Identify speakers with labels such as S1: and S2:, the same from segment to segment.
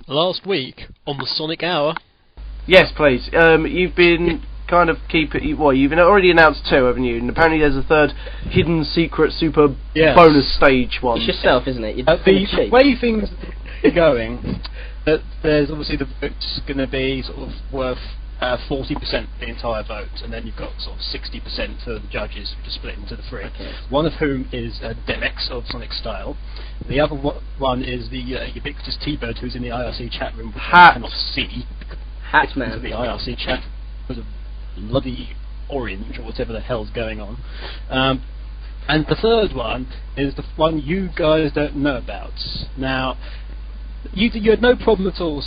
S1: Last week on the Sonic Hour.
S2: Yes, please. You've been kind of you've already announced 2, haven't you? And apparently there's a 3rd hidden secret super bonus stage one.
S3: It's yourself, isn't it?
S1: The way things are going, that there's obviously the vote's going to be sort of worth 40% the entire vote, and then you've got sort of 60% for the judges, which are split into the 3.
S3: Okay.
S1: One of whom is Demex of Sonic Style. The other one is the ubiquitous T-Bird, who's in the IRC chat room, which I cannot see.
S3: Hatman.
S1: The IRC chat was a bloody orange or whatever the hell's going on. And the 3rd one is the one you guys don't know about. Now, you had no problem at all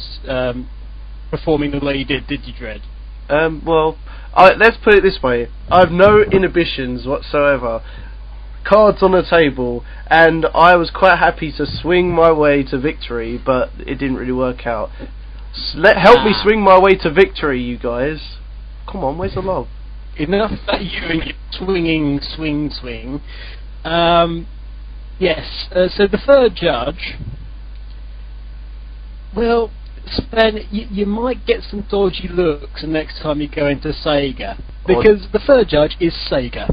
S1: performing the way you did you, Dredd?
S2: Let's put it this way. I have no inhibitions whatsoever. Cards on the table, and I was quite happy to swing my way to victory, but it didn't really work out. Help me swing my way to victory, you guys. Come on, where's the log?
S1: Enough that you and your swing. Yes, so the 3rd judge, well, Sven, you might get some dodgy looks the next time you go into SEGA, because the 3rd judge is SEGA.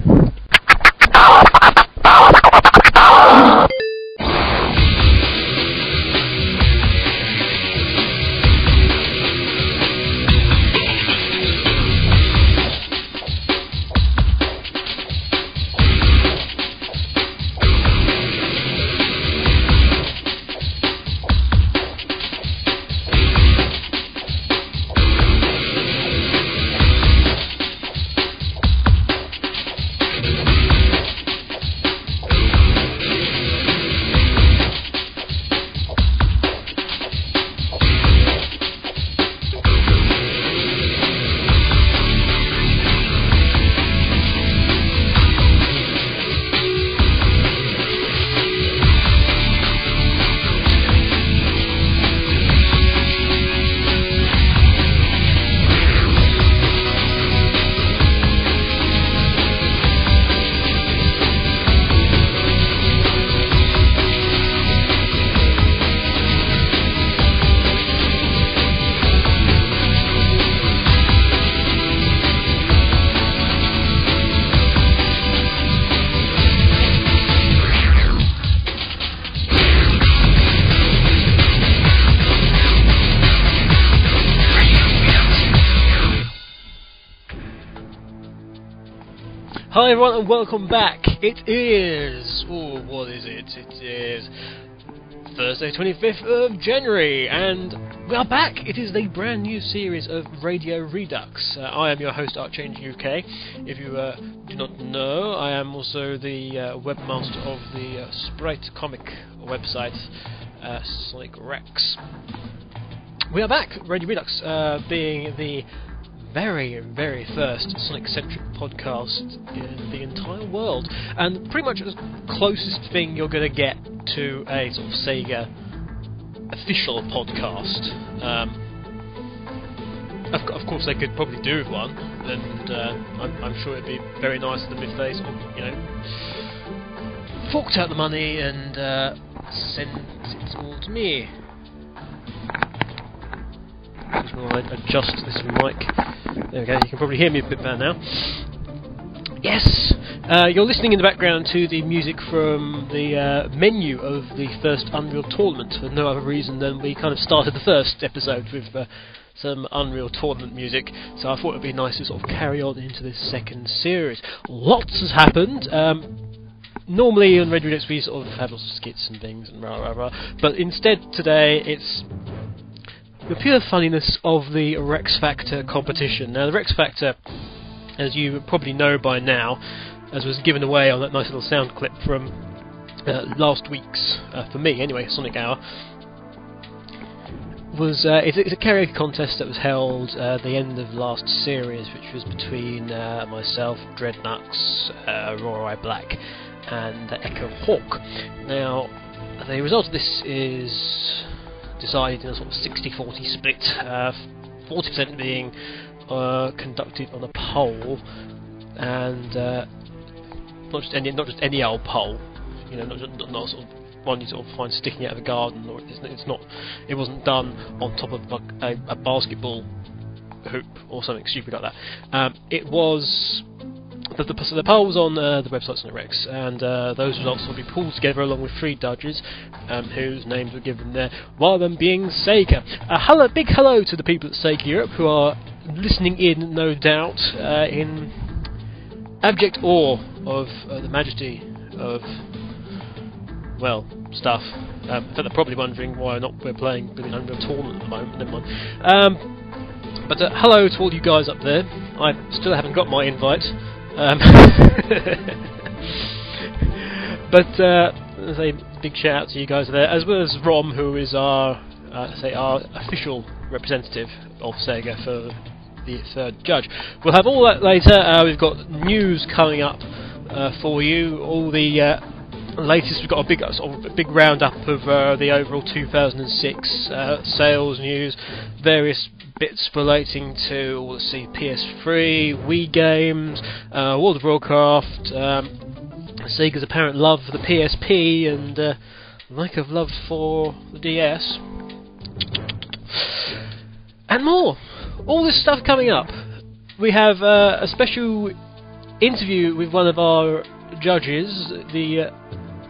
S1: Hi everyone and welcome back. It is... what is it? It is Thursday 25th of January and we are back. It is the brand new series of Radio Redux. I am your host Archange UK. If you do not know, I am also the webmaster of the Sprite comic website Sonic Rex. We are back, Radio Redux being the very, very first Sonic-centric podcast in the entire world, and pretty much the closest thing you're going to get to a sort of SEGA official podcast. Of course, they could probably do with one, and I'm sure it'd be very nice of them if they sort of, forked out the money and sent it all to me. I'll adjust this mic. There we go, you can probably hear me a bit better now. Yes! You're listening in the background to the music from the menu of the first Unreal Tournament for no other reason than we kind of started the first episode with some Unreal Tournament music, so I thought it would be nice to sort of carry on into this second series. Lots has happened. Normally on Radio Redux we sort of have lots of skits and things and rah rah rah, but instead today it's the pure funniness of the Rex Factor competition. Now, the Rex Factor, as you probably know by now, as was given away on that nice little sound clip from last week's, for me anyway, Sonic Hour, was it's a karaoke contest that was held at the end of last series, which was between myself, Dreadnux, Roar Black, and Echo Hawk. Now, the result of this is decided in a sort of 60-40 split, 40% being conducted on a poll, and not just any old pole, you know, not sort of one you sort of find sticking out of a garden, or it wasn't done on top of a basketball hoop or something stupid like that. It was. So the poll was on the website Sonic Rex, and those results will be pulled together along with 3 judges whose names were given there, one of them being SEGA. Big hello to the people at SEGA Europe who are listening in, no doubt, in abject awe of the majesty of, well, stuff. They're probably wondering why we're playing Billion Unreal Tournament at the moment, never mind. But hello to all you guys up there. I still haven't got my invite. But there's a big shout out to you guys there, as well as Rom, who is our official representative of SEGA for the 3rd judge. We'll have all that later. We've got news coming up for you. All the latest. We've got a big roundup of the overall 2006 sales news, various bits relating to, let's see, PS3, Wii games, World of Warcraft, Sega's apparent love for the PSP, and lack of love for the DS, and more. All this stuff coming up. We have a special interview with one of our judges, the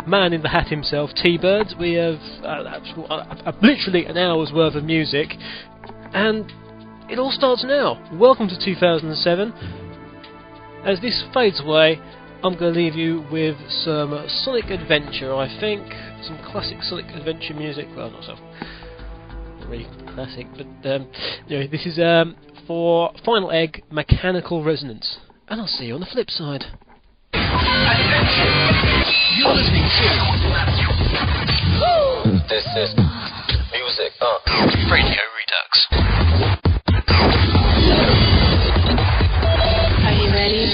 S1: man in the hat himself, T-Bird. We have literally an hour's worth of music, and it all starts now. Welcome to 2007. As this fades away, I'm going to leave you with some Sonic Adventure, I think. Some classic Sonic Adventure music. Well, not really classic, but this is for Final Egg, Mechanical Resonance. And I'll see you on the flip side.
S4: You're listening to This is Music Radio Redux.
S5: Are you ready?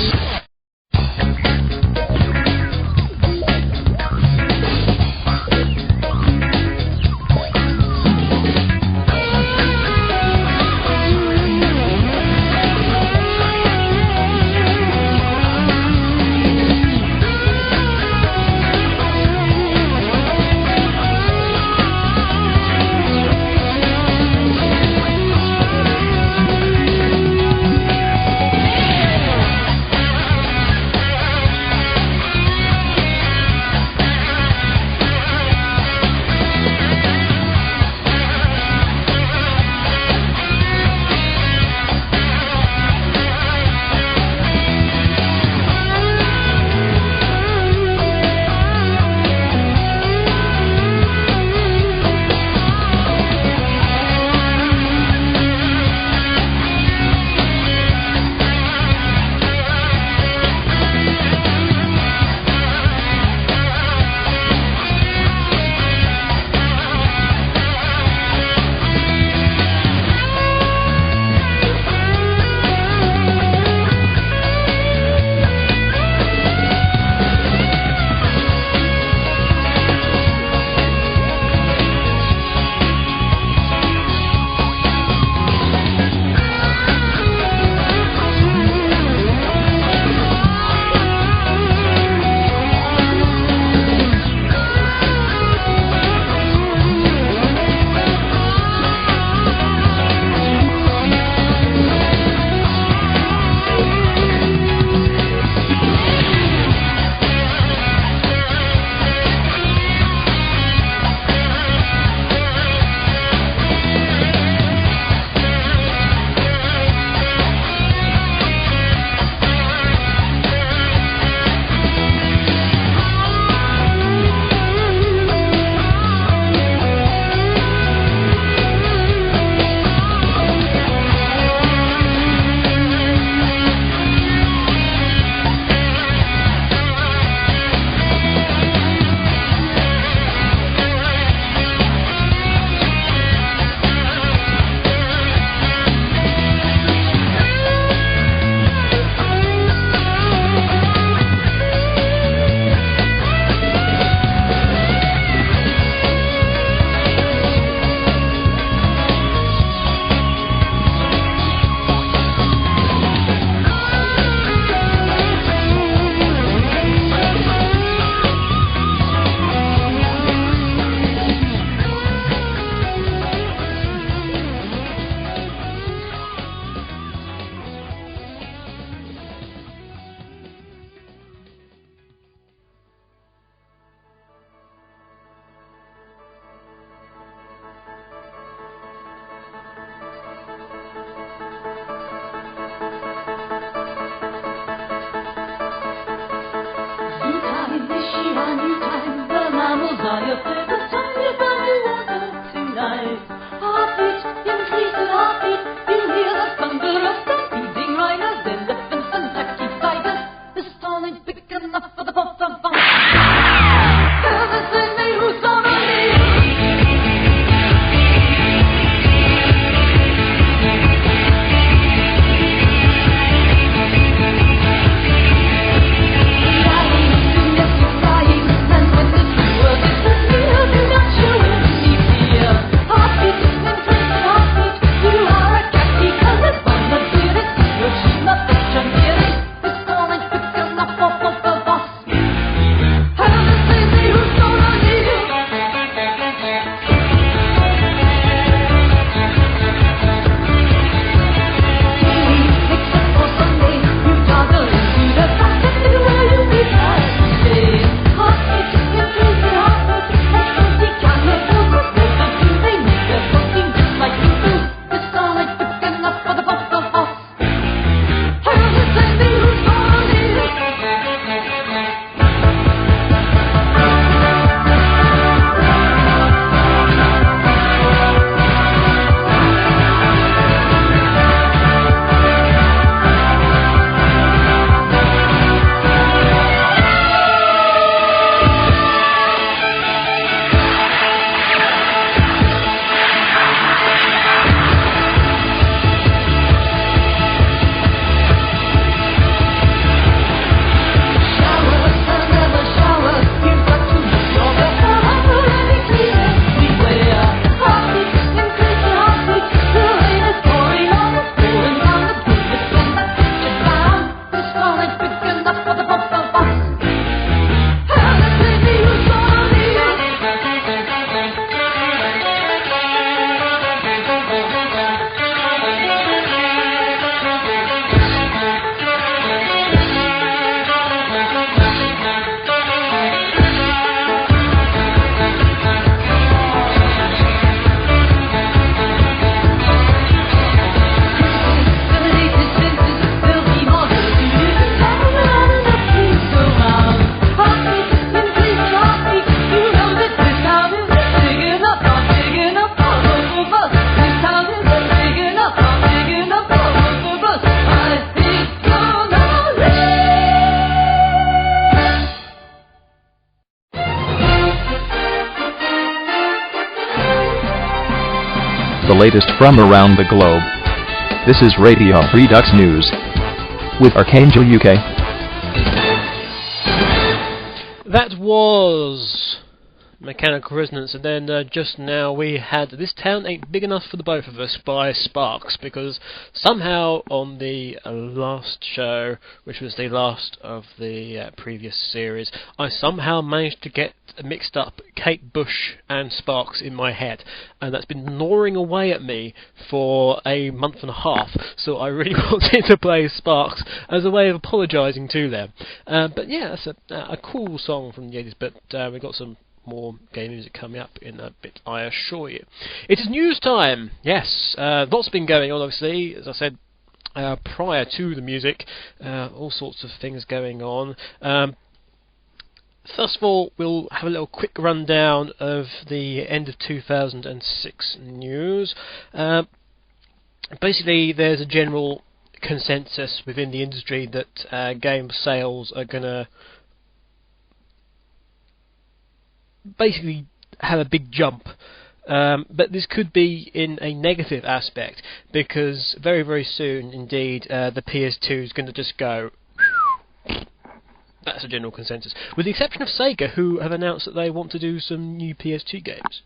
S5: the latest from around the globe. This is Radio Redux News with Archangel UK.
S1: That was Mechanical Resonance, and then just now we had This Town Ain't Big Enough for the Both of Us by Sparks, because somehow on the last show, which was the last of the previous series, I somehow managed to get mixed up Kate Bush and Sparks in my head, and that's been gnawing away at me for a month and a half, so I really wanted to play Sparks as a way of apologising to them. But yeah, that's a cool song from the 80s, but we've got some more game music coming up in a bit, I assure you. It is news time, yes. Lots been going on, obviously, as I said prior to the music, all sorts of things going on. First of all, we'll have a little quick rundown of the end of 2006 news. Basically, there's a general consensus within the industry that game sales are going to basically have a big jump. But this could be in a negative aspect, because very, very soon indeed the PS2 is going to just go. That's a general consensus, with the exception of SEGA, who have announced that they want to do some new PS2 games,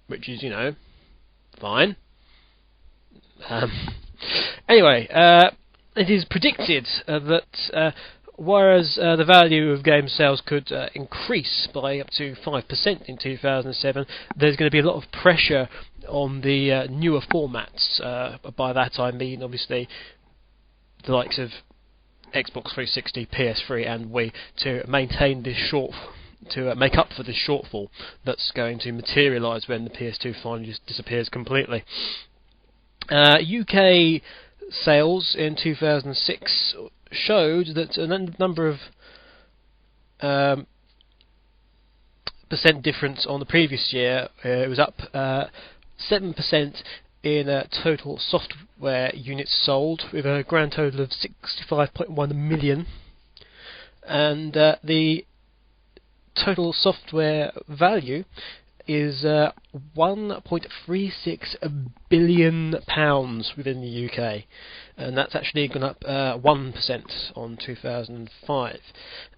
S1: which is, fine. Anyway, it is predicted that whereas the value of game sales could increase by up to 5% in 2007, there's going to be a lot of pressure on the newer formats. By that I mean, obviously, the likes of Xbox 360, PS3 and Wii, to maintain this to make up for this shortfall that's going to materialise when the PS2 finally just disappears completely. UK sales in 2006 showed that a number of difference on the previous year. It was up 7% in total software units sold, with a grand total of 65.1 million. And the total software value is £1.36 billion within the UK, and that's actually gone up 1% on 2005.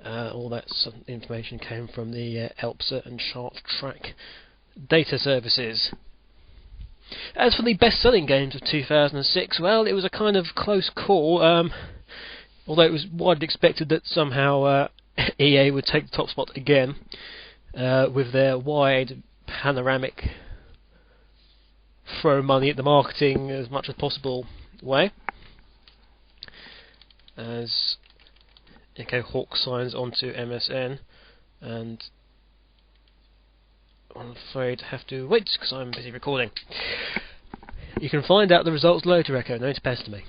S1: All that information came from the ELPSA and Chart-Track data services. As for the best-selling games of 2006, well, it was a kind of close call, although it was widely expected that somehow EA would take the top spot again, with their wide panoramic throw money at the marketing as much as possible way. As Echo Hawk signs onto MSN, and I'm afraid I have to wait because I'm busy recording. You can find out the results later, Echo, no to pester me.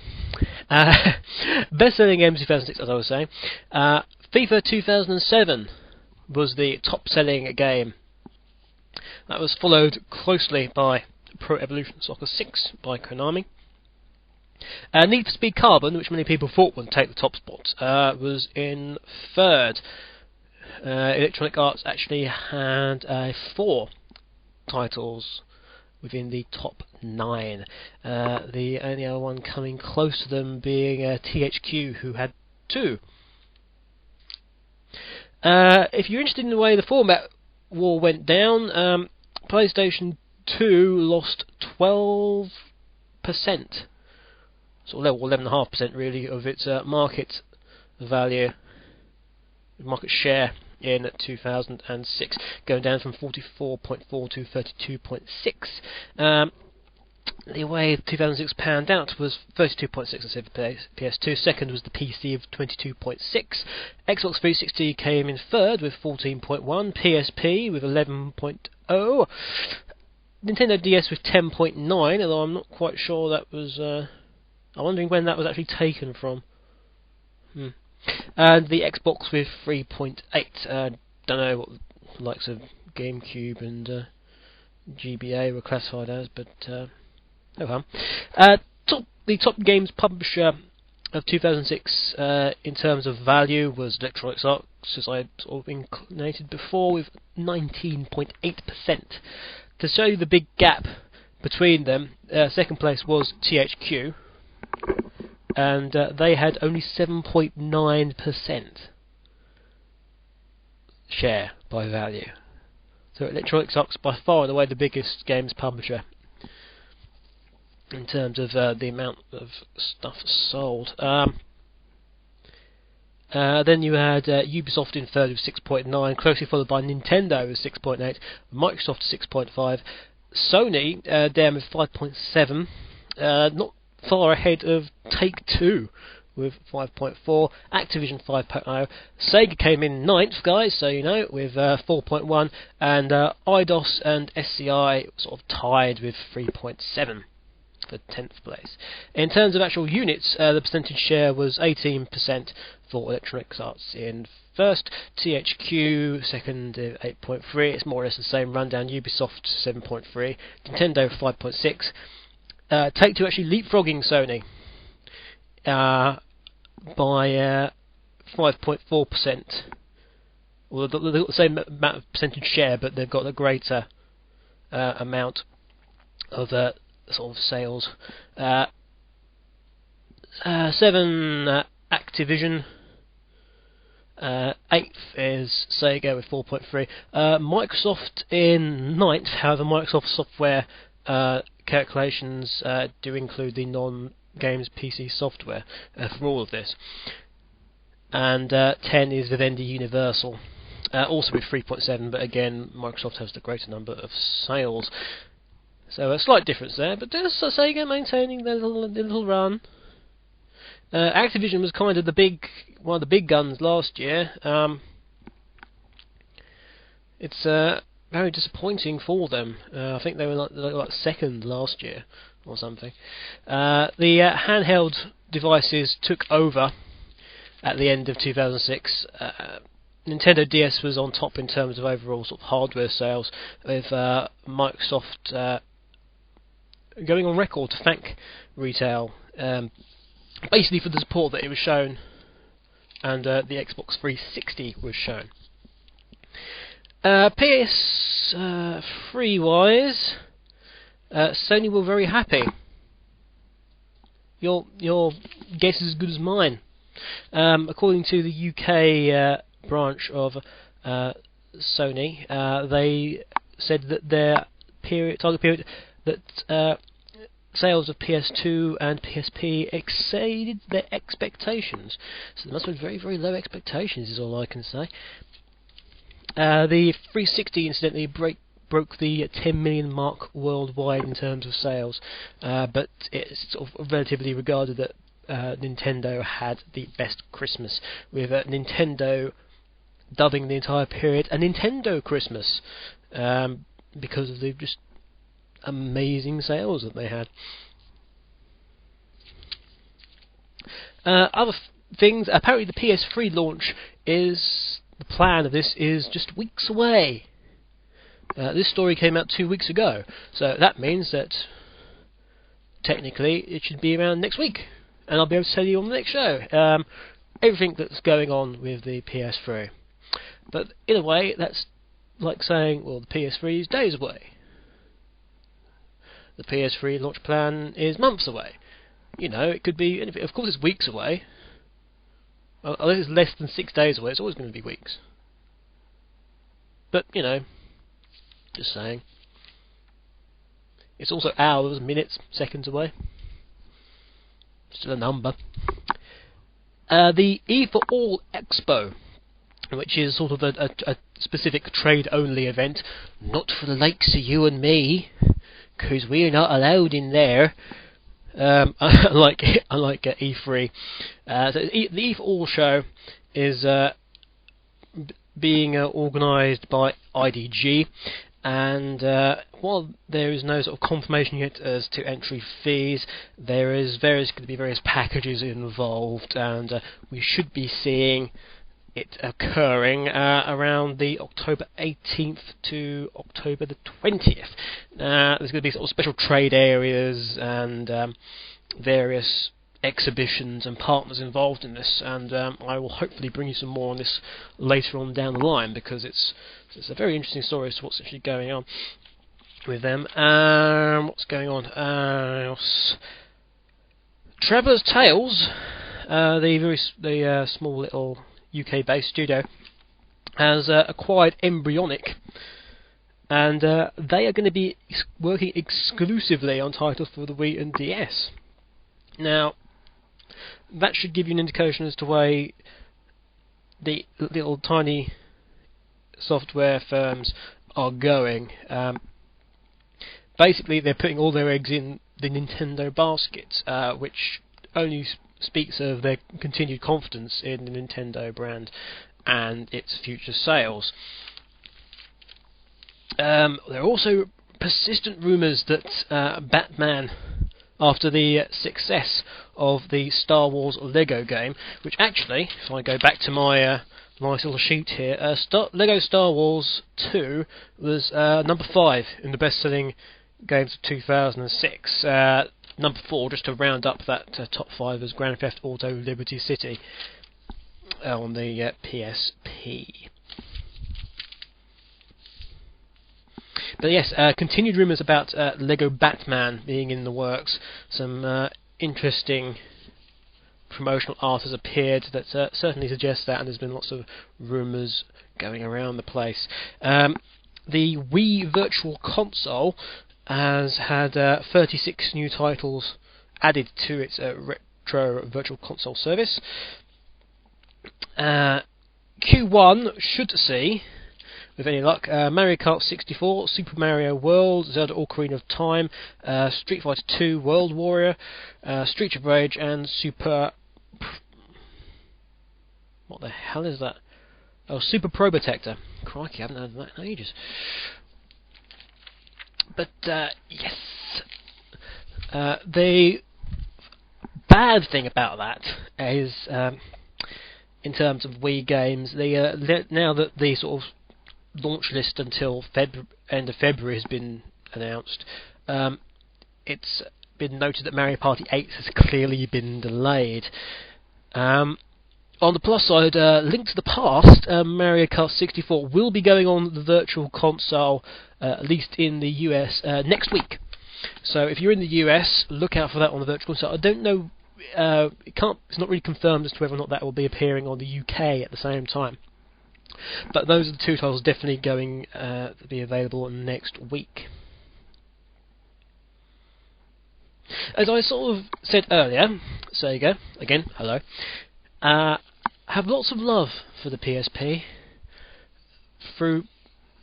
S1: Best-selling games 2006, as I was saying. FIFA 2007 was the top-selling game. That was followed closely by Pro Evolution Soccer 6 by Konami. Need for Speed Carbon, which many people thought would take the top spot, was in third. Electronic Arts actually had 4 titles within the top 9. The only other one coming close to them being THQ, who had 2. If you're interested in the way the format war went down, PlayStation 2 lost 12%, sort of 11.5% really, of its market value, market share in 2006, going down from 44.4 to 32.6. The way 2006 panned out was 32.6 instead of PS2. Second was the PC of 22.6. Xbox 360 came in third with 14.1. PSP with 11.0. Nintendo DS with 10.9, although I'm not quite sure that was... I'm wondering when that was actually taken from. And the Xbox with 3.8. Don't know what the likes of GameCube and GBA were classified as, but... oh well. The top games publisher of 2006 in terms of value was Electronic Arts, as I sort of inclinated before, with 19.8%. To show you the big gap between them, second place was THQ, and they had only 7.9% share by value. So Electronic Arts by far and away the biggest games publisher in terms of the amount of stuff sold. Then you had Ubisoft in third with 6.9, closely followed by Nintendo with 6.8, Microsoft 6.5, Sony down with 5.7, not far ahead of Take-Two with 5.4, Activision 5.0, Sega came in ninth, guys, so you know, with 4.1, and Eidos and SCI sort of tied with 3.7. For 10th place. In terms of actual units, the percentage share was 18% for Electronic Arts in first, THQ second 8.3, it's more or less the same rundown, Ubisoft 7.3, Nintendo 5.6, Take-Two actually leapfrogging Sony by 5.4%, well, they've got the same amount of percentage share, but they've got a greater amount of sort of sales. 7 Activision. 8th is Sega with 4.3. Microsoft in 9th. However, Microsoft software calculations do include the non-games PC software for all of this. And 10 is Vivendi Universal, also with 3.7, but again Microsoft has the greater number of sales. So a slight difference there, but there's Sega maintaining their little run. Activision was kind of one of the big guns last year. It's very disappointing for them. I think they were like second last year or something. The handheld devices took over at the end of 2006. Nintendo DS was on top in terms of overall sort of hardware sales, with Microsoft going on record to thank retail, basically for the support that it was shown, and the Xbox 360 was shown. PS3 wise, Sony were very happy. Your guess is as good as mine. According to the UK branch of Sony, they said that their target period that sales of PS2 and PSP exceeded their expectations. So there must have been very, very low expectations, is all I can say. The 360 incidentally broke the 10 million mark worldwide in terms of sales, but it's sort of relatively regarded that Nintendo had the best Christmas, with Nintendo dubbing the entire period a Nintendo Christmas, because of the just amazing sales that they had. Other things, apparently the PS3 launch the plan of this is just weeks away. This story came out 2 weeks ago, so that means that technically it should be around next week, and I'll be able to tell you on the next show everything that's going on with the PS3. But in a way, that's like saying, well, the PS3 is days away. The PS3 launch plan is months away. You know, it could be anything. Of course, it's weeks away. Well, unless it's less than 6 days away, it's always going to be weeks. But, you know, just saying. It's also hours, minutes, seconds away. Still a number. The E for All Expo, which is sort of a specific trade-only event, not for the likes of you and me, because we're not allowed in there. Unlike E3. So the E for All show is being organised by IDG, and while there is no sort of confirmation yet as to entry fees, there is going to be various packages involved, and we should be seeing it occurring around the October 18th to October the 20th. There's going to be sort of special trade areas and various exhibitions and partners involved in this, and I will hopefully bring you some more on this later on down the line, because it's a very interesting story as to what's actually going on with them. What's going on? Traveller's Tales, the small little UK-based studio, has acquired Embryonic, and they are going to be working exclusively on titles for the Wii and DS. Now, that should give you an indication as to where the little tiny software firms are going. Basically, they're putting all their eggs in the Nintendo basket, which only speaks of their continued confidence in the Nintendo brand and its future sales. There are also persistent rumours that Batman, after the success of the Star Wars Lego game, which actually, if I go back to my nice little sheet here, Lego Star Wars 2 was number 5 in the best-selling games of 2006. Number 4, just to round up that top 5, was Grand Theft Auto Liberty City on the PSP. But yes, continued rumours about Lego Batman being in the works. Some interesting promotional art has appeared that certainly suggests that, and there's been lots of rumours going around the place. The Wii Virtual Console has had 36 new titles added to its retro Virtual Console service. Q1 should see, with any luck, Mario Kart 64, Super Mario World, Zelda Ocarina of Time, Street Fighter 2, World Warrior, Street of Rage, and Super... What the hell is that? Oh, Super Probotector. Crikey, I haven't heard of that in ages. But, yes. The bad thing about that is in terms of Wii games. Now that the sort of launch list until end of February has been announced, it's been noted that Mario Party 8 has clearly been delayed. On the plus side, Link to the Past, Mario Kart 64 will be going on the Virtual Console, at least in the US, next week. So if you're in the US, look out for that on the Virtual Console. I don't know, it's not really confirmed as to whether or not that will be appearing on the UK at the same time. But those are the two titles definitely going to be available next week. As I sort of said earlier, SEGA, again, hello, have lots of love for the PSP,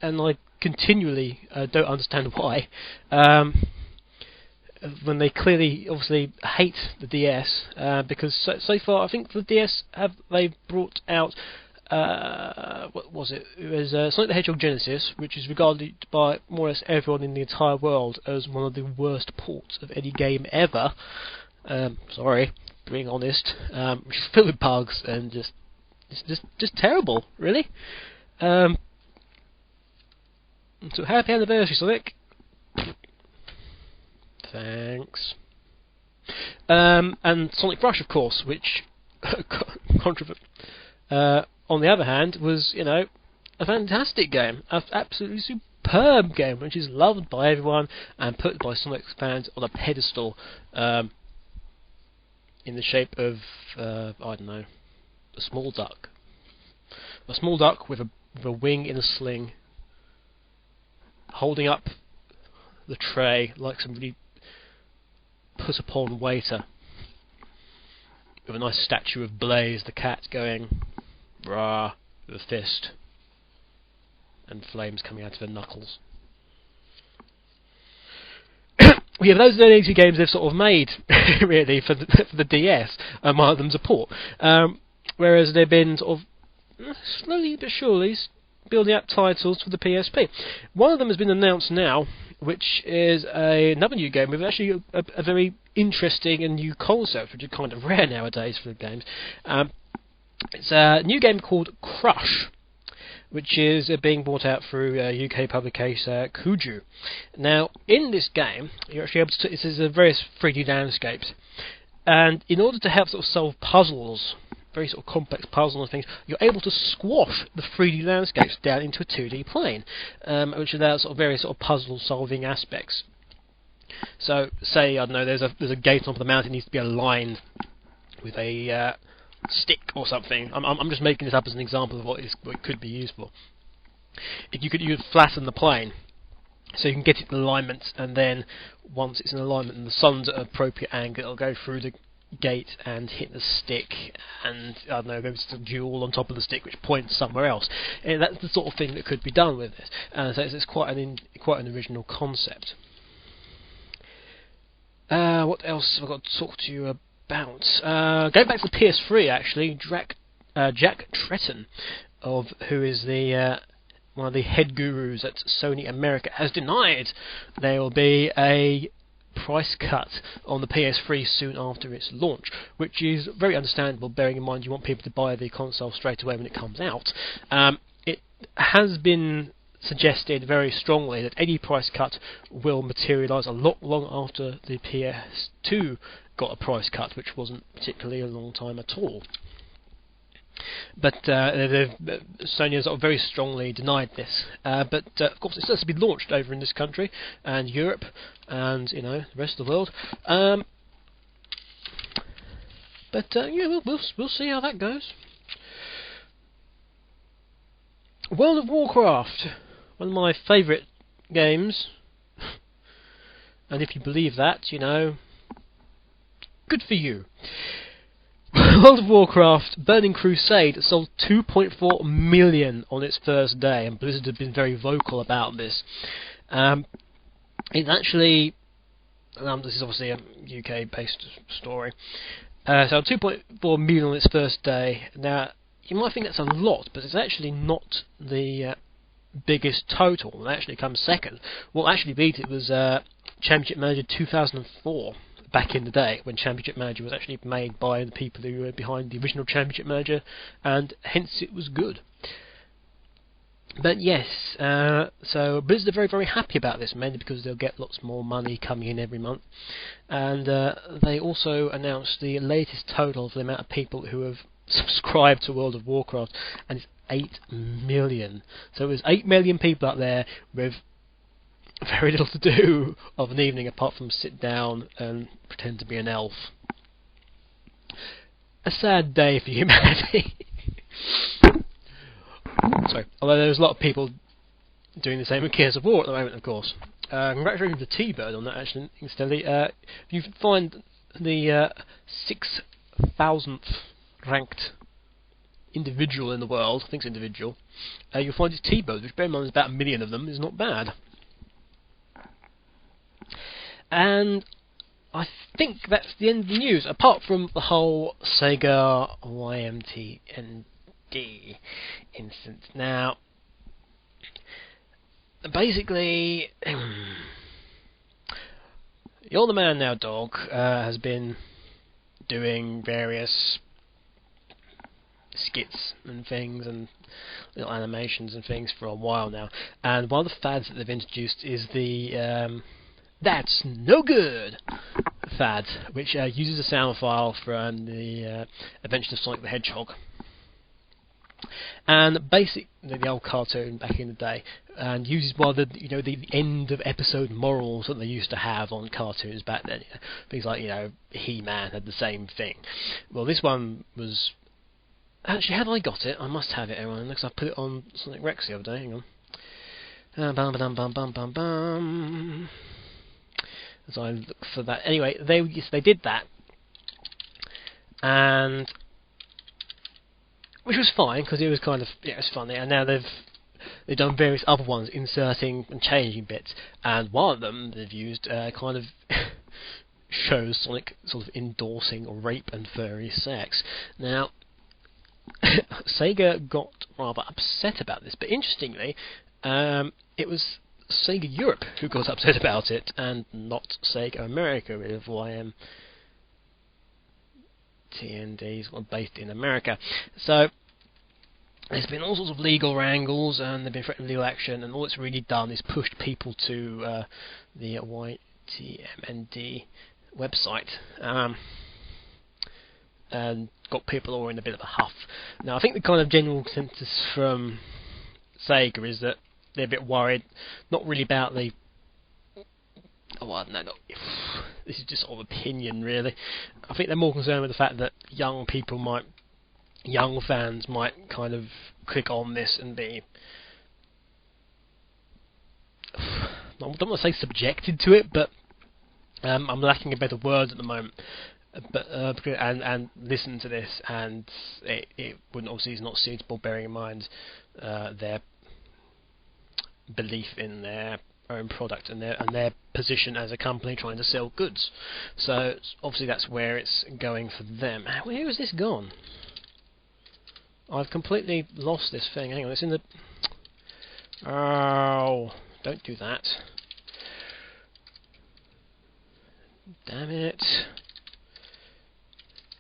S1: and I continually don't understand why, when they clearly, obviously, hate the DS, because so far I think the DS they've brought out, what was it? It was Sonic the Hedgehog Genesis, which is regarded by more or less everyone in the entire world as one of the worst ports of any game ever. Sorry, being honest, which is filled with bugs and just terrible, really. So happy anniversary, Sonic. Thanks. And Sonic Rush, of course, which on the other hand, was, a fantastic game, an absolutely superb game, which is loved by everyone and put by Sonic fans on a pedestal, in the shape of, I don't know, a small duck. A small duck with a wing in a sling, holding up the tray like some really put-upon waiter, with a nice statue of Blaze the cat going rah with a fist and flames coming out of her knuckles. Yeah, those are the only two games they've sort of made really for the DS, and one of them's a port. Whereas they've been sort of slowly but surely building up titles for the PSP. One of them has been announced now, which is another new game with actually a very interesting and new concept, which is kind of rare nowadays for the games. It's a new game called Crush, which is being brought out through UK publication Kuju. Now, in this game, you're actually able to. It is various 3D landscapes, and in order to help sort of solve puzzles, very sort of complex puzzles and things, you're able to squash the 3D landscapes down into a 2D plane, which allows sort of various sort of puzzle-solving aspects. So, say I don't know, there's a gate on top of the mountain needs to be aligned with a stick or something. I'm just making this up as an example of what it could be used for. You could flatten the plane so you can get it in alignment, and then once it's in alignment and the sun's at an appropriate angle, it'll go through the gate and hit the stick, and I don't know, there's a jewel on top of the stick which points somewhere else. And that's the sort of thing that could be done with this. So it's quite an original concept. What else have I got to talk to you about? Going back to the PS3, actually, Jack Tretton, who is the one of the head gurus at Sony America, has denied there will be a price cut on the PS3 soon after its launch, which is very understandable, bearing in mind you want people to buy the console straight away when it comes out. It has been suggested very strongly that any price cut will materialise a lot long after the PS2 got a price cut, which wasn't particularly a long time at all. But Sony has very strongly denied this. But of course, it's supposed to be launched over in this country and Europe and the rest of the world. But yeah, we'll see how that goes. World of Warcraft, one of my favourite games, and if you believe that, good for you. World of Warcraft Burning Crusade sold 2.4 million on its first day, and Blizzard have been very vocal about this. It's actually, this is obviously a UK-based story, so 2.4 million on its first day. Now, you might think that's a lot, but it's actually not the biggest total. It actually comes second. What actually beat it was Championship Manager 2004. back in the day when Championship Manager was actually made by the people who were behind the original Championship Manager, and hence it was good. But yes, so Blizzard are very, very happy about this, mainly because they'll get lots more money coming in every month. And they also announced the latest total for the amount of people who have subscribed to World of Warcraft, and it's 8 million. So there's 8 million people out there with very little to do of an evening apart from sit down and pretend to be an elf. A sad day for humanity. Sorry. Although there's a lot of people doing the same with Gears of War at the moment, of course. Congratulations to T-Bird on that, actually, incidentally. If you find the 6,000th ranked individual in the world, I think it's individual, you'll find it's T-Bird, which, bear in mind, there's about 1 million of them, is not bad. And I think that's the end of the news, apart from the whole SEGA YMTND instance. Now, basically, You're the Man Now Dog has been doing various skits and things and little animations and things for a while now, and one of the fads that they've introduced is the That's No Good fad, which uses a sound file from the Adventures of Sonic the Hedgehog. And the old cartoon back in the day, and uses one of the end of episode morals that they used to have on cartoons back then. Things like He-Man had the same thing. Well, this one was actually, have I got it? I must have it, everyone, because I put it on Sonic Rex the other day. Hang on. Bum bum bum bum bum bum. As I look for that, anyway, they did that, and which was fine because it was kind of it was funny. And now they've done various other ones, inserting and changing bits, and one of them they've used kind of shows Sonic sort of endorsing rape and furry sex. Now, Sega got rather upset about this, but interestingly, it was Sega Europe who got upset about it, and not Sega America with TNDs were based in America. So there's been all sorts of legal wrangles, and they've been threatening legal action, and all it's really done is pushed people to the YTMND website, and got people all in a bit of a huff. Now, I think the kind of general consensus from Sega is that they're a bit worried, not really about the this is just sort of opinion, really. I think they're more concerned with the fact that young fans might kind of click on this and be, I don't want to say subjected to it, but I'm lacking a better word at the moment. But and listen to this, and it wouldn't, obviously is not suitable, bearing in mind their belief in their own product and their position as a company trying to sell goods. So obviously that's where it's going for them. Where has this gone? I've completely lost this thing. Hang on, it's in the... Oh, don't do that. Damn it.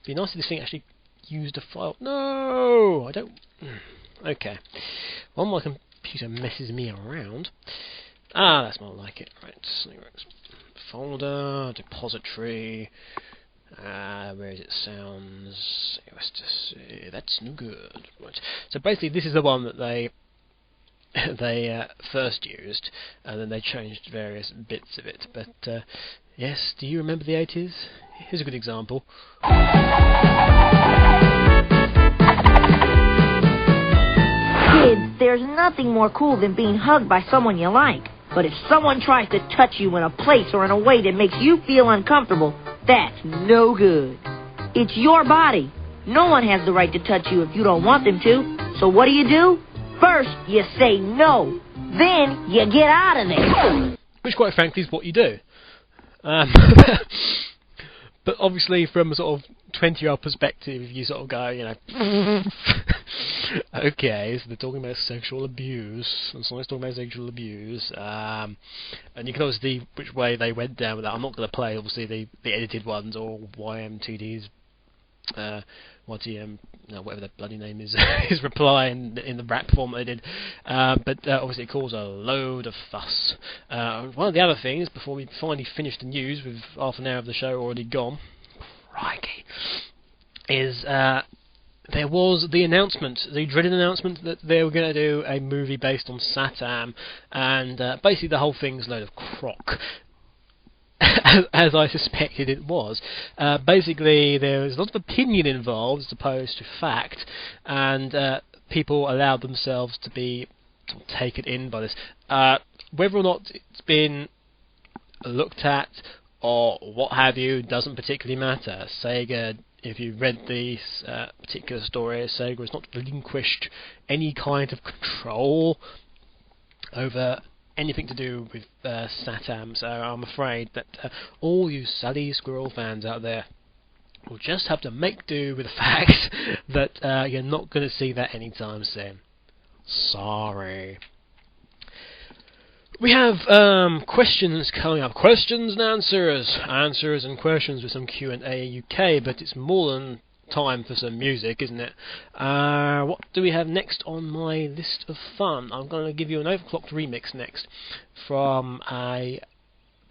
S1: It'd be nice if this thing actually used a file. No, I don't... Okay. Well, my computer messes me around. Ah, that's more like it. Right, folder, depository. Where is it? Sounds. That's no good. Right. So basically, this is the one that they first used, and then they changed various bits of it. But yes, do you remember the 80s? Here's a good example.
S6: Kids, there's nothing more cool than being hugged by someone you like. But if someone tries to touch you in a place or in a way that makes you feel uncomfortable, that's no good. It's your body. No one has the right to touch you if you don't want them to. So what do? First, you say no. Then, you get out of there.
S1: Which, quite frankly, is what you do. But obviously, from a sort of 20-year-old perspective, you sort of go, Okay, so they're talking about sexual abuse. And someone's talking about sexual abuse. And you can obviously see which way they went down with that. I'm not going to play, obviously, the edited ones or YMTD's. YTM, whatever the bloody name is, his reply in the rap form they did. But obviously it caused a load of fuss. One of the other things, before we finally finish the news with half an hour of the show already gone, crikey, is there was the announcement, the dreaded announcement that they were going to do a movie based on Satam, and basically the whole thing's a load of crock. As I suspected it was. Basically, there was a lot of opinion involved as opposed to fact, and people allowed themselves to be taken in by this. Whether or not it's been looked at or what have you doesn't particularly matter. SEGA, if you read this particular story, SEGA has not relinquished any kind of control over anything to do with Satam, so I'm afraid that all you Sally Squirrel fans out there will just have to make do with the fact that you're not going to see that anytime soon. Sorry. We have questions coming up. Questions and answers. Answers and questions with some Q&A UK, but it's more than time for some music, isn't it? What do we have next on my list of fun? I'm going to give you an overclocked remix next from a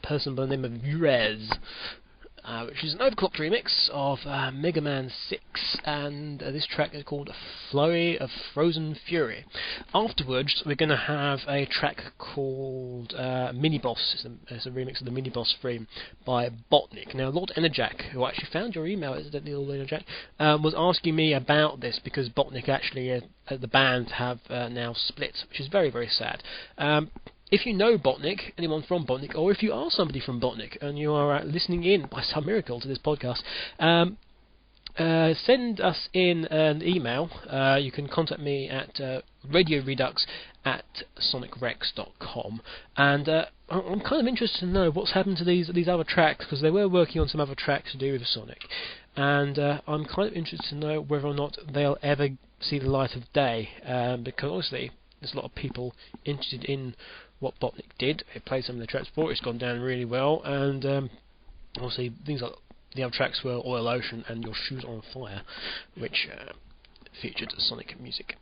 S1: person by the name of Urez, which is an overclocked remix of Mega Man 6, and this track is called Flurry of Frozen Fury. Afterwards, we're going to have a track called Mini Boss. It's a remix of the Mini Boss theme by Botnik. Now, Lord Enerjack, who actually found your email, incidentally, Lord Enerjack, was asking me about this because Botnik actually, the band, have now split, which is very, very sad. If you know Botnik, anyone from Botnik, or if you are somebody from Botnik and you are listening in by some miracle to this podcast, send us in an email. You can contact me at radioredux@sonicrex.com, and I'm kind of interested to know what's happened to these other tracks, because they were working on some other tracks to do with Sonic, and I'm kind of interested to know whether or not they'll ever see the light of day, because obviously there's a lot of people interested in what Botnik did. They played some of the tracks before, it's gone down really well, and obviously things like the other tracks were Oil Ocean and Your Shoes on Fire, which featured Sonic music.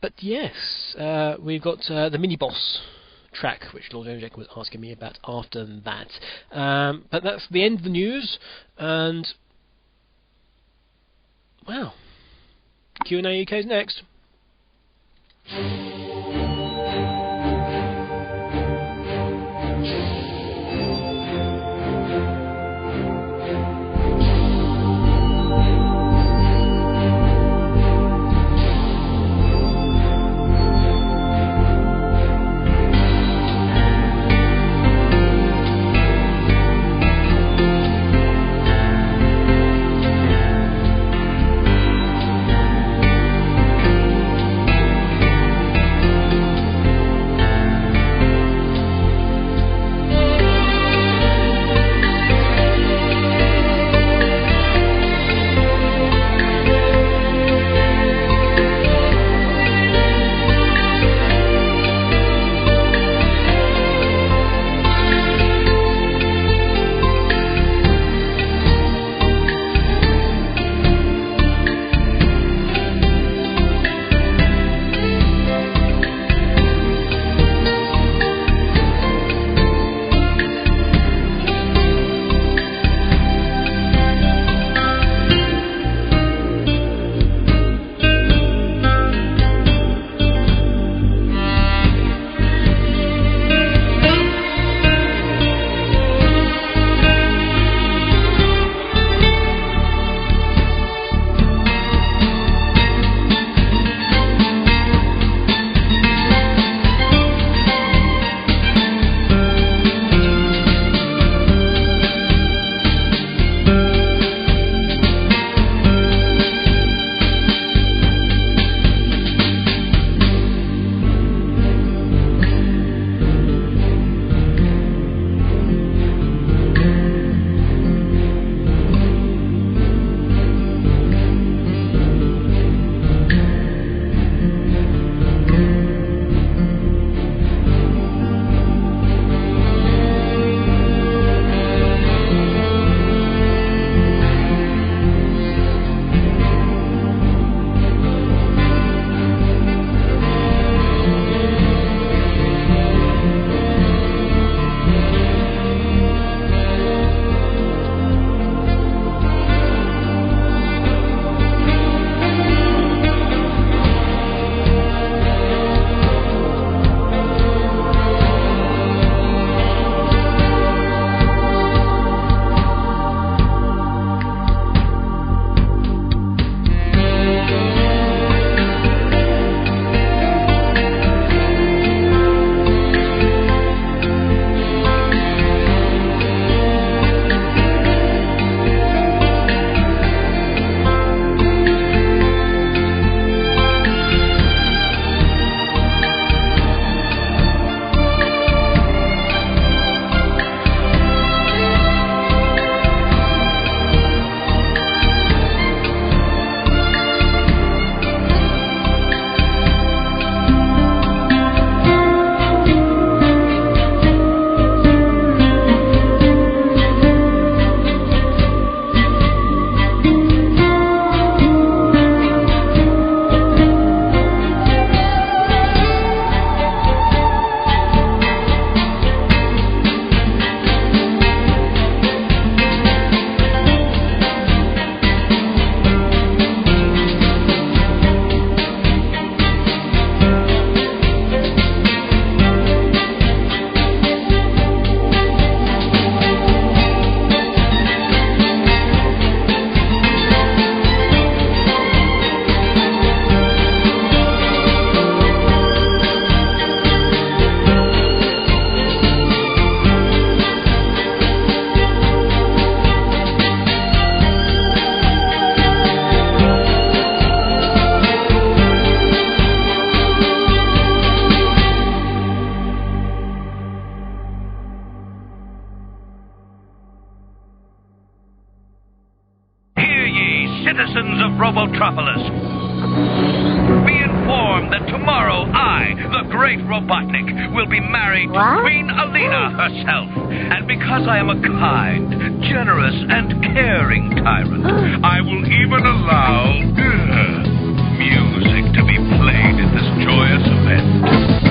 S1: But yes, we've got the Mini Boss track, which Lord Enerjack was asking me about after that. But that's the end of the news, and wow, Q&A UK is next.
S7: Be informed that tomorrow I, the great Robotnik, will be married to
S6: What?
S7: Queen Alina herself. And because I am a kind, generous, and caring tyrant, I will even allow music to be played at this joyous event.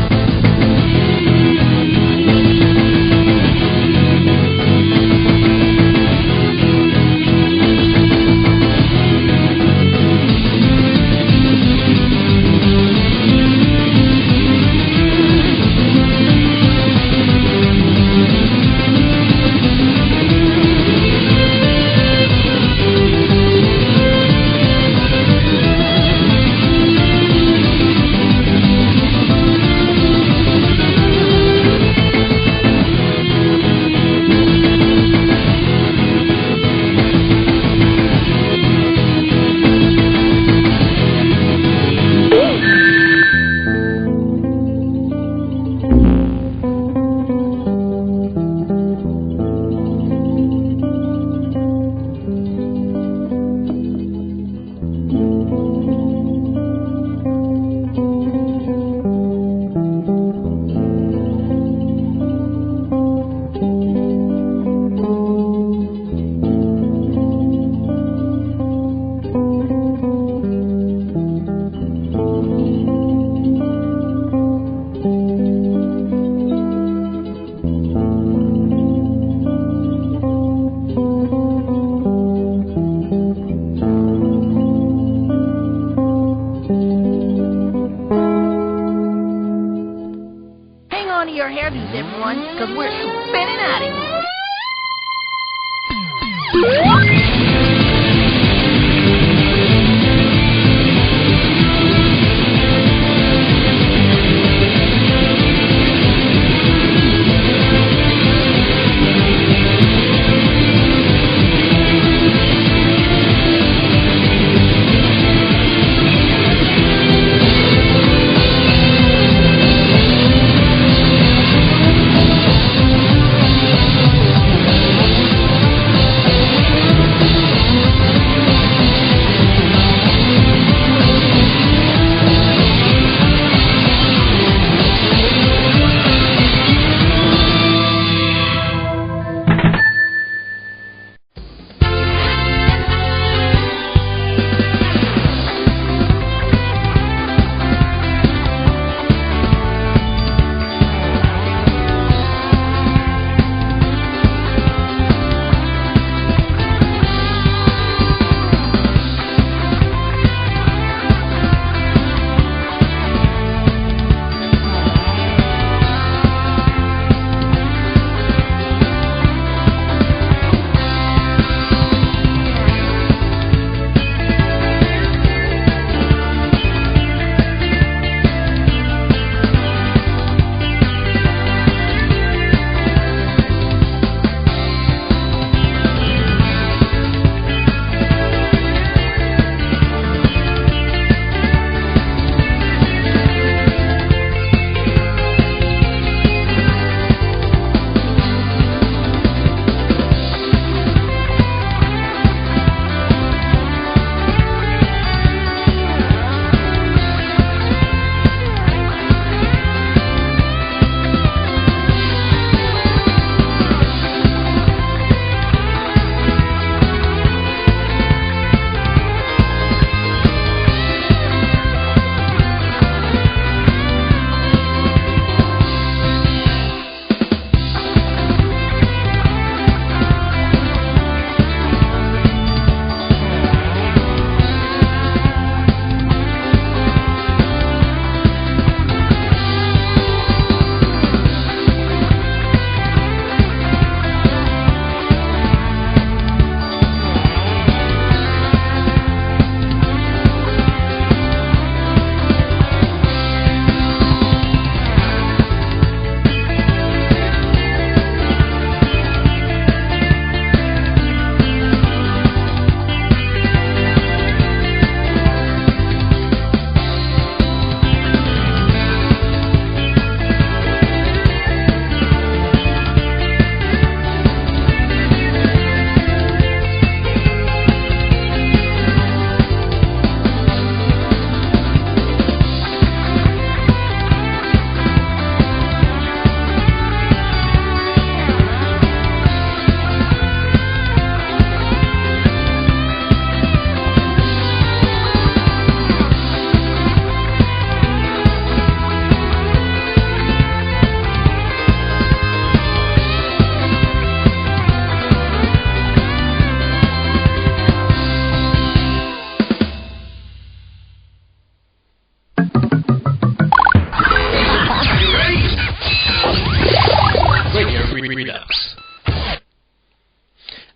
S1: Redux.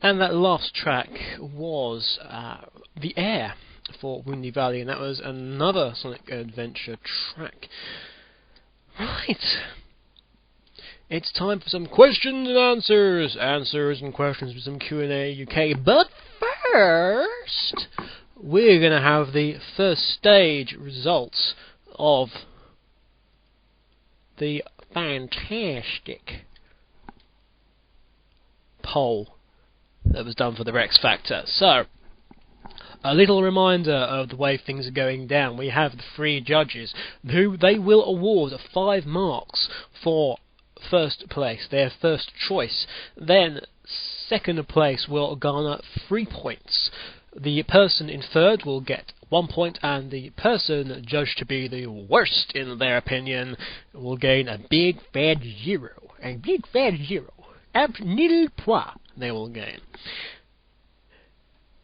S1: And that last track was The Air for Windy Valley, and that was another Sonic Adventure track. Right. It's time for some questions and answers. Answers and questions with some Q&A UK. But first, we're going to have the first stage results of the fantastic poll that was done for the Rex Factor. So, a little reminder of the way things are going down. We have the 3 judges who they will award 5 marks for first place, their first choice. Then second place will garner 3 points. The person in third will get 1 point, and the person judged to be the worst in their opinion will gain a big fat 0. A big fat 0. Ab nil point they will gain.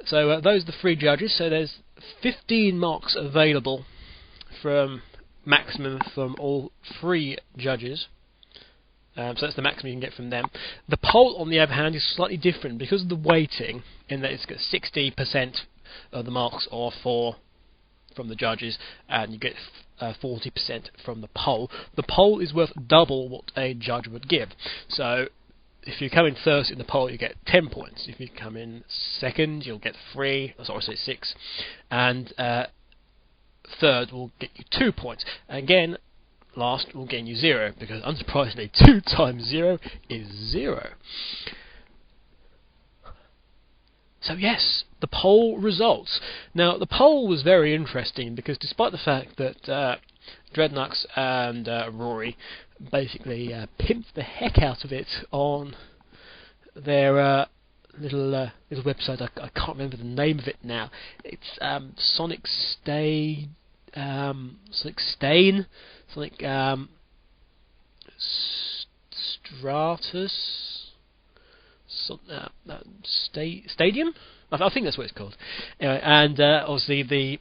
S1: So those are the 3 judges. So there's 15 marks available from maximum from all 3 judges. So that's the maximum you can get from them. The poll, on the other hand, is slightly different because of the weighting, in that it's got 60% of the marks are from the judges, and you get 40% from the poll. The poll is worth double what a judge would give. So if you come in first in the poll, you get 10 points. If you come in second, you'll get 6. And third will get you 2 points. Again, last will gain you 0, because unsurprisingly 2 times 0 is 0. So yes, the poll results. Now the poll was very interesting because despite the fact that Dreadnoughts and Rory basically pimped the heck out of it on their little website, I can't remember the name of it now. It's Sonic Stain, Stratus, Stadium. I think that's what it's called. Anyway, and obviously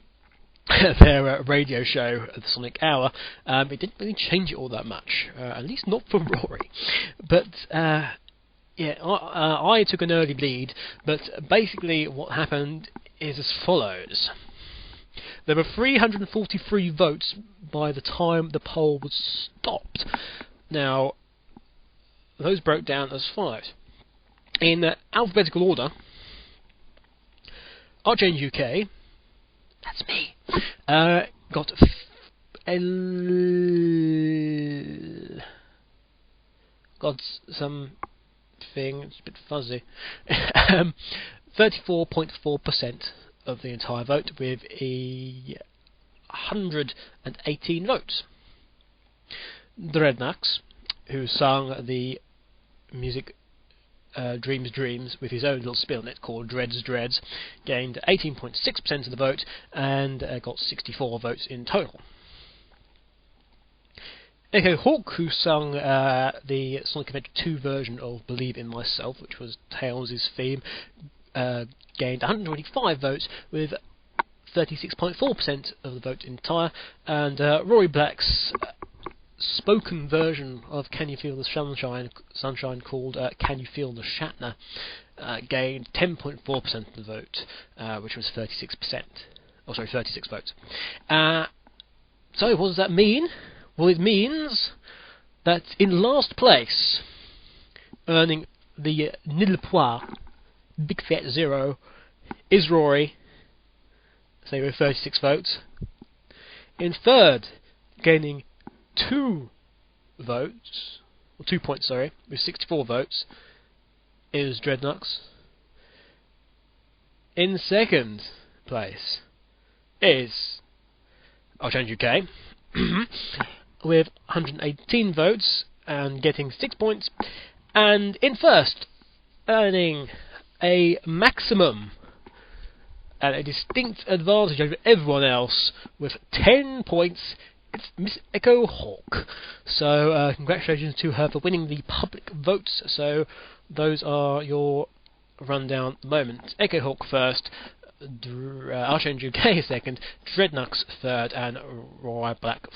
S1: their radio show, the Sonic Hour, it didn't really change it all that much, at least not for Rory. But yeah, I took an early lead, but basically what happened is as follows. There were 343 votes by the time the poll was stopped. Now, those broke down as follows. In alphabetical order, Archange UK, that's me, got something, it's a bit fuzzy, 34.4% of the entire vote, with 118 votes. The Rednacks, who sung the music Dreams Dreams with his own little spin on it called Dreads Dreads, gained 18.6% of the vote and got 64 votes in total. Echo Hawk, who sung the Sonic Adventure 2 version of Believe in Myself, which was Tails' theme, gained 125 votes with 36.4% of the vote entire, and Rory Black's spoken version of Can You Feel the Sunshine called Can You Feel the Shatner gained 10.4% of the vote, which was 36 votes. So what does that mean? Well, it means that in last place, earning the nil point, big fat 0, is Rory, say with 36 votes. In third, gaining 2 votes, or 2 points, sorry, with 64 votes, is Dreadnoughts. In second place is Archange UK, with 118 votes and getting 6 points. And in first, earning a maximum and a distinct advantage over everyone else with 10 points, it's Miss Echo Hawk. So congratulations to her for winning the public votes. So those are your rundown at the moment. Echo Hawk first, Archange UK second, Dreadnoughts third, and Roy Black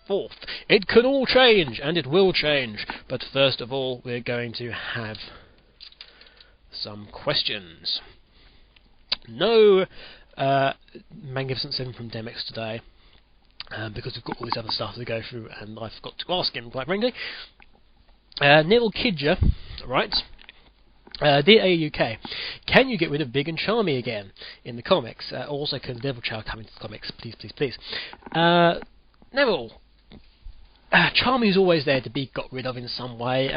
S1: 4th. It can all change, and it will change. But first of all, we're going to have some questions. No Magnificent 7 from Demex today, because we've got all this other stuff to go through, and I forgot to ask him, quite frankly. Neil Kidger writes, Dear AUK, can you get rid of Big and Charmy again in the comics? Also, can Devil Child come into the comics? Please, please, please. Neville, Charmy is always there to be got rid of in some way.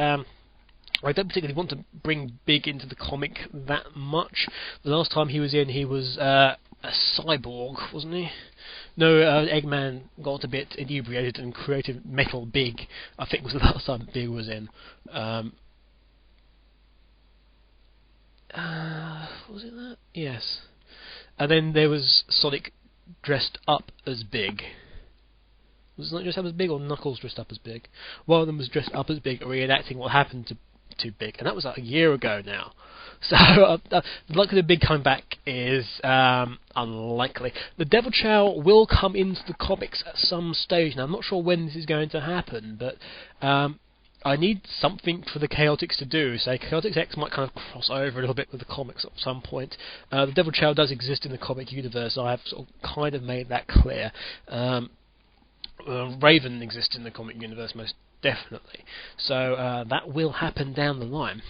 S1: I don't particularly want to bring Big into the comic that much. The last time he was in, he was a cyborg, wasn't he? No, Eggman got a bit inebriated and created Metal Big, I think was the last time Big was in. Was it that? Yes. And then there was Sonic dressed up as Big. Was Sonic dressed up as Big, or Knuckles dressed up as Big? One of them was dressed up as Big, reenacting what happened to Big, and that was like a year ago now. So the likelihood of Big coming back is unlikely. The Devil Chow will come into the comics at some stage. Now I'm not sure when this is going to happen, but I need something for the Chaotix to do. So Chaotix X might kind of cross over a little bit with the comics at some point. The Devil Chow does exist in the comic universe. I have sort of kind of made that clear. Raven exists in the comic universe most definitely. So that will happen down the line.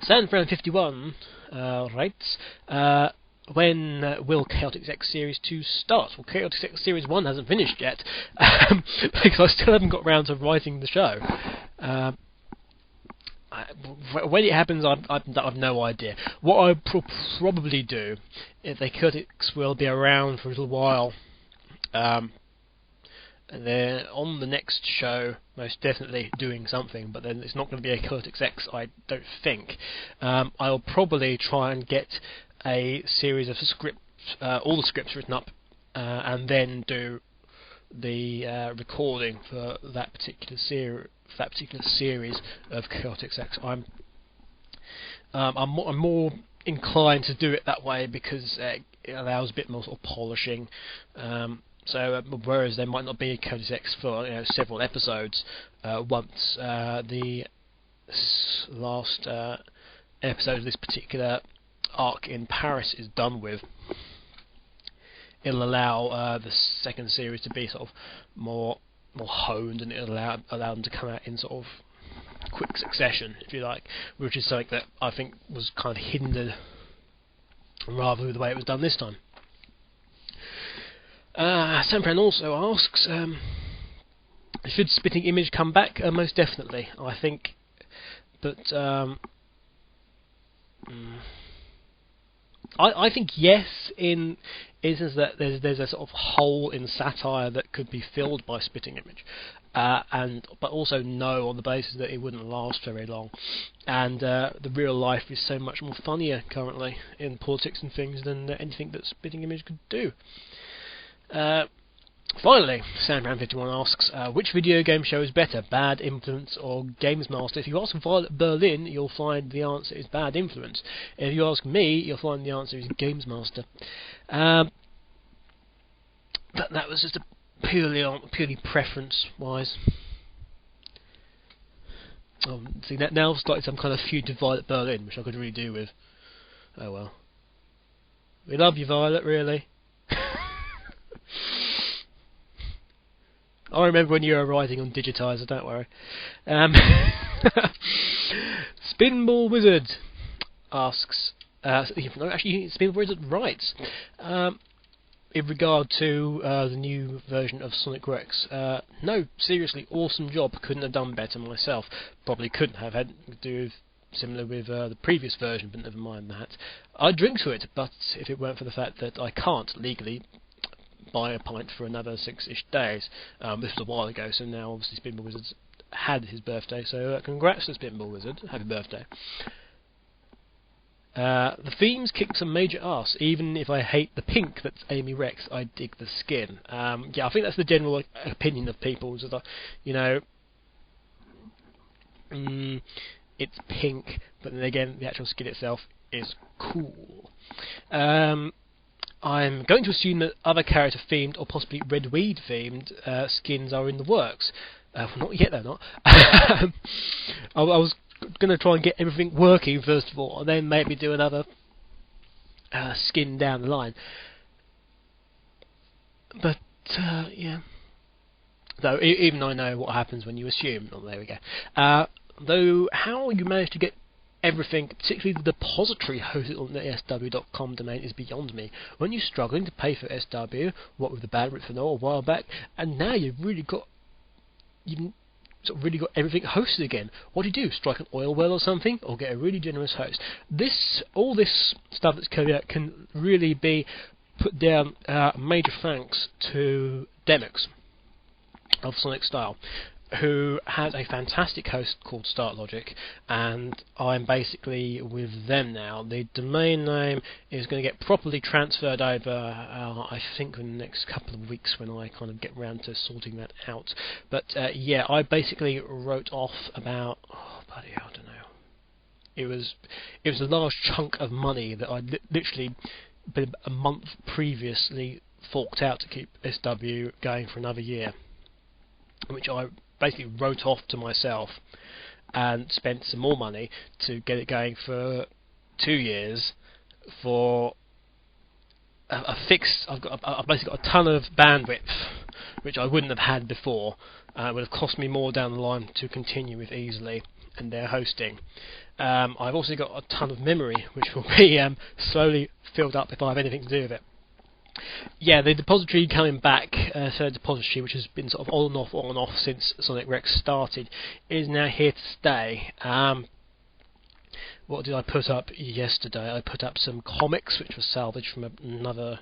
S1: Sanfran51 writes, when will Chaotix X Series 2 start? Well, Chaotix X Series 1 hasn't finished yet, because I still haven't got round to writing the show. When it happens, I've no idea. What I'll probably do, if the Chaotix will be around for a little while, and then on the next show, most definitely doing something, but then it's not going to be a Chaotix X, I don't think. I'll probably try and get a series of scripts, all the scripts written up, and then do the recording for that particular series of Chaotix X. I'm more inclined to do it that way because it allows a bit more sort of polishing. So whereas there might not be a Chaotix X for several episodes, once the last episode of this particular arc in Paris is done with, it'll allow the second series to be sort of more honed, and it'll allow them to come out in sort of quick succession, if you like, which is something that I think was kind of hindered rather with the way it was done this time. Sampran also asks, should Spitting Image come back? Most definitely, I think, but I think yes, in instance that there's a sort of hole in satire that could be filled by Spitting Image, but also no on the basis that it wouldn't last very long, and the real life is so much more funnier currently in politics and things than anything that Spitting Image could do. Finally, Sandman51 asks, which video game show is better, Bad Influence or Games Master? If you ask Violet Berlin, you'll find the answer is Bad Influence. If you ask me, you'll find the answer is Games Master. But that was just purely preference-wise. See, now I've started some kind of feud to Violet Berlin, which I could really do with. Oh well. We love you, Violet, really. I remember when you were writing on Digitizer, don't worry. Spinball Wizard asks, actually Spinball Wizard writes, in regard to the new version of Sonic Rex, no, seriously, awesome job, couldn't have done better myself, probably couldn't have, had to do with similar with the previous version, but never mind that. I'd drink to it, but if it weren't for the fact that I can't legally buy a pint for another 6-ish days. This was a while ago, so now obviously Spinball Wizard's had his birthday, so congrats to Spinball Wizard, happy birthday. The themes kick some major ass, even if I hate the pink that's Amy Rex, I dig the skin. Yeah, I think that's the general opinion of people, is that, it's pink, but then again, the actual skin itself is cool. I'm going to assume that other character themed or possibly Red Weed themed skins are in the works. Well, not yet, they're not. I was going to try and get everything working first of all, and then maybe do another skin down the line. But yeah. Though even I know what happens when you assume. Oh, there we go. Though how you manage to get everything, particularly the depository hosted on the SW.com domain, is beyond me. Weren't you struggling to pay for SW, what with the bandwidth and all, a while back, and now you've really got everything hosted again? What do you do? Strike an oil well or something, or get a really generous host? All this stuff that's coming out can really be put down. Major thanks to Demix of Sonic Style, who has a fantastic host called StartLogic, and I'm basically with them now. The domain name is going to get properly transferred over, I think, in the next couple of weeks when I kind of get round to sorting that out. But yeah, I basically wrote off about, I don't know. It was a large chunk of money that I literally been a month previously forked out to keep SW going for another year, which I basically wrote off to myself and spent some more money to get it going for 2 years for a fixed. I've basically got a ton of bandwidth, which I wouldn't have had before. It would have cost me more down the line to continue with easily and their hosting. I've also got a ton of memory, which will be slowly filled up if I have anything to do with it. Yeah, the depository coming back, third depository, which has been sort of on and off since Sonic Rex started, is now here to stay. What did I put up yesterday? I put up some comics, which was salvaged from another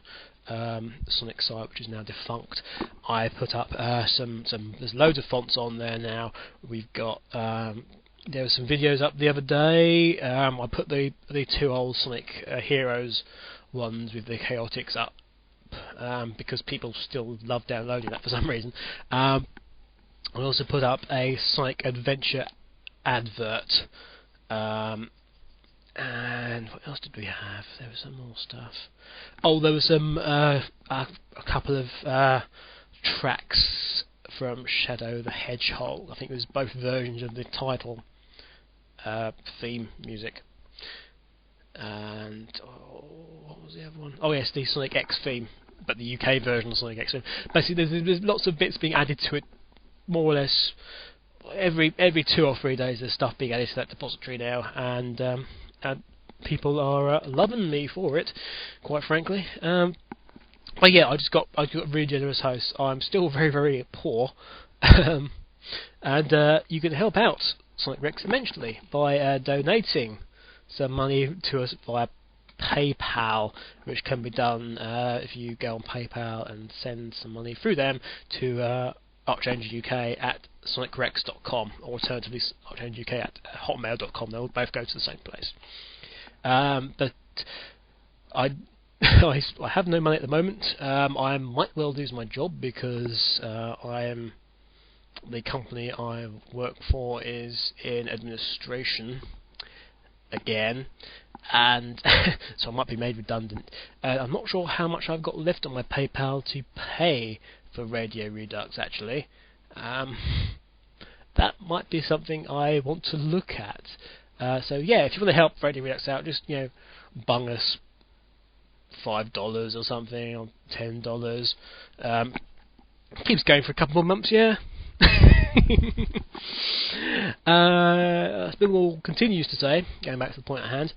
S1: Sonic site, which is now defunct. I put up some. There's loads of fonts on there now. We've got. There were some videos up the other day. I put the 2 old Sonic Heroes ones with the chaotics up. Because people still love downloading that for some reason. I also put up a Sonic Adventure advert. And what else did we have? There was some more stuff. Oh, there was some a couple of tracks from Shadow the Hedgehog. I think it was both versions of the title theme music. And what was the other one? Oh yes, the Sonic X theme, but the UK version of Sonic X theme. Basically, there's lots of bits being added to it, more or less every 2 or 3 days. There's stuff being added to that depository now, and people are loving me for it, quite frankly. But yeah, I got a really generous host. I'm still very, very poor, and you can help out Sonic Rex immensely by donating some money to us via PayPal, which can be done if you go on PayPal and send some money through them to ArchangelUK at sonicrex.com, or alternatively ArchangelUK at hotmail.com. They'll both go to the same place. But I have no money at the moment. I might well lose my job because the company I work for is in administration again, and so I might be made redundant. I'm not sure how much I've got left on my PayPal to pay for Radio Redux, actually. That might be something I want to look at. So yeah, if you want to help Radio Redux out, just bung us $5 or something, or $10. Keeps going for a couple more months, yeah. Spinball continues to say, going back to the point at hand,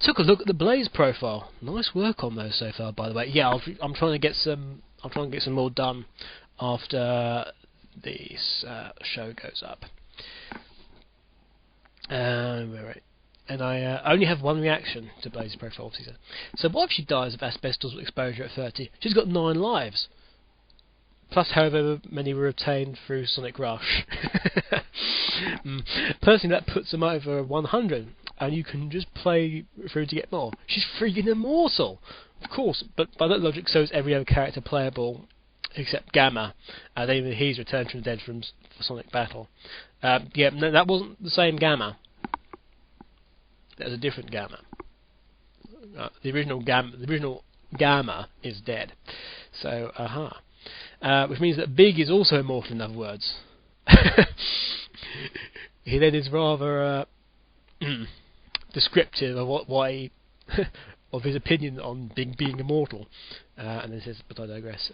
S1: took a look at the Blaze profile. Nice work on those so far, by the way. Yeah, I'm trying to get some. I'm trying to get some more done after this show goes up. Right. And I only have one reaction to Blaze's profile, he said. So what if she dies of asbestos exposure at 30? She's got 9 lives. Plus however many were obtained through Sonic Rush. Personally, that puts them over 100, and you can just play through to get more. She's freaking immortal! Of course, but by that logic, so is every other character playable except Gamma, and even he's returned from the dead for Sonic Battle. Yeah, no, that wasn't the same Gamma. That was a different Gamma. The original Gamma is dead. So, which means that Big is also immortal, in other words. He then is rather descriptive of why of his opinion on being immortal. And then says, but I digress.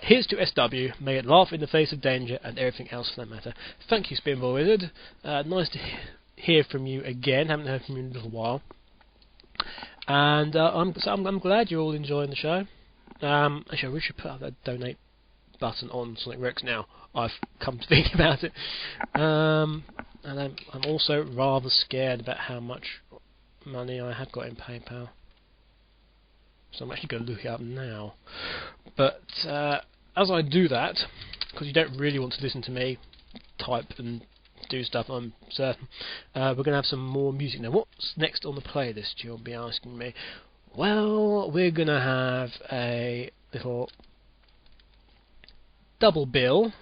S1: Here's to SW, may it laugh in the face of danger and everything else for that matter. Thank you, Spinball Wizard. Nice to hear from you again. Haven't heard from you in a little while. And I'm glad you're all enjoying the show. Actually, we should put up that donate button on Sonic Rex now. I've come to think about it. And I'm also rather scared about how much money I have got in PayPal. So I'm actually going to look it up now. But as I do that, because you don't really want to listen to me type and do stuff, I'm certain, we're going to have some more music. Now, what's next on the playlist, you'll be asking me? Well, we're going to have a little double bill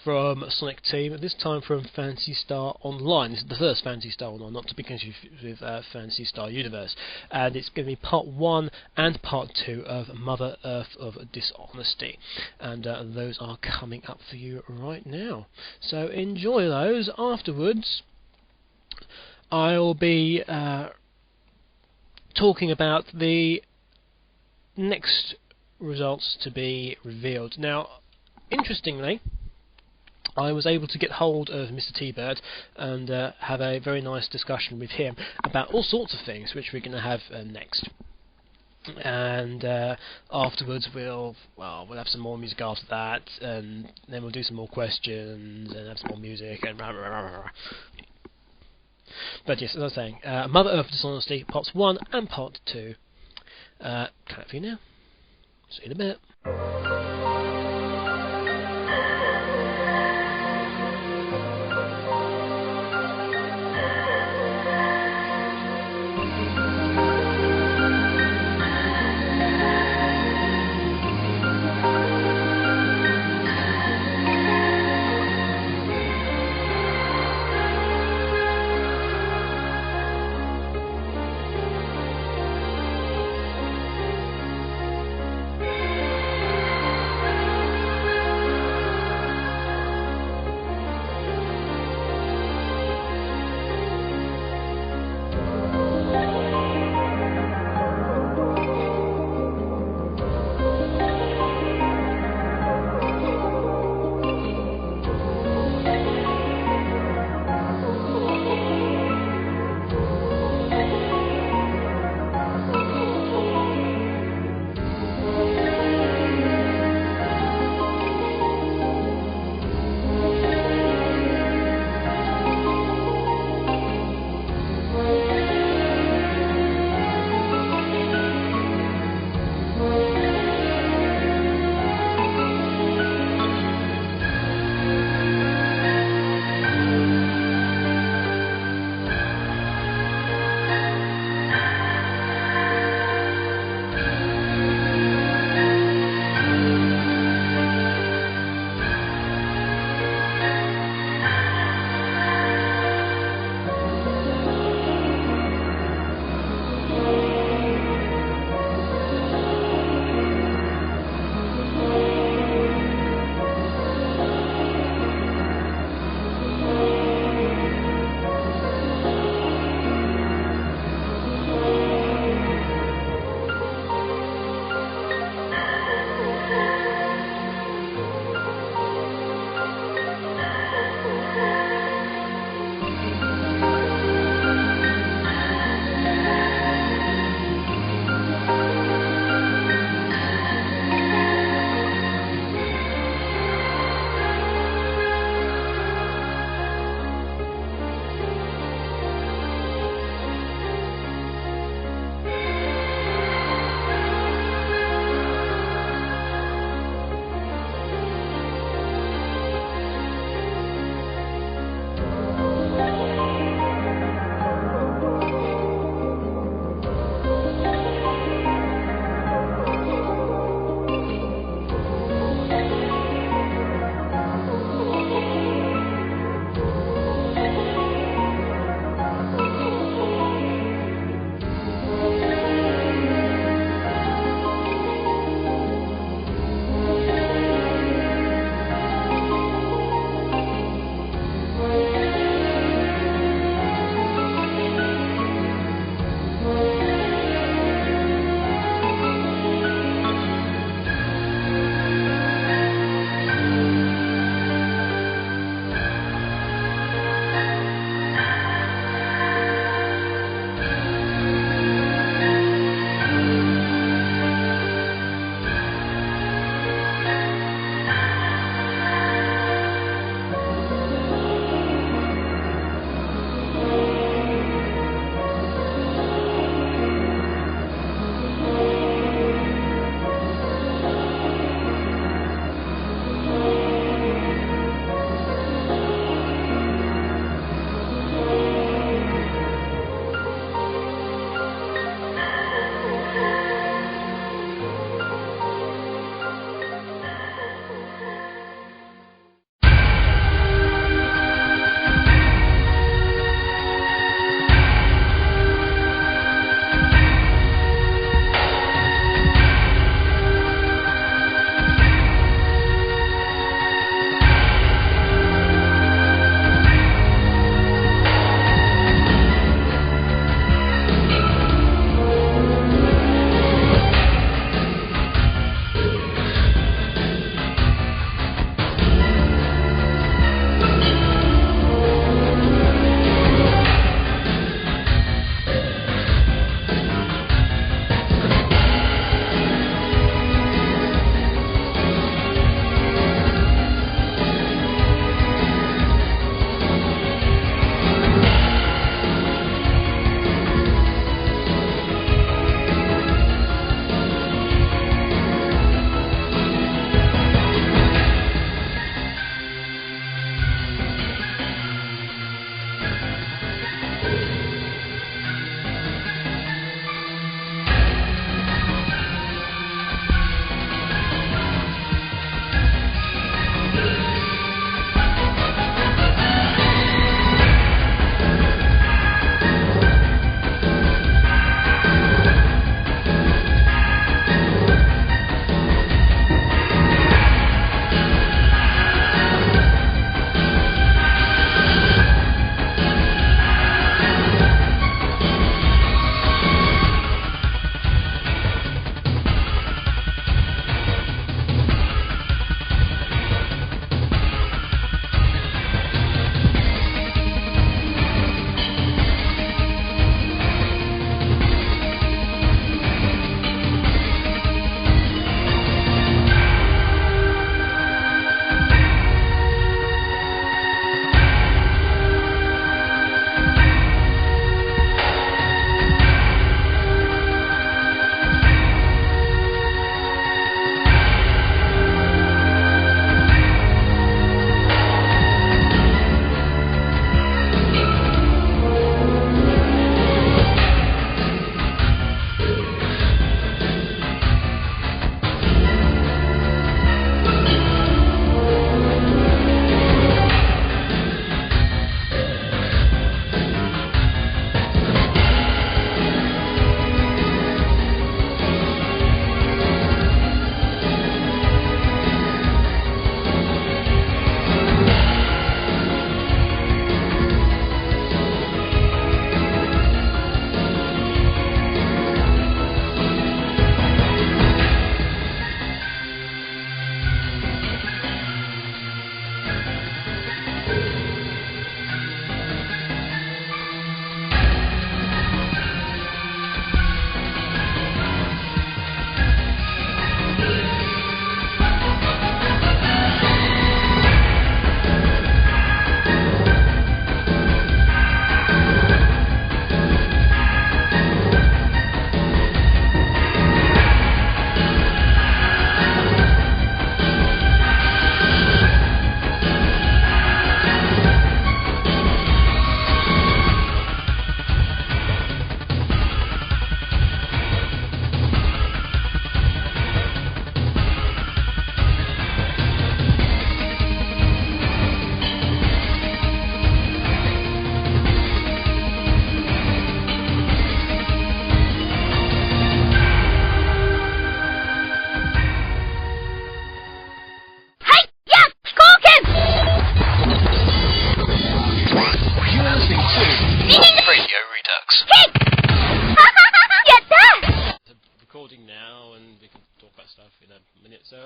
S1: from Sonic Team, this time from Phantasy Star Online. This is the first Phantasy Star Online, not to be confused with Phantasy Star Universe. And it's going to be part 1 and part 2 of Mother Earth of Dishonesty. And those are coming up for you right now. So enjoy those. Afterwards, I'll be talking about the next results to be revealed. Now, interestingly, I was able to get hold of Mr. T-Bird and have a very nice discussion with him about all sorts of things, which we're going to have next. And afterwards we'll have some more music after that, and then we'll do some more questions and have some more music and rah, rah, rah, rah. But yes, as I was saying, Mother Earth Dishonesty, parts 1 and part 2. Coming up for you now. See you in a bit.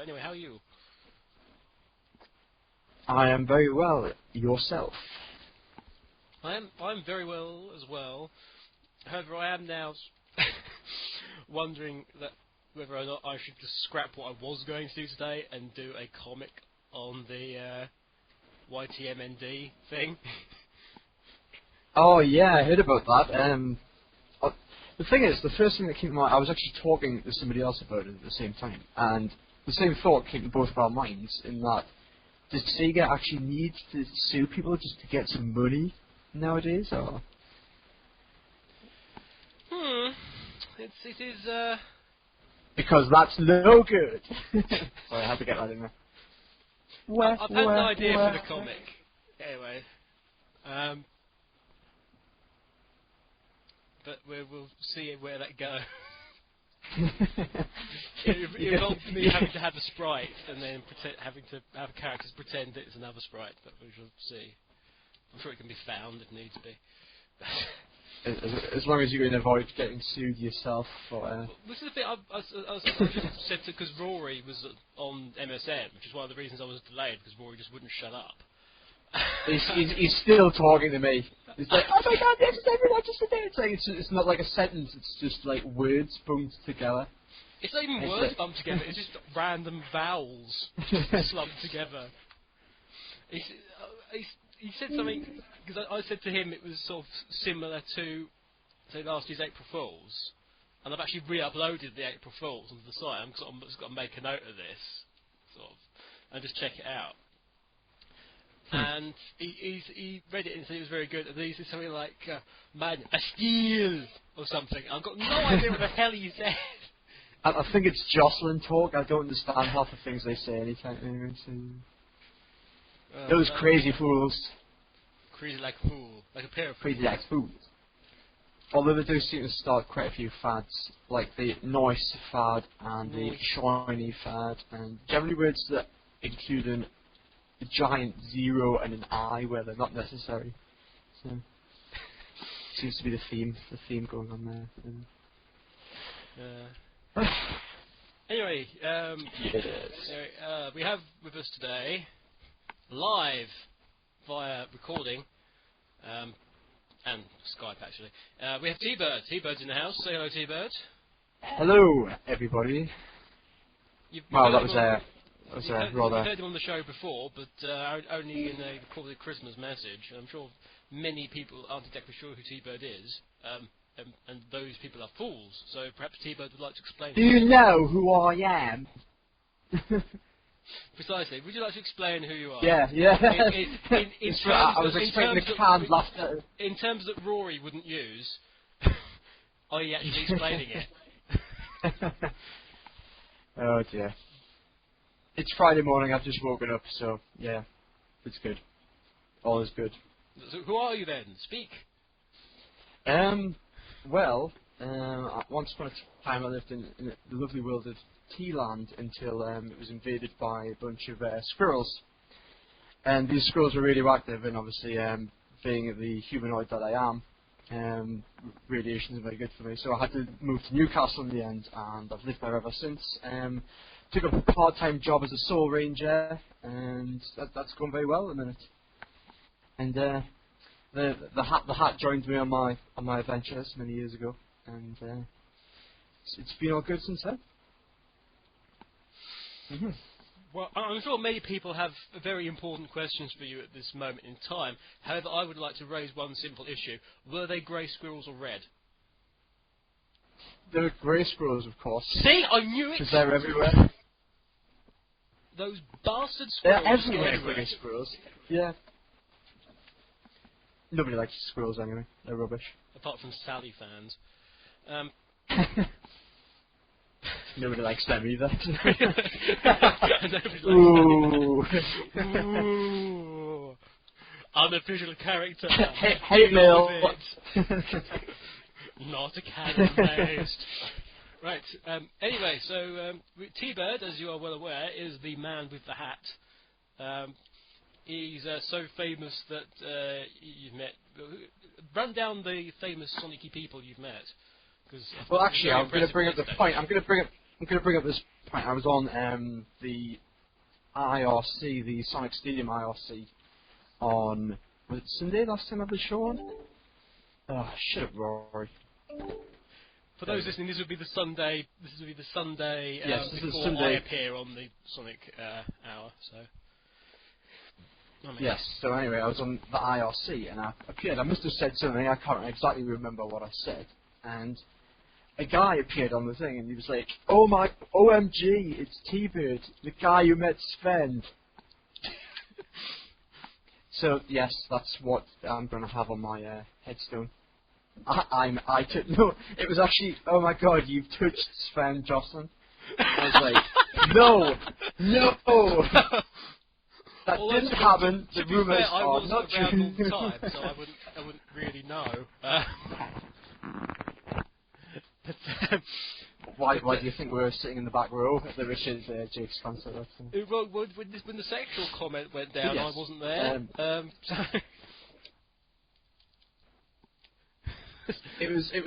S1: anyway, how are you?
S8: I am very well. Yourself?
S1: I'm very well as well. However, I am now wondering whether or not I should just scrap what I was going to do today and do a comic on the YTMND thing.
S8: Oh yeah, I heard about that. The thing is, the first thing that came to mind, I was actually talking to somebody else about it at the same time, and the same thought came to both of our minds, in that, does SEGA actually need to sue people just to get some money nowadays, or?
S1: It is,
S8: Because that's no good! Sorry, I had to get that in there.
S1: I've had an idea for the comic. Anyway. But we'll see where that goes. It involves me having to have a sprite and then having to have characters pretend it's another sprite, but we shall see. I'm sure it can be found if needs be.
S8: As long as you can avoid getting sued yourself for...
S1: This is the thing, I just said because Rory was on MSN, which is one of the reasons I was delayed, because Rory just wouldn't shut up.
S8: He's still talking to me. He's like, oh my god, this is everyone just today. It's like it's not like a sentence. It's just like words bumped together.
S1: It's not even words bumped together. It's just random vowels slumped together. He said something because I said to him it was sort of similar to say last year's April Fools, and I've actually re-uploaded the April Fools onto the site. I'm just got to make a note of this, sort of, and just check it out. And he read it and said it was very good. And then he said something like, "Man, Bastille," or something. I've got no idea what the hell he said.
S8: I think it's Jocelyn talk. I don't understand half the things they say anytime. Those crazy fools.
S1: Crazy like a fool. Like a pair of
S8: crazy like fools. Although they do seem to start quite a few fads, like the noise fad and the shiny fad, and generally words that include a giant zero and an I where they're not necessary. So seems to be the theme going on there.
S1: Anyway, we have with us today, live via recording, and Skype actually, we have T-Bird. T-Bird's in the house. Say hello, T-Bird.
S8: Hello, everybody.
S1: You've
S8: rather...
S1: You've heard him on the show before, but only in a recorded Christmas message. I'm sure many people aren't exactly sure who T-Bird is, and those people are fools, so perhaps T-Bird would like to explain.
S8: Do you know who I am?
S1: Precisely. Would you like to explain who you are?
S8: Yeah.
S1: I
S8: was expecting a canned laughter.
S1: In terms that Rory wouldn't use, are you actually explaining it?
S8: Oh dear. It's Friday morning, I've just woken up, so yeah, it's good. All is good.
S1: So who are you then? Speak.
S8: Well, once upon a time I lived in the lovely world of Tealand until it was invaded by a bunch of squirrels. And these squirrels were really active, and obviously, being the humanoid that I am, radiation is very good for me, so I had to move to Newcastle in the end, and I've lived there ever since. Took up a part-time job as a soul ranger, and that's gone very well at the minute. And the hat joined me on my adventures many years ago, and it's been all good since then. Mm-hmm.
S1: Well, I'm sure many people have very important questions for you at this moment in time. However, I would like to raise one simple issue: were they grey squirrels or red?
S8: They're grey squirrels, of course.
S1: See, I knew it.
S8: Because they're everywhere.
S1: Those bastard squirrels.
S8: They're everywhere, grey squirrels. Yeah. Nobody likes squirrels anyway. They're rubbish.
S1: Apart from Sally fans.
S8: Nobody likes them either.
S1: Ooh. Ooh. Unofficial character.
S8: Hate mail.
S1: Not a canon based. Right. Anyway, so T-Bird, as you are well aware, is the man with the hat. He's so famous that you've met. Run down the famous Sonic-y people you've met.
S8: Well, actually, I'm going to bring up the point. I'm going to bring up I'm going to bring up this point. I was on the IRC, the Sonic Stadium IRC, on, was it Sunday last time I had the show on? Oh, shut up, Rory.
S1: For those listening, this would be the Sunday. This would be the Sunday
S8: Yes, this is
S1: before
S8: Sunday.
S1: I appear on the Sonic hour. So.
S8: Yes. So anyway, I was on the IRC and I appeared. I must have said something. I can't exactly remember what I said. And a guy appeared on the thing and he was like, "Oh my, OMG, it's T-Bird, the guy who met Sven." So yes, that's what I'm going to have on my headstone. I took no. It was actually, "Oh my God, you've touched Sven Jocelyn." I was like, no, that
S1: Although
S8: didn't happen.
S1: To
S8: The
S1: be
S8: rumors
S1: fair, I
S8: are
S1: wasn't
S8: not
S1: around all
S8: true.
S1: the time, so I wouldn't really know. But,
S8: Why do you think we were sitting in the back row at the Richard Jake's concert?
S1: well, when the sexual comment went down,
S8: Yes.
S1: I wasn't there. So
S8: It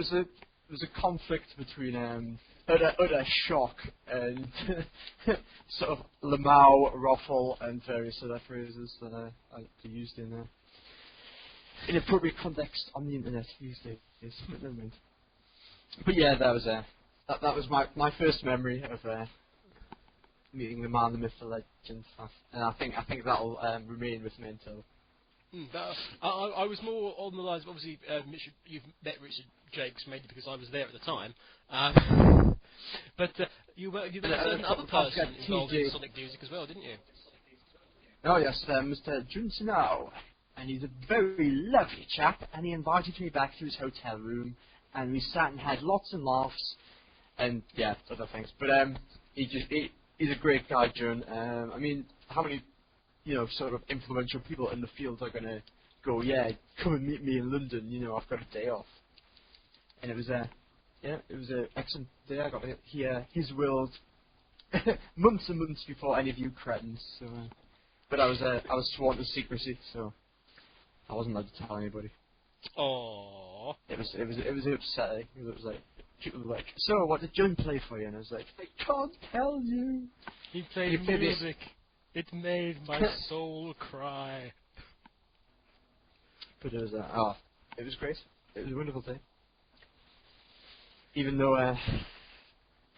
S8: was a conflict between utter shock and sort of Lamau, Ruffle, and various other phrases that I used in inappropriate context on the internet these days. But never mind. But yeah, that was my first memory of meeting the man, the myth, the legend, and I think that'll remain with me until.
S1: I was more on the lines of, obviously, you've met Richard Jakes mainly because I was there at the time. But you met a certain other person involved in Sonic music as well, didn't you?
S8: Oh yes, Mr. Junsenau, and he's a very lovely chap, and he invited me back to his hotel room, and we sat and had lots of laughs, and yeah, other things. But he's a great guy, Jun. I mean, how many sort of influential people in the field are going to go, "Yeah, come and meet me in London, I've got a day off." And it was an excellent day. I got to hear his world months and months before any of you cretins. So, but I was sworn to secrecy, so I wasn't allowed to tell anybody.
S1: Aww.
S8: It was upsetting. It was like, people were like, "So, what did Jun play for you?" And I was like, "I can't tell you."
S1: He played music. It made my soul cry.
S8: But it was it was great. It was a wonderful day. Even though it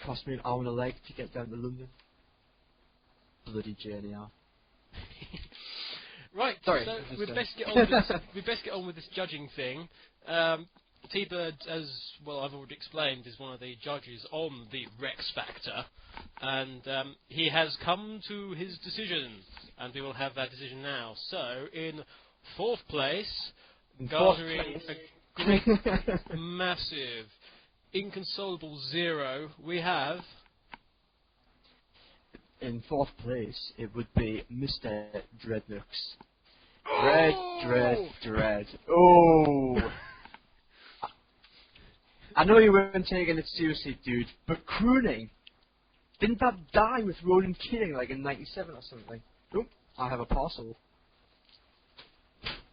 S8: cost me an arm and a leg to get down to London. Bloody journey.
S1: Right.
S8: Sorry.
S1: So we'd best get on with this judging thing. T-Bird, as well I've already explained, is one of the judges on the Rex Factor, and he has come to his decision, and we will have that decision now. So, in fourth place, garnering a great, massive, inconsolable 0, we have...
S8: In fourth place, it would be Mr. Dreadnux. Dread. Oh! I know you weren't taking it seriously, dude, but crooning, didn't that die with Ronan Keating like in '97 or something? Oh, I have a parcel.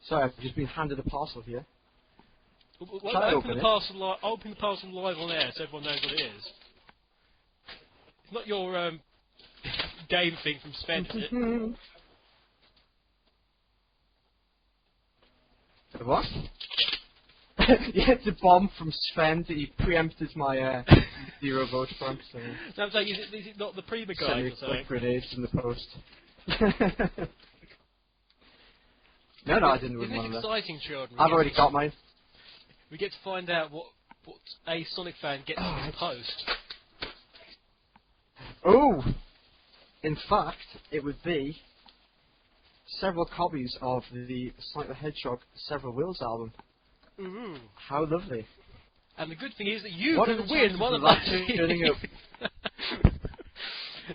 S8: Sorry, I've just been handed a parcel here.
S1: Open the parcel live on air so everyone knows what it is. It's not your game thing from Sven, is it?
S8: What? Yeah, it's a bomb from Sven that he preempted my 0 vote from. So
S1: No, I'm saying, is it not the Prima guide or something?
S8: grenades in the post. No, I didn't win
S1: Isn't
S8: one
S1: it
S8: of them.
S1: exciting, children?
S8: I've already got mine.
S1: We get to find out what a Sonic fan gets in his post.
S8: Oh! In fact, it would be several copies of the Sonic the Hedgehog Several Wheels album.
S1: Ooh.
S8: How lovely.
S1: And the good thing is that you
S8: What
S1: can
S8: are the
S1: win
S8: chances
S1: one
S8: of
S1: of
S8: that
S1: those.
S8: turning up?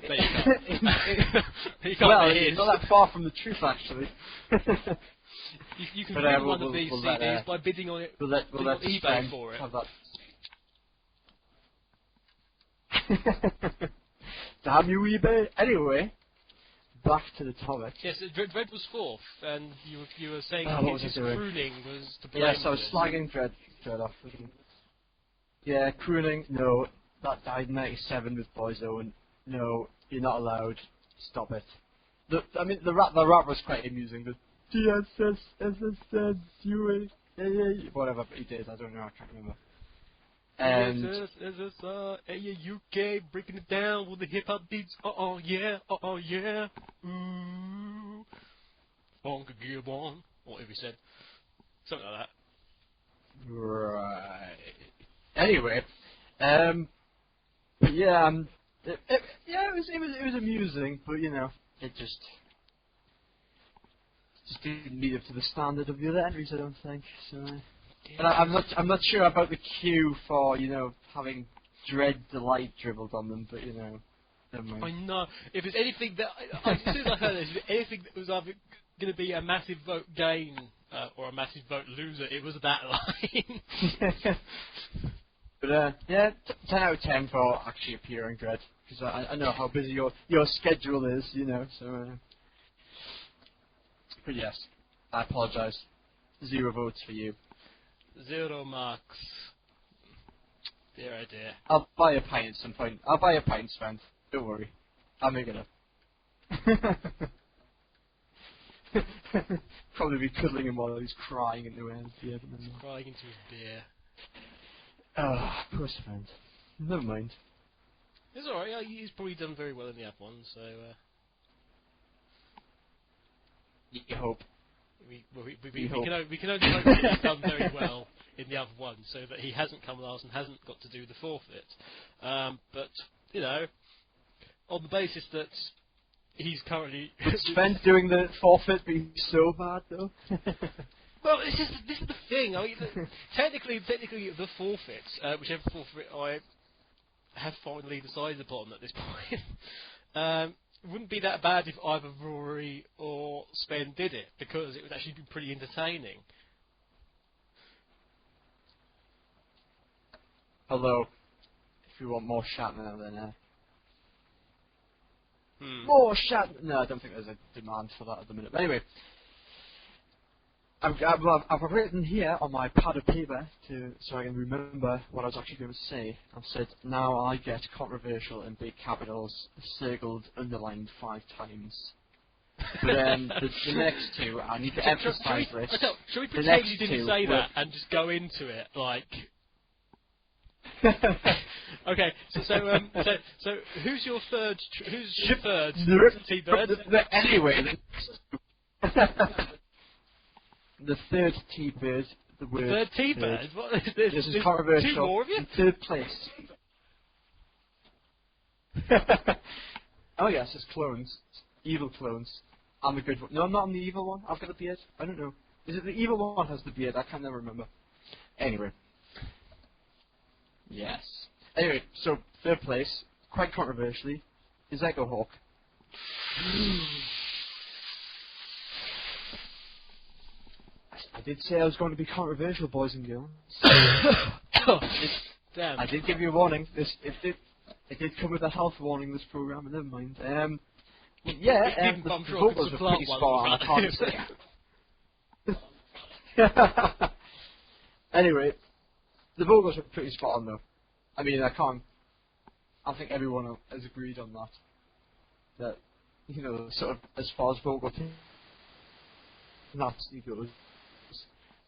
S1: There you go. You can't
S8: Well,
S1: be
S8: it's
S1: his.
S8: not that far from the truth, actually.
S1: You can
S8: But,
S1: win one
S8: we'll-
S1: of these
S8: we'll
S1: CDs
S8: let,
S1: by bidding on it
S8: We'll let
S1: bidding on eBay
S8: Sven
S1: for it.
S8: have that. Damn you, eBay! Anyway, back to the topic.
S1: Yes, Dread was fourth, and you were saying
S8: Oh, what was
S1: his
S8: I doing?
S1: crooning was to blame.
S8: Yes, I was
S1: for this.
S8: slagging Dread off. Yeah, crooning, no. that died in '97 with Boyzone. No, you're not allowed. Stop it. The rap was quite amusing. The TSS, SSN, UA, whatever he did, I don't know, I can't remember. And
S1: UK breaking it down with the hip hop beats. Oh yeah, ooh, bonga gear bong, whatever he said, something like that.
S8: Right. Anyway, but yeah, it was amusing, but you know, it just didn't meet up to the standard of the other entries, I don't think. So, and I'm not sure about the queue for having Dread Delight dribbled on them, but never mind.
S1: I know. If there's anything that as soon as I heard this, if anything that was either going to be a massive vote gain or a massive vote loser, it was that line.
S8: But yeah, 10 out of 10 for actually appearing, Dread, because I know how busy your schedule is, so. But yes, I apologise. 0 votes for you.
S1: 0 marks. Dear oh dear.
S8: I'll buy a pint at some point. I'll buy a pint, Sven. Don't worry. I'll make it up. Probably be cuddling him while he's crying into his beer.
S1: Crying into his beer.
S8: Oh, poor Sven. Never mind.
S1: It's alright, yeah, he's probably done very well in the other one, so...
S8: You hope.
S1: We can only hope that he's done very well in the other one, so that he hasn't come last and hasn't got to do the forfeit. But, on the basis that he's currently...
S8: Sven doing the forfeit being so bad, though?
S1: Well, this is the thing. I mean, technically, the forfeits, whichever forfeit I have finally decided upon at this point, wouldn't be that bad if either Rory or Sven did it, because it would actually be pretty entertaining.
S8: Although, if you want more Shatner, then more Shatner. No, I don't think there's a demand for that at the minute. But anyway. I've written here on my pad of paper so I can remember what I was actually going to say. I've said, now I get controversial in big capitals, circled, underlined 5 times. But the next 2, I need to emphasise this.
S1: Shall we pretend you didn't say that and just go into it, like... Okay, so who's your third T-Bird?
S8: Anyway... The third T-Bird, the word...
S1: Third T-Bird? What?
S8: This is controversial.
S1: 2 more of you?
S8: In 3rd place. Oh yes, it's clones. Evil clones. I'm the good one. No, I'm not on the evil one. I've got a beard. I don't know. Is it the evil one has the beard? I can never remember. Anyway. Yes. Anyway, so 3rd place, quite controversially, is Echo Hawk. I did say I was going to be controversial, boys and girls.
S1: Damn.
S8: I did give you a warning. It did come with a health warning, this programme, but never mind. The vocals were pretty spot on, I can't say. Anyway, the vocals were pretty spot on, though. I mean, I think everyone has agreed on that. That, sort of, as far as vocal that's goes.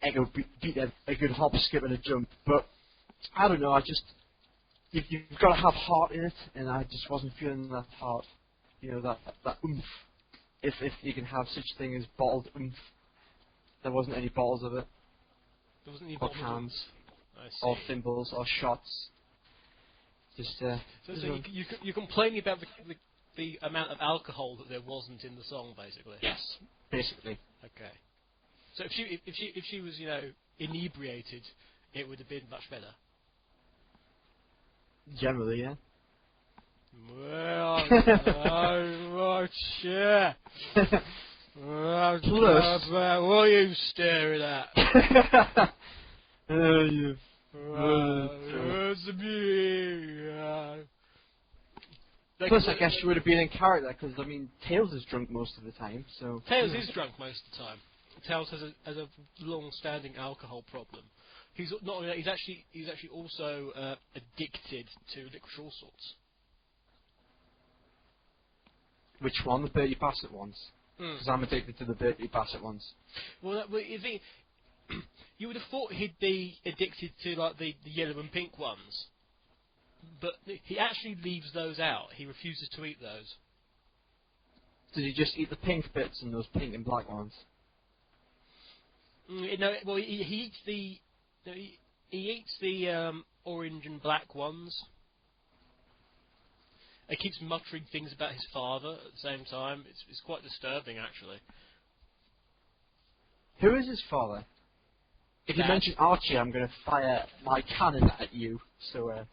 S8: Echo beat a good hop, skip, and a jump, but I don't know. You've got to have heart in it, and I just wasn't feeling that heart. That oomph. If you can have such thing as bottled oomph, there wasn't any bottles of it.
S1: There wasn't any
S8: or cans,
S1: or
S8: thimbles, or shots. Just
S1: So you're complaining about the amount of alcohol that there wasn't in the song, basically.
S8: Yes, basically.
S1: Okay. So if she was inebriated, it would have been much better.
S8: Generally, yeah.
S1: Well, oh shit.
S8: Plus,
S1: what are you staring at?
S8: Plus, I guess she would have been in character, because, I mean, Tails is drunk most of the time, so...
S1: Tails is drunk most of the time. Tails has a long-standing alcohol problem. he's not only that, he's actually also addicted to licorice all sorts.
S8: Which one? The Bertie Bassett ones? Because I'm addicted to the Bertie Bassett ones.
S1: Well, you would have thought he'd be addicted to like the yellow and pink ones, but he actually leaves those out. He refuses to eat those.
S8: Did he just eat the pink bits and those pink and black ones?
S1: No, well, he eats the orange and black ones. He keeps muttering things about his father at the same time. It's quite disturbing, actually.
S8: Who is his father? If you mention Archie, I'm going to fire my cannon at you. So,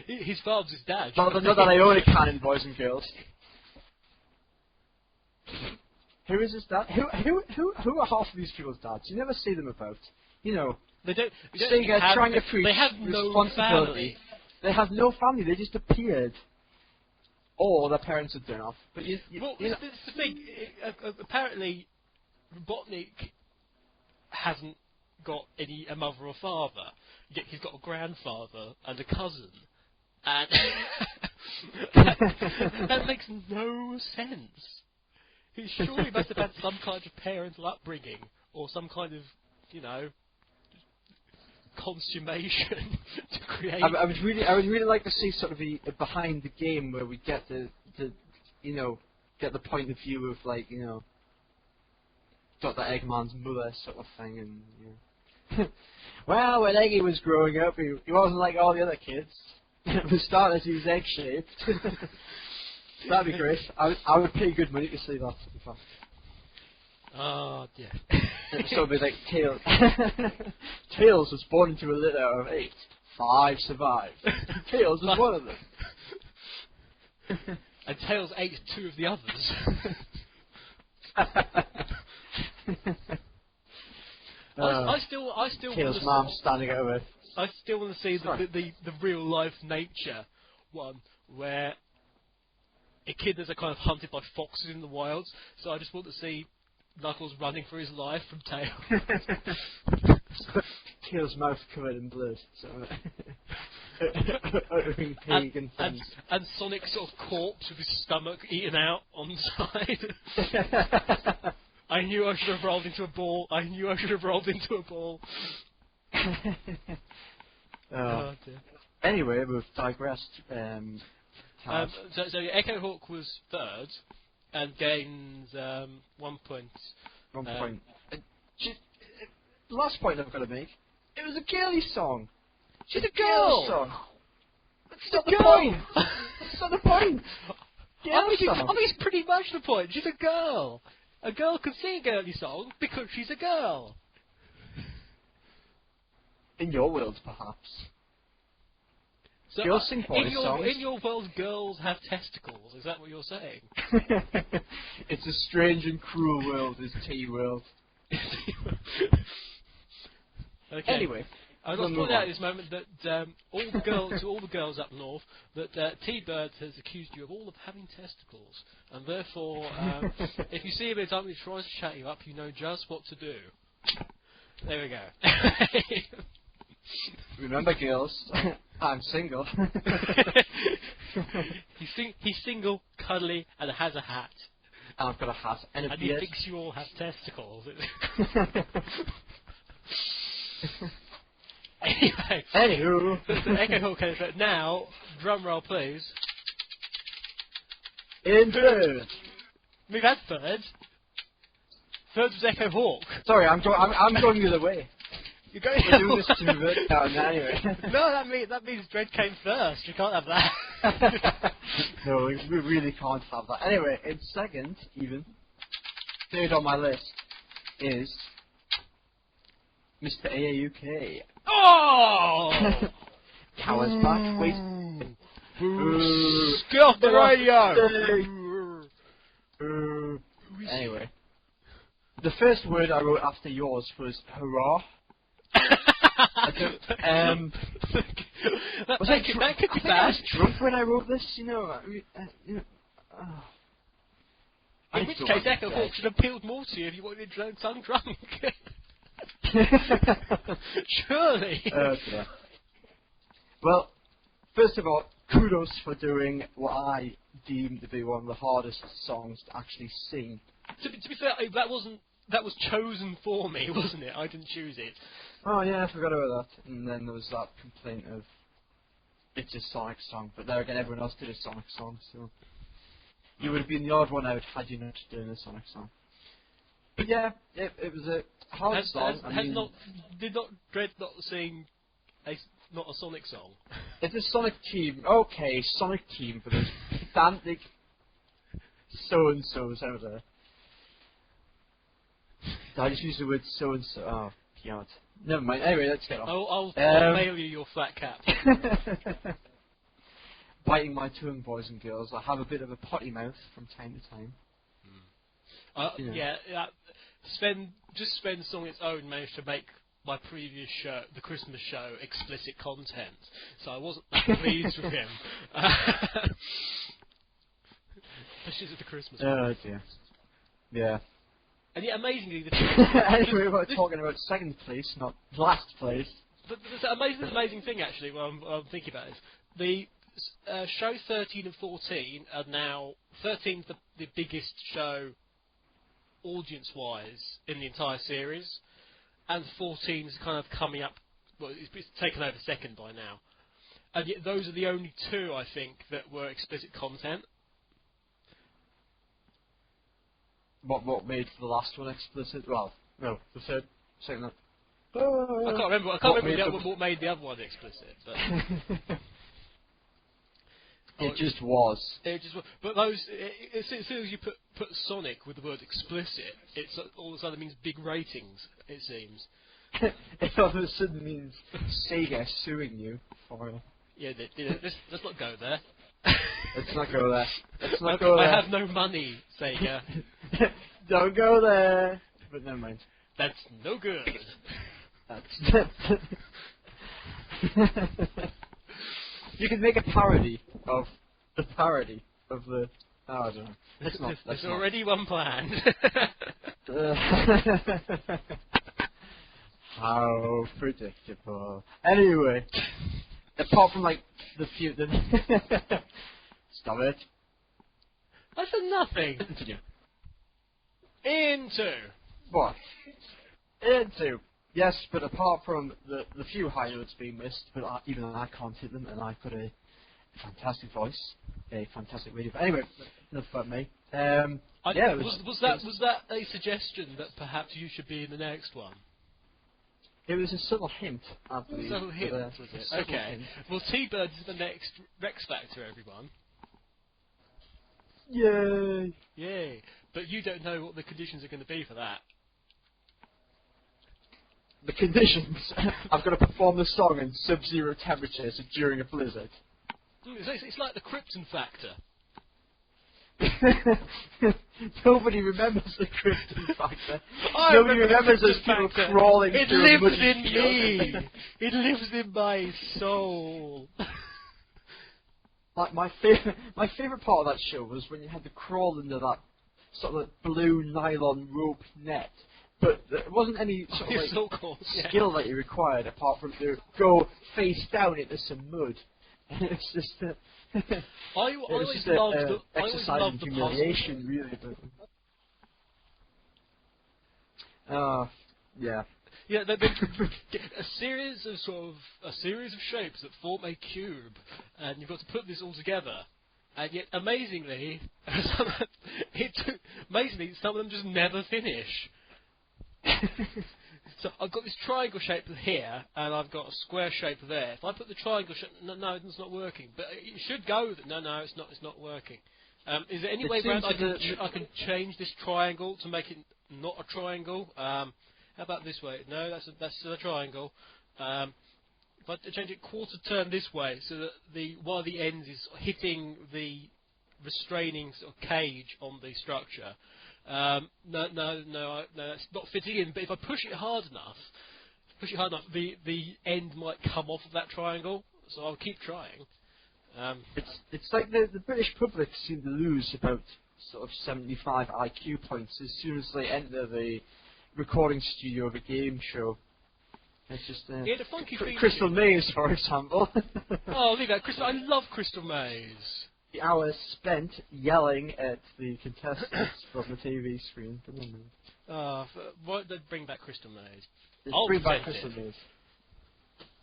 S1: his father's his dad.
S8: Not that I own a cannon, boys and girls. Who is his dad? Who are half of these people's dads? You never see them about. You know,
S1: they don't
S8: SEGA trying to preach
S1: they have no
S8: responsibility.
S1: family.
S8: They have no family. They just appeared, or their parents had done off. But
S1: this is the thing. Apparently, Robotnik hasn't got a mother or father. Yet he's got a grandfather and a cousin, and that makes no sense. He surely must have had some kind of parental upbringing, or some kind of, consummation to create.
S8: I would really like to see sort of a behind the game where we get the get the point of view of Dr. Eggman's mother sort of thing, and well, when Eggy was growing up, he wasn't like all the other kids. The starters, he was egg-shaped. That'd be great. I would pay good money to see that, in fact.
S1: Oh, yeah.
S8: So it'd be like Tails. Tails was born into a litter of 8. 5 survived. Tails was one of them.
S1: And Tails ate 2 of the others. I still
S8: Tails' mom standing over.
S1: I still want to see the real life nature one where a kid that's kind of hunted by foxes in the wilds. So I just want to see Knuckles running for his life from Tails.
S8: Tails' mouth covered in blood. So
S1: and Sonic sort of corpse with his stomach eaten out on the side. I knew I should have rolled into a ball. Oh dear.
S8: Anyway, we've digressed.
S1: So Echo Hawk was third and gains 1 point.
S8: 1 point. The last point I've got to make. It was a girly song. She's a girl song. That's not the point. That's not the point.
S1: I think it's pretty much the point. She's a girl. A girl can sing a girly song because she's a girl.
S8: In your world, perhaps.
S1: So
S8: girls sing boys songs.
S1: In your world, girls have testicles. Is that what you're saying?
S8: It's a strange and cruel world, this T-world.
S1: Okay.
S8: Anyway,
S1: I was going to point out at this moment that all the girls up north, that T-Bird has accused you of all of having testicles, and therefore, if you see him in something that tries to chat you up, you know just what to do. There we go.
S8: Remember, girls, I'm single.
S1: He's single, cuddly, and has a hat.
S8: And I've got a hat and a
S1: beard.
S8: And
S1: he thinks you all have testicles. Anyway.
S8: Anywho.
S1: Echo Hawk came third. Now, drum roll, please.
S8: In third.
S1: We've had third. Third was Echo Hawk.
S8: Sorry, I'm going the other way.
S1: You're going
S8: We're doing this to revert down anyway.
S1: No, that means Dread came first. You can't have that.
S8: No, we really can't have that. Anyway, in second, even, third on my list is Mr. AAUK.
S1: Oh!
S8: Cowards back. Wait.
S1: Get off the radio!
S8: Anyway. The first word I wrote after yours was hurrah.
S1: That could be bad.
S8: I was drunk when I wrote this, In which
S1: case, Echo Hawk should have appealed more to you if you wanted to drunk. Surely.
S8: Okay. Well, first of all, kudos for doing what I deem to be one of the hardest songs to actually sing.
S1: To be fair, that was chosen for me, wasn't it? I didn't choose it.
S8: Oh yeah, I forgot about that. And then there was that complaint of it's a Sonic song, but there again, everyone else did a Sonic song, so you would have been the odd one out had you not done a Sonic song. But yeah, it was a hard song.
S1: Did not Dread not sing not a Sonic song?
S8: It's a Sonic team. Okay, Sonic team for those pedantic so-and-sos out there. I just used the word so-and-so. Oh, God. Never mind. Anyway, let's get on.
S1: I'll mail you your flat cap.
S8: Biting my tongue, boys and girls. I have a bit of a potty mouth from time to time.
S1: Yeah. Sven on its own managed to make my previous show, the Christmas show, explicit content, so I wasn't that pleased with him. Especially at the Christmas one.
S8: Oh dear. Yeah.
S1: And yet, amazingly,
S8: anyway, we're talking about second place, not last place.
S1: But the amazing thing, actually, what I'm thinking about is the show 13 and 14 are now 13's the biggest show audience-wise in the entire series, and 14's kind of coming up. Well, it's taken over second by now, and yet those are the only two I think that were explicit content.
S8: What made the last one explicit? Well, no, the second.
S1: I can't remember what made the other one explicit. But
S8: it just was.
S1: It just was. But those, as soon as you put Sonic with the word explicit, it's all of a sudden means big ratings. It seems.
S8: It all of a sudden means SEGA suing you for.
S1: Yeah, let's not go there.
S8: Let's not go there. Let's not go there.
S1: I have no money, Sega.
S8: Don't go there. But never mind.
S1: That's no good.
S8: You can make a parody of the parody of the. Oh, I don't know.
S1: There's already one planned.
S8: How predictable. Anyway, apart from like the few. Stop it.
S1: I said nothing.
S8: Continue.
S1: Into.
S8: What? Into. Yes, but apart from the few high notes being missed, but even though I can't hit them, and I've got a fantastic voice, a fantastic radio. Anyway, enough about me.
S1: Was that a suggestion that perhaps you should be in the next one?
S8: It was a subtle hint, I believe.
S1: Subtle hint, was it? Okay. Well, T-Bird is the next Rex Factor, everyone.
S8: Yay!
S1: Yay! But you don't know what the conditions are going to be for that.
S8: The conditions? I've got to perform the song in sub-zero temperatures during a blizzard.
S1: It's like the Krypton Factor.
S8: Nobody remembers the Krypton Factor.
S1: Nobody
S8: remembers those people crawling
S1: it
S8: through
S1: lives
S8: a muddy
S1: in me! It lives in my soul!
S8: Like my favourite part of that show was when you had to crawl into that sort of blue nylon rope net. But there wasn't any sort of skill that you required apart from to go face down into some mud. And it's just
S1: I always loved
S8: exercise in
S1: the
S8: humiliation, really. But yeah.
S1: Yeah, a series of shapes that form a cube, and you've got to put this all together. And yet, amazingly, some of them just never finish. So I've got this triangle shape here, and I've got a square shape there. If I put the triangle shape, no, it's not working. But it should go. No, it's not. It's not working. Is there any way around I can change this triangle to make it not a triangle? How about this way? No, that's still a triangle. If I change it quarter turn this way, so that one of the ends is hitting the restraining sort of cage on the structure. No, that's not fitting in. But if I push it hard enough, the end might come off of that triangle. So I'll keep trying.
S8: It's like the British public seem to lose about sort of 75 IQ points as soon as they enter the recording studio of a game show. It's just
S1: Yeah, the funky feeling.
S8: Crystal Maze, for example.
S1: Oh, look at that, Crystal! I love Crystal Maze.
S8: The hours spent yelling at the contestants from the TV screen.
S1: What? They'd bring back Crystal Maze.
S8: Just
S1: I'll
S8: bring back
S1: present
S8: Crystal
S1: it.
S8: Maze.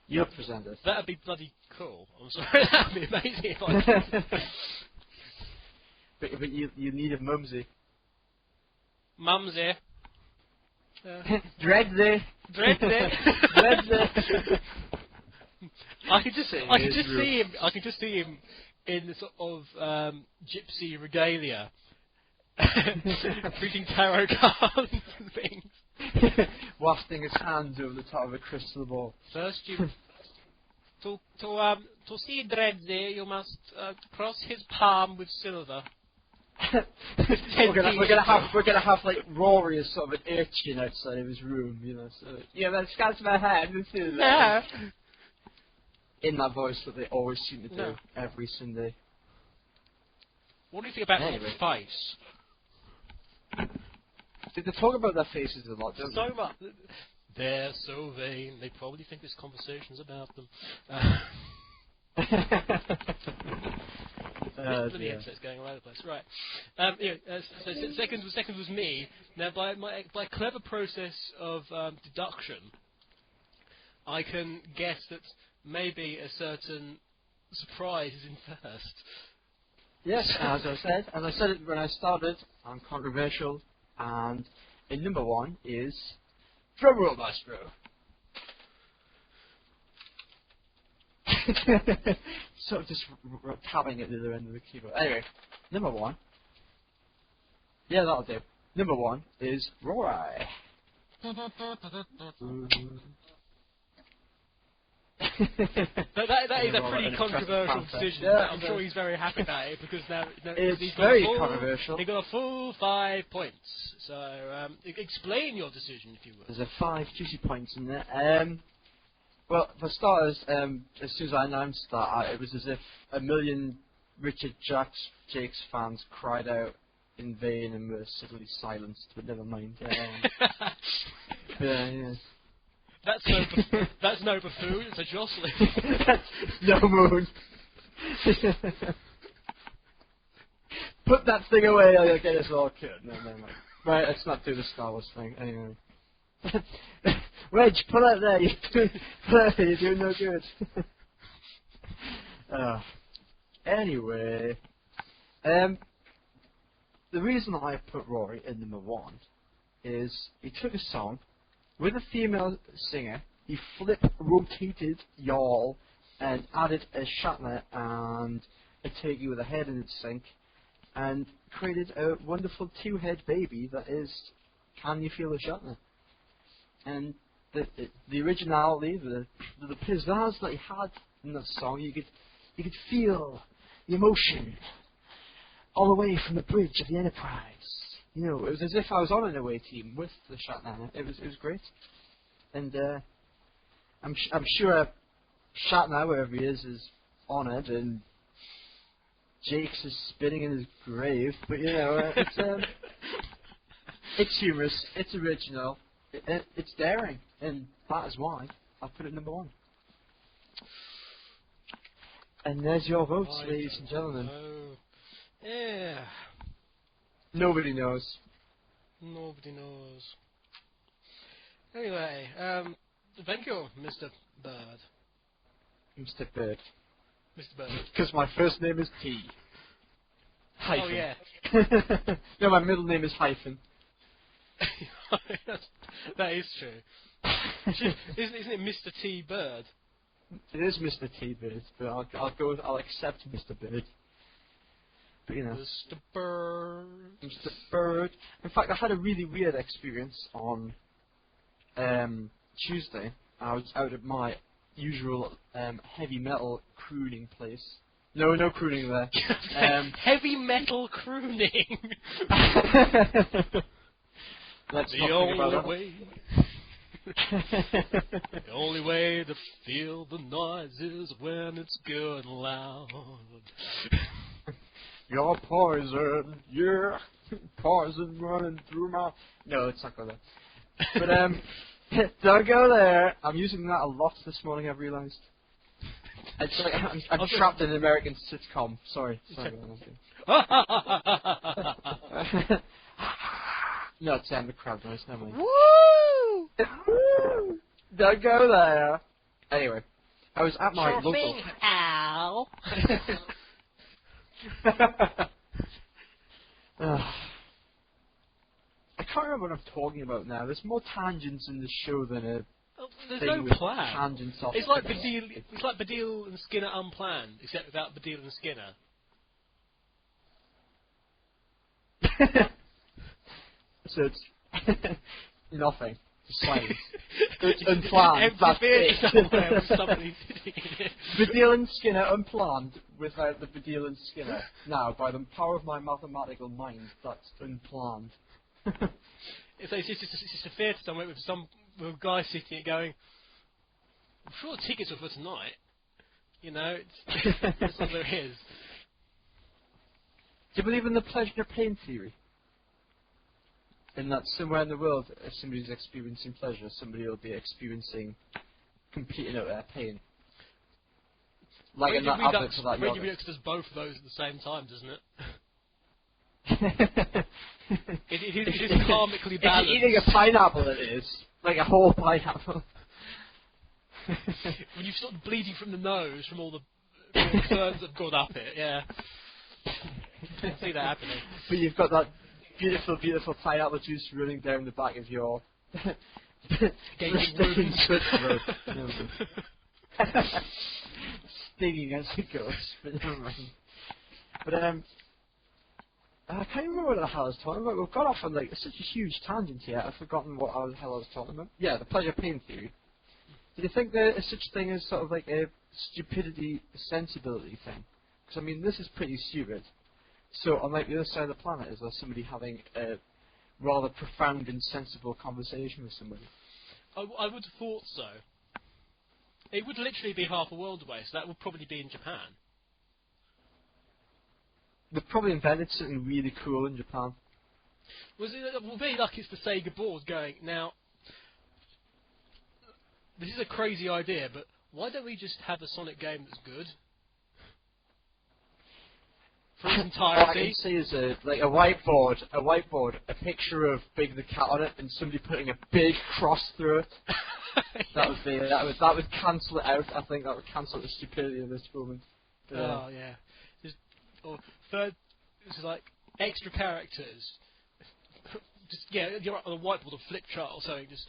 S8: You'll present it.
S1: That'd be bloody cool. I'm sorry, that'd be amazing if I could.
S8: But you need a mumsy.
S1: Mumsy.
S8: Dreadsy.
S1: Dreadsy. I can just see him in the sort of gypsy regalia, reading tarot cards and things.
S8: Wafting his hands over the top of a crystal ball.
S1: First, to see Dreadsy, you must cross his palm with silver.
S8: we're gonna have like Rory as sort of an urchin outside of his room, you know. So yeah, man, scratch my hand and do that. In that voice that they always seem to do every Sunday.
S1: What do you think about their face?
S8: They talk about their faces a lot, don't
S1: So much. They're so vain. They probably think this conversation's about them. The headset's going all over the place. Right. So second was me. Now, by a clever process of deduction, I can guess that maybe a certain surprise is in first.
S8: Yes, as I said it when I started, I'm controversial, and in number one is Drumroll Maestro. Sort of just tapping at the other end of the keyboard. Anyway, number one. Yeah, that'll do. Number one is Rory.
S1: That is a pretty controversial decision.
S8: Yeah,
S1: I'm sure he's very happy about it because now
S8: it's
S1: he's
S8: very
S1: got
S8: controversial.
S1: He got a full 5 points. So explain your decision, if you will.
S8: There's 5 juicy points in there. Well, for starters, as soon as I announced that, it was as if a million Richard Jakes fans cried out in vain and were suddenly silenced. But never mind. Yeah.
S1: That's no buffoon, it's a jostling.
S8: That's no moon. Put that thing away or you'll get us all killed. No. Right, let's not do the Star Wars thing. Anyway. Reg, pull out there. You're doing no good. Anyway. The reason I put Rory in number one is he took a song with a female singer, he rotated y'all and added a Shatner and a turkey with a head in its sink and created a wonderful 2-head baby that is Can You Feel the Shatner? And the originality, the pizzazz that he had in that song, you could feel the emotion all the way from the bridge of the Enterprise. You know, it was as if I was on an away team with the Shatner. It was great, and I'm sure Shatner, wherever he is honoured, and Jakes is spinning in his grave. But you know, it's humorous, it's original, it's daring, and that is why I put it number one. And there's your votes, ladies and gentlemen.
S1: Yeah.
S8: Nobody knows.
S1: Nobody knows. Anyway, thank you, Mr. Bird.
S8: Mr. Bird.
S1: Mr. Bird.
S8: Because my first name is T. Hyphen.
S1: Oh, yeah.
S8: No, my middle name is Hyphen.
S1: That is true. Isn't it Mr. T. Bird?
S8: It is Mr. T. Bird, but I'll accept Mr. Bird. But you know,
S1: Mr. Bird.
S8: Mr. Bird. In fact, I had a really weird experience on Tuesday. I was out at my usual heavy metal crooning place. No crooning there.
S1: Heavy metal crooning.
S8: Let's
S1: the
S8: not
S1: only
S8: think about
S1: way. The only way to feel the noise is when it's good and loud.
S8: You're poison, yeah. Poison running through my... No, it's not going to. But don't go there. I'm using that a lot this morning, I've realised. It's like I'm trapped in an American sitcom. Sorry. No, it's the crowd noise. Never mind.
S1: Woo!
S8: Don't go there. Anyway, I was at my local.
S1: Ow.
S8: I can't remember what I'm talking about now. There's more tangents in the show than a.
S1: There's
S8: thing
S1: no
S8: with
S1: plan.
S8: Tangents off.
S1: It's like Badil and Skinner unplanned, except without Badil and Skinner.
S8: So it's nothing. Just silence. It's unplanned. That's it.
S1: Somewhere with somebody sitting in it.
S8: Badil and Skinner unplanned without the Badil and Skinner. Now, by the power of my mathematical mind, that's unplanned.
S1: It's just a theatre somewhere with some guy sitting it going, I'm sure the tickets are for tonight. You know, that's all there is.
S8: Do you believe in the pleasure pain theory? In that somewhere in the world, if somebody's experiencing pleasure, somebody will be experiencing complete and utter pain. Like in that advert for that
S1: Radio Redux does both of those at the same time, doesn't it? It is karmically balanced.
S8: If you're eating a pineapple, it is. Like a whole pineapple.
S1: When you've started bleeding from the nose from all the burns that have gone up it, yeah. I can see that happening.
S8: But you've got that beautiful, beautiful pineapple juice running down the back of your stinging as it goes. But never mind. But I can't remember what the hell I was talking about. We've got off on like such a huge tangent here. I've forgotten what the hell I was talking about. Yeah, the pleasure pain theory. Do you think there is such a thing as sort of like a stupidity sensibility thing? Because I mean, this is pretty stupid. So on like the other side of the planet, is there somebody having a rather profound and sensible conversation with somebody?
S1: I would have thought so. It would literally be half a world away, so that would probably be in Japan.
S8: They've probably invented something really cool in Japan.
S1: It will be like it's the Sega board going, now, this is a crazy idea, but why don't we just have a Sonic game that's good? For its entirety.
S8: All I can see is a whiteboard, a picture of Big the Cat on it, and somebody putting a big cross through it. That would cancel it out. I think that would cancel the stupidity of this moment.
S1: Oh yeah. Or third, this is like extra characters. Just you're on a whiteboard or flip chart or something. Just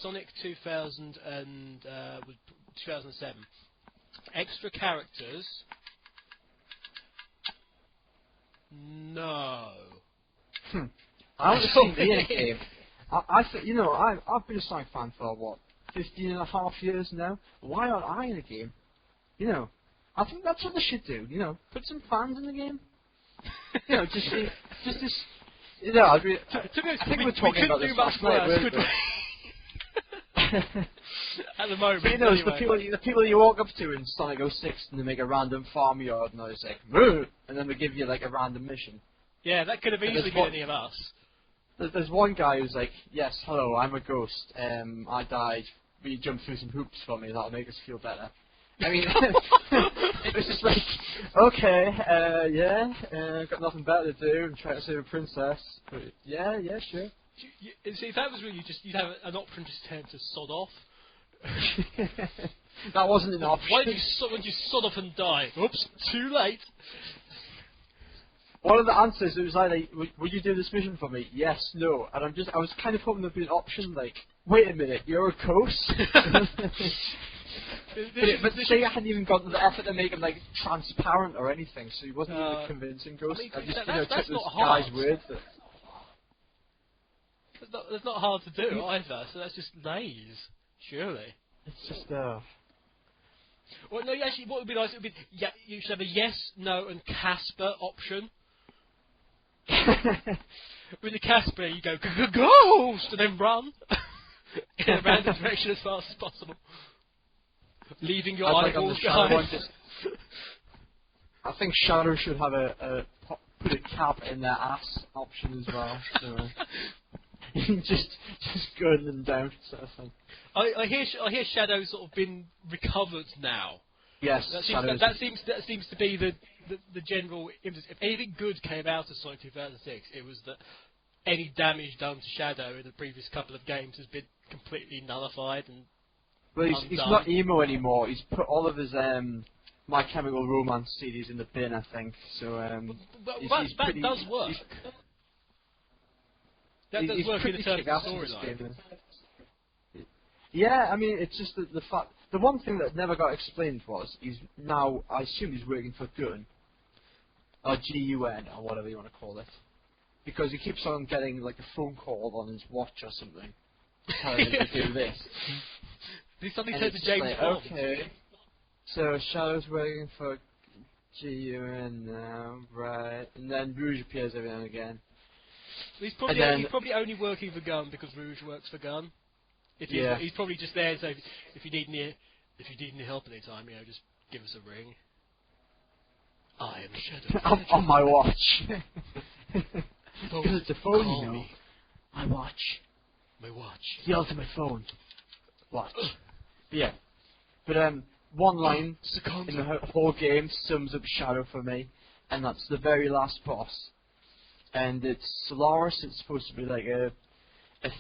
S1: Sonic 2000 and 2007. Extra characters. No.
S8: I want to see me in a game. I think, you know, I've been a Sonic fan for what, 15 and a half years now. Why aren't I in a game? You know, I think that's what they should do. You know, put some fans in the game. You know, just this. You know, I think we're talking about this last night, weren't we?
S1: At the moment,
S8: but, you know,
S1: anyway.
S8: the people you walk up to in Sonic 06 and they make a random farmyard and they say, "Moo!" and then they give you like a random mission.
S1: Yeah, that could have easily been any of us.
S8: There's one guy who's like, "Yes, hello, I'm a ghost. I died. Will you jump through some hoops for me? That'll make us feel better." I mean, it was just like, okay, got nothing better to do. I'm trying to save a princess. But yeah, sure.
S1: See, if that was really you'd have an option just to sod off.
S8: That wasn't an option.
S1: Why did you sod off and die? Oops, too late.
S8: One of the answers, it was either, would you do this mission for me? Yes, no. And I was kind of hoping there'd be an option like, wait a minute, you're a ghost? But Sega hadn't even gone to the effort to make him like transparent or anything, so he wasn't even a convincing ghost.
S1: I
S8: just
S1: that's
S8: took this
S1: hard.
S8: guy's word for it.
S1: That's not hard to do either, so that's just laze, surely.
S8: It's just
S1: Well, no, actually, what would be nice, it would be, you should have a yes, no, and Casper option. With the Casper, you go, ghost, and then run in a random direction as fast as possible. Leaving your eyeballs behind.
S8: I think Shadow should have put a cap in their ass option as well. So. just gun them down, sort of thing.
S1: I hear Shadow's sort of been recovered now.
S8: Yes,
S1: That
S8: Shadows.
S1: seems to be the general impetus. If anything good came out of Sonic 2006, it was that any damage done to Shadow in the previous couple of games has been completely nullified and
S8: Well, he's not emo anymore. He's put all of his My Chemical Romance CDs in the bin, I think. So
S1: that does work. That does work in terms of storyline.
S8: Yeah, I mean, it's just the fact. The one thing that never got explained was he's now. I assume he's working for Gun, or GUN, or whatever you want to call it, because he keeps on getting like a phone call on his watch or something, telling him to do this.
S1: He suddenly
S8: And
S1: turned to
S8: it's
S1: James
S8: like,
S1: Bond.
S8: okay, so Shadow's working for GUN now, right? And then Rouge appears every now and again.
S1: He's
S8: then-
S1: probably only working for Gun because Rouge works for Gun. He's probably just there. So if you need any help anytime, just give us a ring. I am Shadow.
S8: on my watch.
S1: Phone,
S8: It's a phone,
S1: call
S8: you know.
S1: me.
S8: My watch.
S1: My watch.
S8: The ultimate phone. Watch. But one line
S1: Second.
S8: in the whole game sums up Shadow for me, and that's the very last boss. And it's Solaris. It's supposed to be like a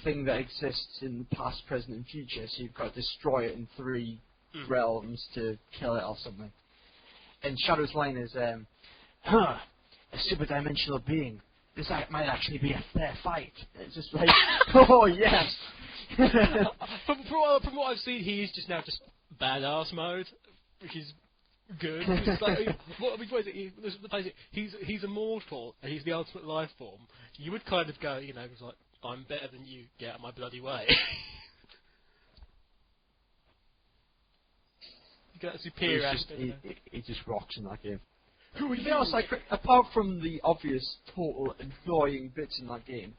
S8: thing that exists in the past, present, and future. So you've got to destroy it in 3 realms to kill it or something. And Shadow's line is, a superdimensional being. This might actually be a fair fight. It's just like, oh yes.
S1: From what I've seen, he is just now just badass mode, which is good. It's like, what is it? He's immortal and he's the ultimate life form. You would kind of go, it's like, I'm better than you. Get out of my bloody way. You get that superior aspect.
S8: He just rocks in that game.
S1: Who are
S8: To be
S1: you?
S8: honest, like, apart from the obvious total annoying bits in that game,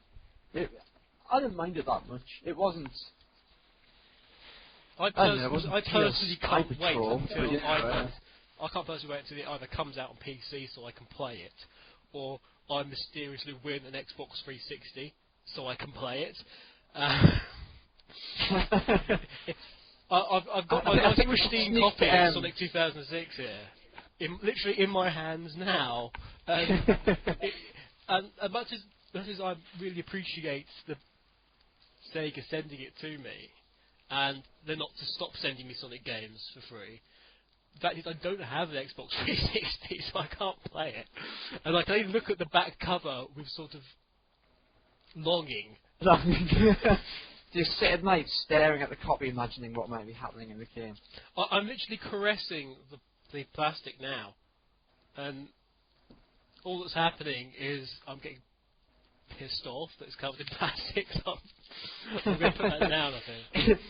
S8: I didn't mind it that much. It wasn't.
S1: I
S8: don't know,
S1: personally can't
S8: Sky
S1: wait
S8: Patrol,
S1: until
S8: but yeah.
S1: I can't personally wait until it either comes out on PC so I can play it, or I mysteriously win an Xbox 360 so I can play it. I've got my pristine copy of Sonic 2006 here, literally in my hands now. And much as I really appreciate the Sega sending it to me, and they're not to stop sending me Sonic games for free. The fact is, I don't have an Xbox 360, so I can't play it. And I can even look at the back cover with sort of longing.
S8: Just sit at night staring at the copy, imagining what might be happening in the game.
S1: I'm literally caressing the plastic now, and all that's happening is I'm getting pissed off that it's covered in plastic. So I'm going to put that down, I think.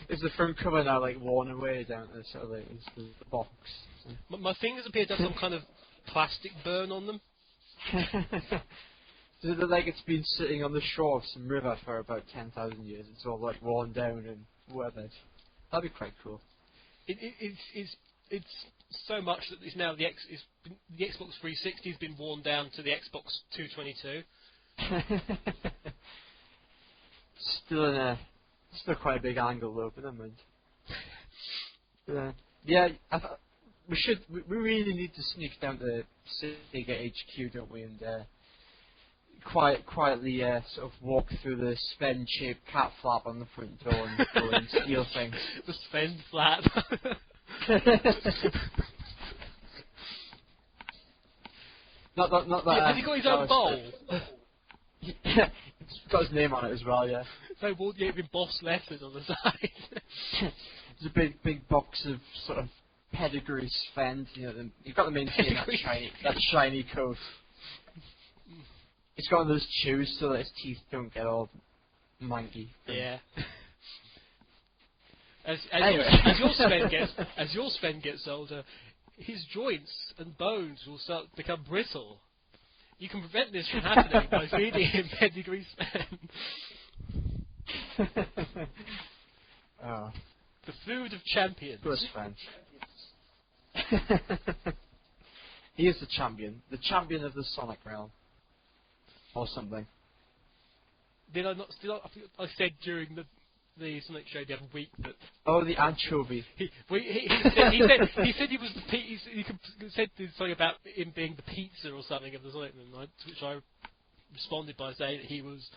S8: Is the front cover now like worn away down to sort of like the box?
S1: My fingers appear to have some kind of plastic burn on them.
S8: Does it look like it's been sitting on the shore of some river for about 10,000 years? It's all like worn down and weathered. That'd be quite cool.
S1: It's so much that it's now the Xbox 360 has been worn down to the Xbox 222.
S8: Still quite a big angle though, but never mind. Yeah, we really need to sneak down to SEGA HQ, don't we? And quietly sort of walk through the Sven-shaped cat flap on the front door and go and steal things.
S1: The Sven flap.
S8: Not that.
S1: Yeah, has he got his own bowl?
S8: Yeah, it's got his name on it as well. Yeah.
S1: No, well, yeah, with boss letters on the side.
S8: There's a big box of sort of pedigree Sven. You've got to maintain that shiny coat. He's got those chews so that his teeth don't get all manky.
S1: Yeah. As your Sven gets older, his joints and bones will start to become brittle. You can prevent this from happening by feeding him pedigree Sven.
S8: Oh.
S1: The food of champions.
S8: Good Sven. He is the champion of the Sonic realm. Or something.
S1: did I not? I think I said during the Sonic show the other week that.
S8: Oh, the anchovy.
S1: He said he was the he said something about him being the pizza or something of the Sonic, which I responded by saying that he was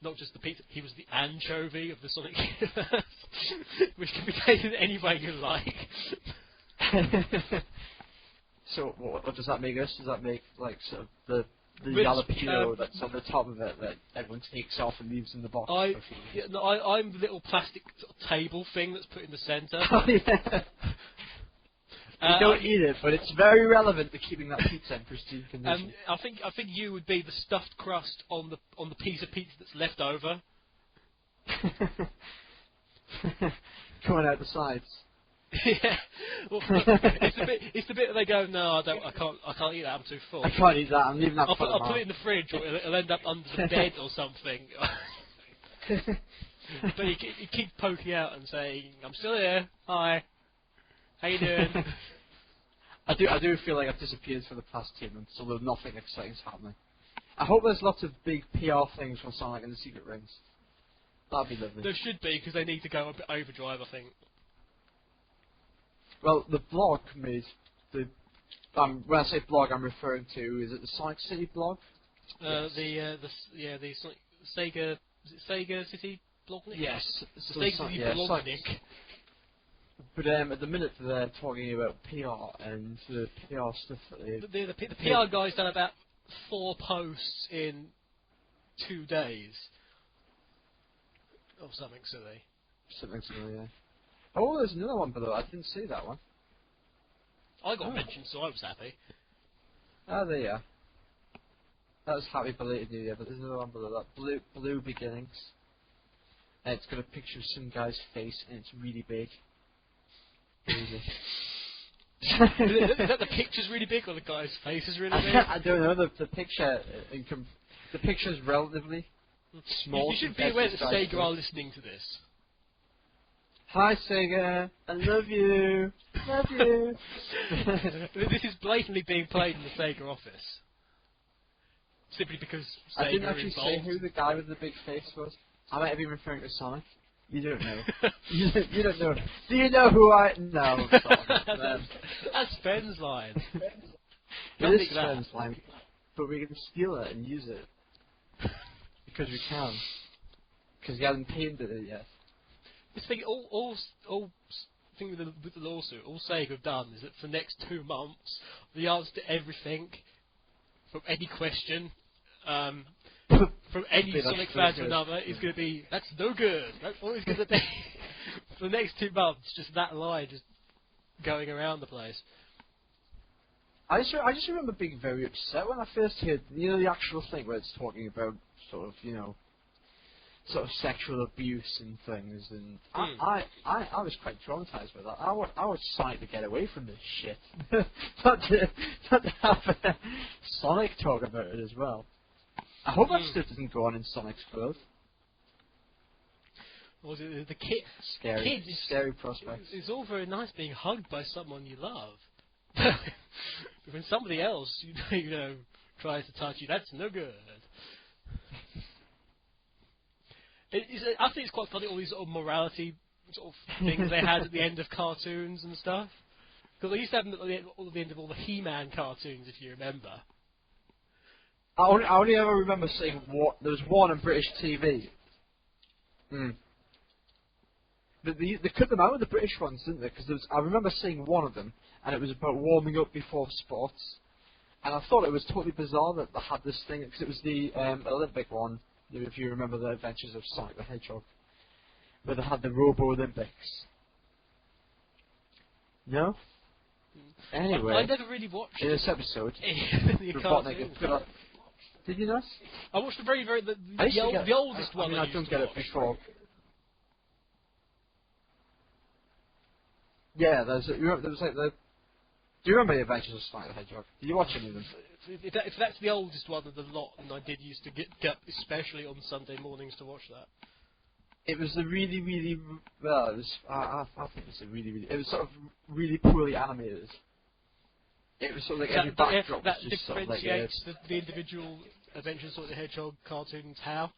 S1: not just the pizza, he was the anchovy of the Sonic universe, which can be taken any way you like.
S8: So what does that make us? Does that make like sort of the jalapeno that's on the top of it that everyone takes off and leaves in the box?
S1: I'm the little plastic sort of table thing that's put in the centre.
S8: Oh, yeah. You don't eat it, but it's very relevant to keeping that pizza in pristine condition.
S1: I think you would be the stuffed crust on the piece of pizza that's left over.
S8: Coming out the sides.
S1: Yeah, well, it's the bit that they go, no, I can't eat that, I'm too full.
S8: I can't eat that, I'm leaving that.
S1: I'll put it in the fridge, or it'll end up under the bed or something. But you keep poking out and saying, I'm still here, hi, how you doing?
S8: I do feel like I've disappeared for the past 2 months, although nothing exciting's happening. I hope there's lots of big PR things from Sonic and the Secret Rings. That'd be lovely.
S1: There should be, because they need to go a bit overdrive, I think.
S8: Well, the blog made the. When I say blog, I'm referring to, is it the Sonic City blog?
S1: Yes. The Sega. Is it Sega City blog?
S8: Yes.
S1: The Sega City blog link.
S8: But at the minute they're talking about PR and the PR stuff that
S1: the PR guy's done about 4 posts in 2 days. Or something silly.
S8: Something silly, yeah. Oh, there's another one below. I didn't see that one.
S1: I got mentioned, so I was happy.
S8: Oh, there you are. That was happy belated New Year, but there's another one below that. Blue Beginnings. And it's got a picture of some guy's face, and it's really big.
S1: Is that the picture's really big, or the guy's face is really big?
S8: I don't know. The picture, the picture's relatively small.
S1: You should be aware that Sega are listening to this.
S8: Hi Sega, I love you, love you.
S1: This is blatantly being played in the Sega office. Simply because Sega
S8: I didn't actually
S1: involved.
S8: say who the guy with the big face was. I might have been referring to Sonic. You don't know. you don't know. Do you know who I... No,
S1: that's Ben's line.
S8: It is Ben's line. But we can steal it and use it. Because we can. Because he hasn't painted it yet.
S1: This thing, all thing with the lawsuit, all Sega have done is that for the next 2 months, the answer to everything, from any question, from any Sonic fan to another, is going to be, that's no good. That's all it's going to be. For the next 2 months, just that line just going around the place.
S8: I just remember being very upset when I first heard, the actual thing where it's talking about sort of, sort of sexual abuse and things, and I was quite traumatized by that. I was trying to get away from this shit, not to have Sonic talk about it as well. I hope that stuff doesn't go on in Sonic's world.
S1: Well, the kid,
S8: scary prospects.
S1: It's all very nice being hugged by someone you love. When somebody else, tries to touch you, that's no good. I think it's quite funny, all these sort of morality sort of things they had at the end of cartoons and stuff. Because they used to have them at the end of all the He-Man cartoons, if you remember.
S8: I only ever remember seeing there was one on British TV. But they cut them out of the British ones, didn't they? Because I remember seeing one of them, and it was about warming up before sports. And I thought it was totally bizarre that they had this thing, because it was the Olympic one. If you remember the Adventures of Sonic the Hedgehog, where they had the Robo Olympics. No? Anyway,
S1: I never really watched
S8: in this episode.
S1: Robotnik.
S8: Did you not?
S1: I watched the the oldest one.
S8: I don't get it before. Yeah, there was like the. Do you remember the Adventures of Sonic the Hedgehog? Did you watch any of them?
S1: If that's the oldest one of the lot, and I did used to get up, especially on Sunday mornings, to watch that.
S8: It was a really, really well. It was. I think it was a really, really. It was sort of really poorly animated. It was sort of like every backdrop was just sort of like
S1: the individual Adventures of the Hedgehog cartoons. How?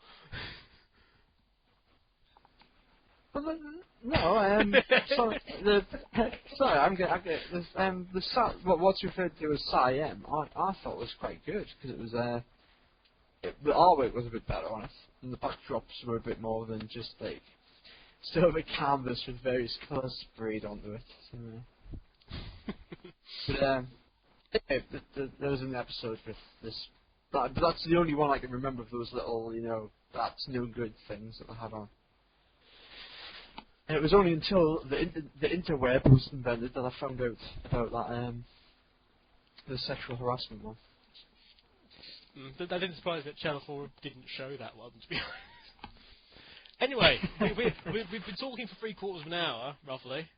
S8: Well, no, sorry, I'm getting what's referred to as SIM. I thought was quite good because it was the artwork was a bit better on it, and the backdrops were a bit more than just like still a canvas with various colours sprayed onto it. So, but there was an episode with this. But that's the only one I can remember of those little, that's no good things that I had on. And it was only until the interweb was invented that I found out about that, the sexual harassment one.
S1: That didn't surprise me that Channel 4 didn't show that one, to be honest. Anyway, we've been talking for 3/4 of an hour, roughly.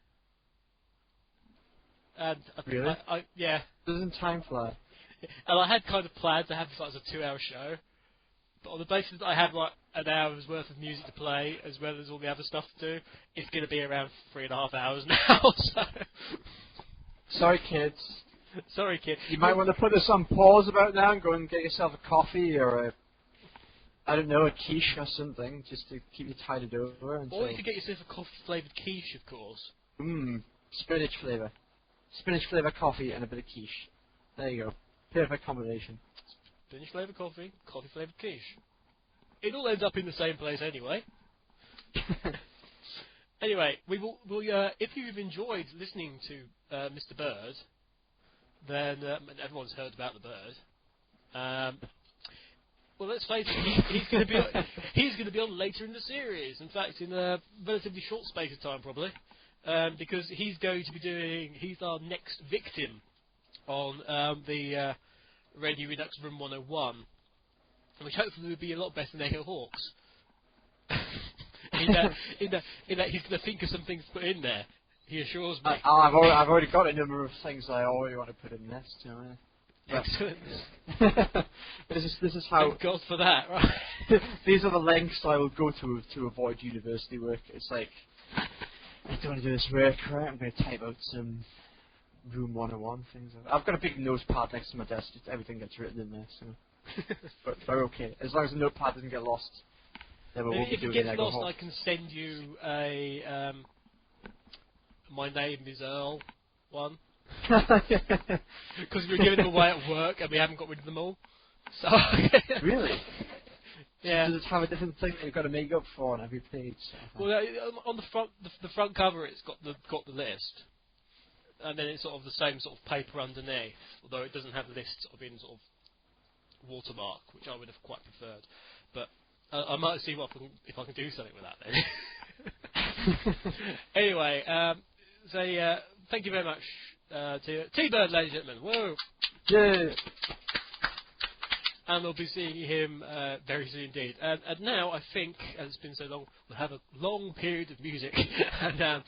S1: And
S8: Really?
S1: Yeah.
S8: Doesn't time fly?
S1: And I had kind of planned to have this as a 2-hour show, but on the basis that I have like an hour's worth of music to play, as well as all the other stuff to do, it's going to be around 3.5 hours now. So.
S8: Sorry, kids.
S1: Sorry, kid.
S8: You might want to put this on pause about now and go and get yourself a coffee or a quiche or something, just to keep you tided over.
S1: Or you could get yourself a coffee-flavoured quiche, of course.
S8: Spinach flavour. Spinach flavour coffee and a bit of quiche. There you go. Perfect combination.
S1: Spinach flavoured coffee, coffee flavoured quiche. It all ends up in the same place anyway. Anyway, if you've enjoyed listening to Mr. Bird, then everyone's heard about the bird. Well, let's face it, he's going to be on later in the series. In fact, in a relatively short space of time, probably, because he's our next victim on the Radio Redux Room 101, which hopefully will be a lot better than Echo Hawks. in that he's going to think of some things to put in there. He assures me.
S8: I've already got a number of things I already want to put in this.
S1: Excellent.
S8: This is how.
S1: Thank God for that. Right.
S8: These are the lengths I will go to avoid university work. It's like I don't want to do this work, right? I'm going to type out some Room 101 things. I've got a big notepad next to my desk. Just everything gets written in there, so. but we're okay. As long as the notepad doesn't get lost, then we won't be doing it. If it gets lost,
S1: I can send you a my name is Earl one. Because we were giving them away at work and we haven't got rid of them all. So
S8: really?
S1: Yeah.
S8: Does it have a different thing that you've got to make up for on every page?
S1: Well, on the front cover, it's got the list, and then it's sort of the same sort of paper underneath, although it doesn't have the list sort of in sort of watermark, which I would have quite preferred. But I might see if I can do something with that then. Anyway, thank you very much to T-Bird, ladies and gentlemen. Whoa!
S8: Yeah.
S1: And we'll be seeing him very soon indeed. And now, I think, as it's been so long, we'll have a long period of music. And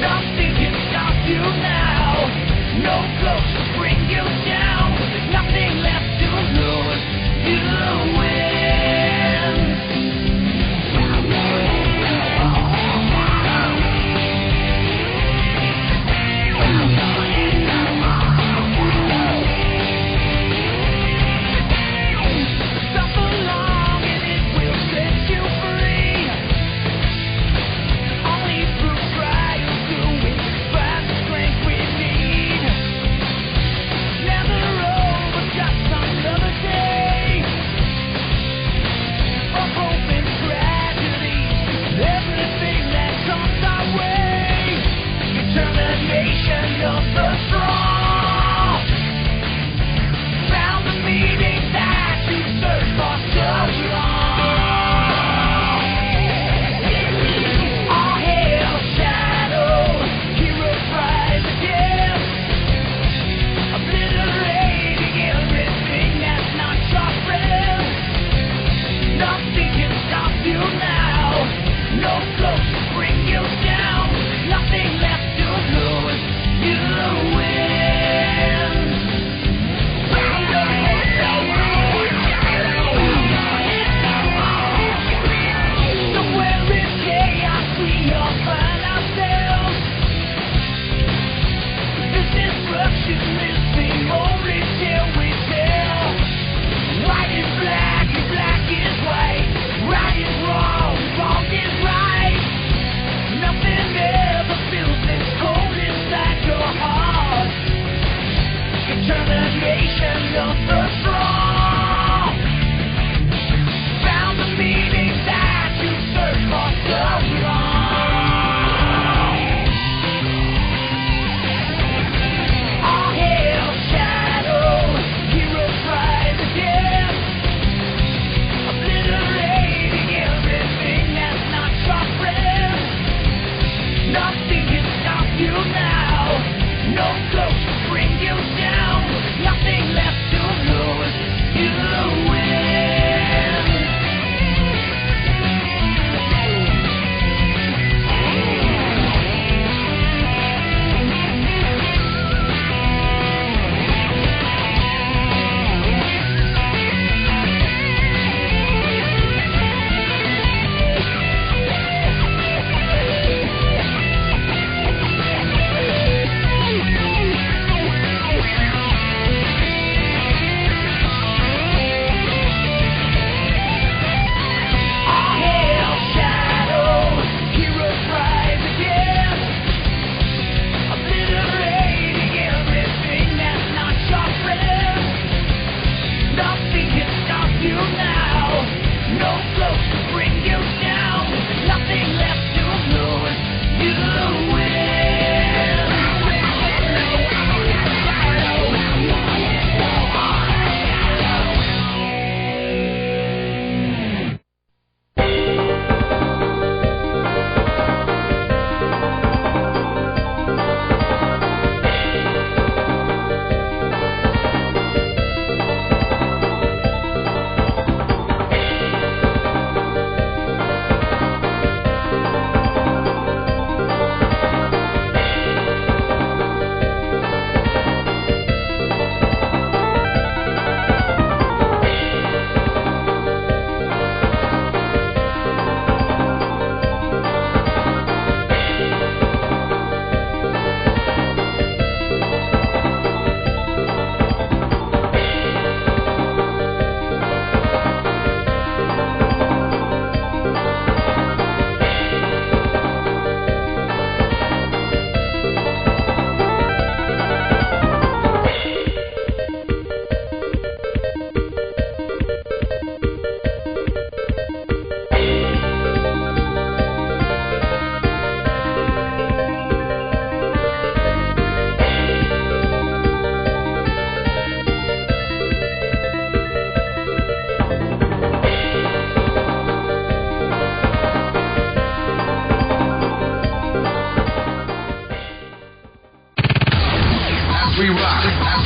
S9: Nothing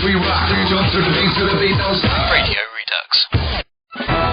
S4: we rock. We jump to the beat don't stop. Radio Redux.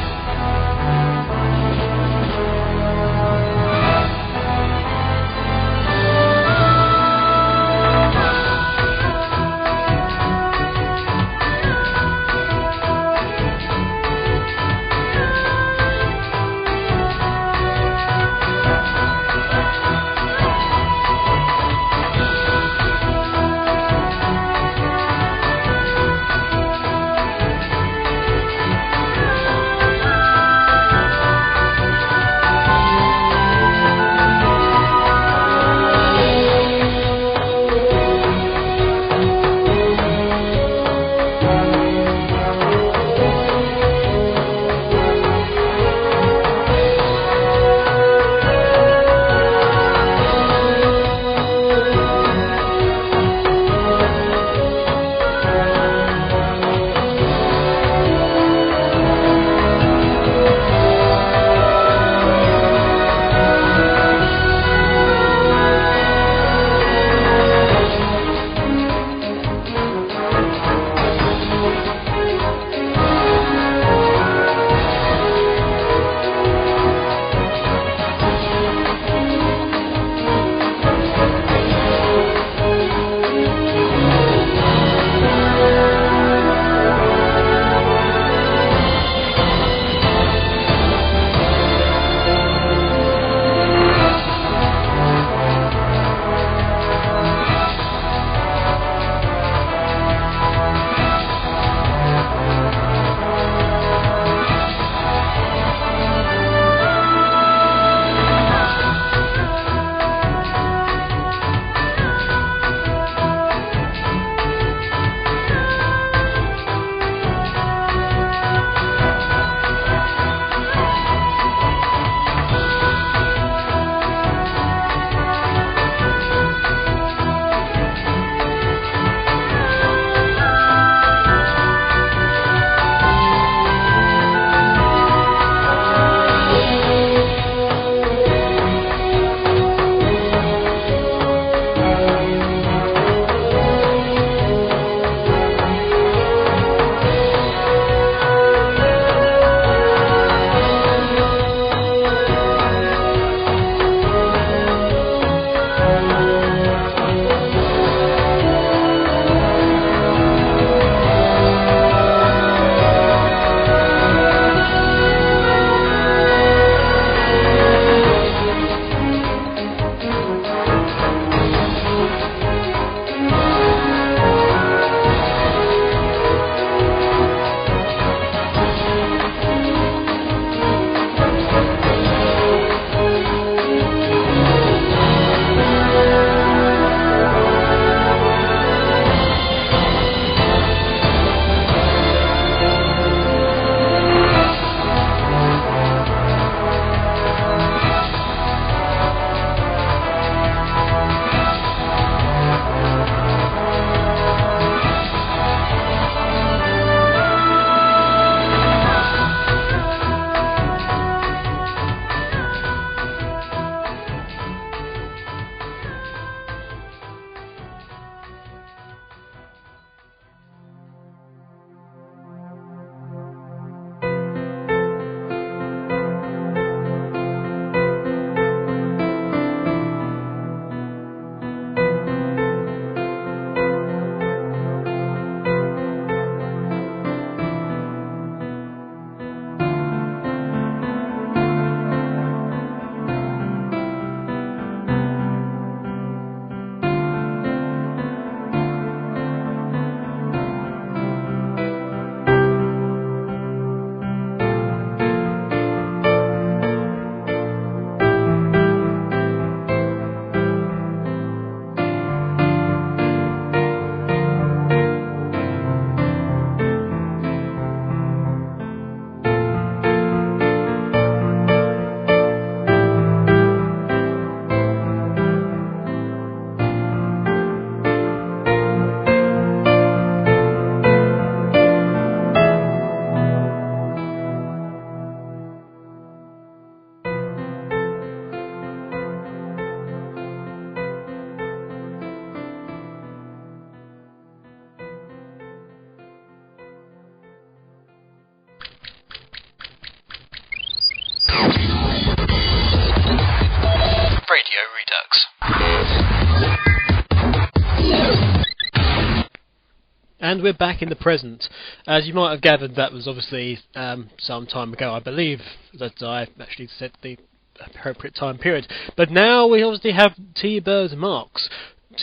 S1: And we're back in the present. As you might have gathered, that was obviously some time ago. I believe that I actually set the appropriate time period. But now we obviously have T-Bird's marks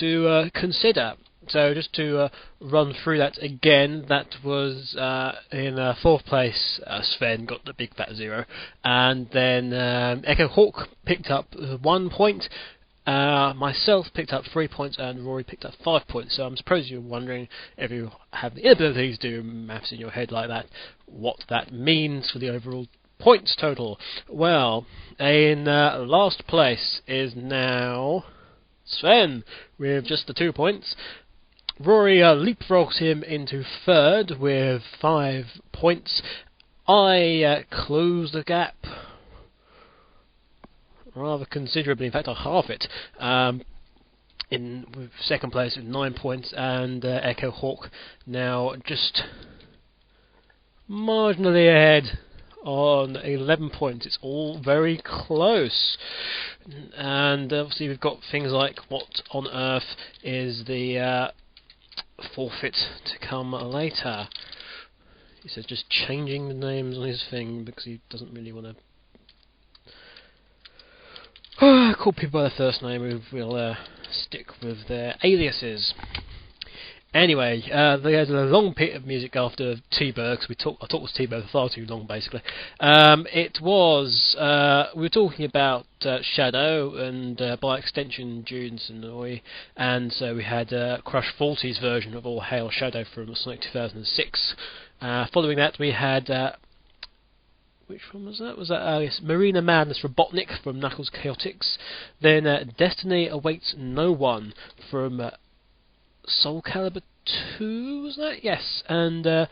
S1: to consider. So just to run through that again, that was in fourth place, Sven got the big fat 0. And then Echo Hawk picked up 1 point. Myself picked up 3 points and Rory picked up 5 points. So I'm suppose you're wondering, if you have the inability to do maths in your head like that, what that means for the overall points total. Well, in last place is now Sven with just the 2 points. Rory leapfrogs him into third with 5 points. I closed the gap rather considerably. In fact, I halve it. With second place with 9 points, and Echo Hawk now just marginally ahead on 11 points. It's all very close. And obviously we've got things like what on earth is the forfeit to come later. He says just changing the names on his thing because he doesn't really want to call people by their first name. We'll stick with their aliases. Anyway, they had a long bit of music after T-Bird, because I talked with T-Bird for far too long, basically. It was, we were talking about Shadow, and by extension, June Sonoy, and so we had Crush 40's version of All Hail Shadow from Sonic 2006. Following that, we had which one was that? Yes, Marina Madness Robotnik from Knuckles Chaotix. Then Destiny Awaits No One from Soul Calibur 2, was that? Yes. And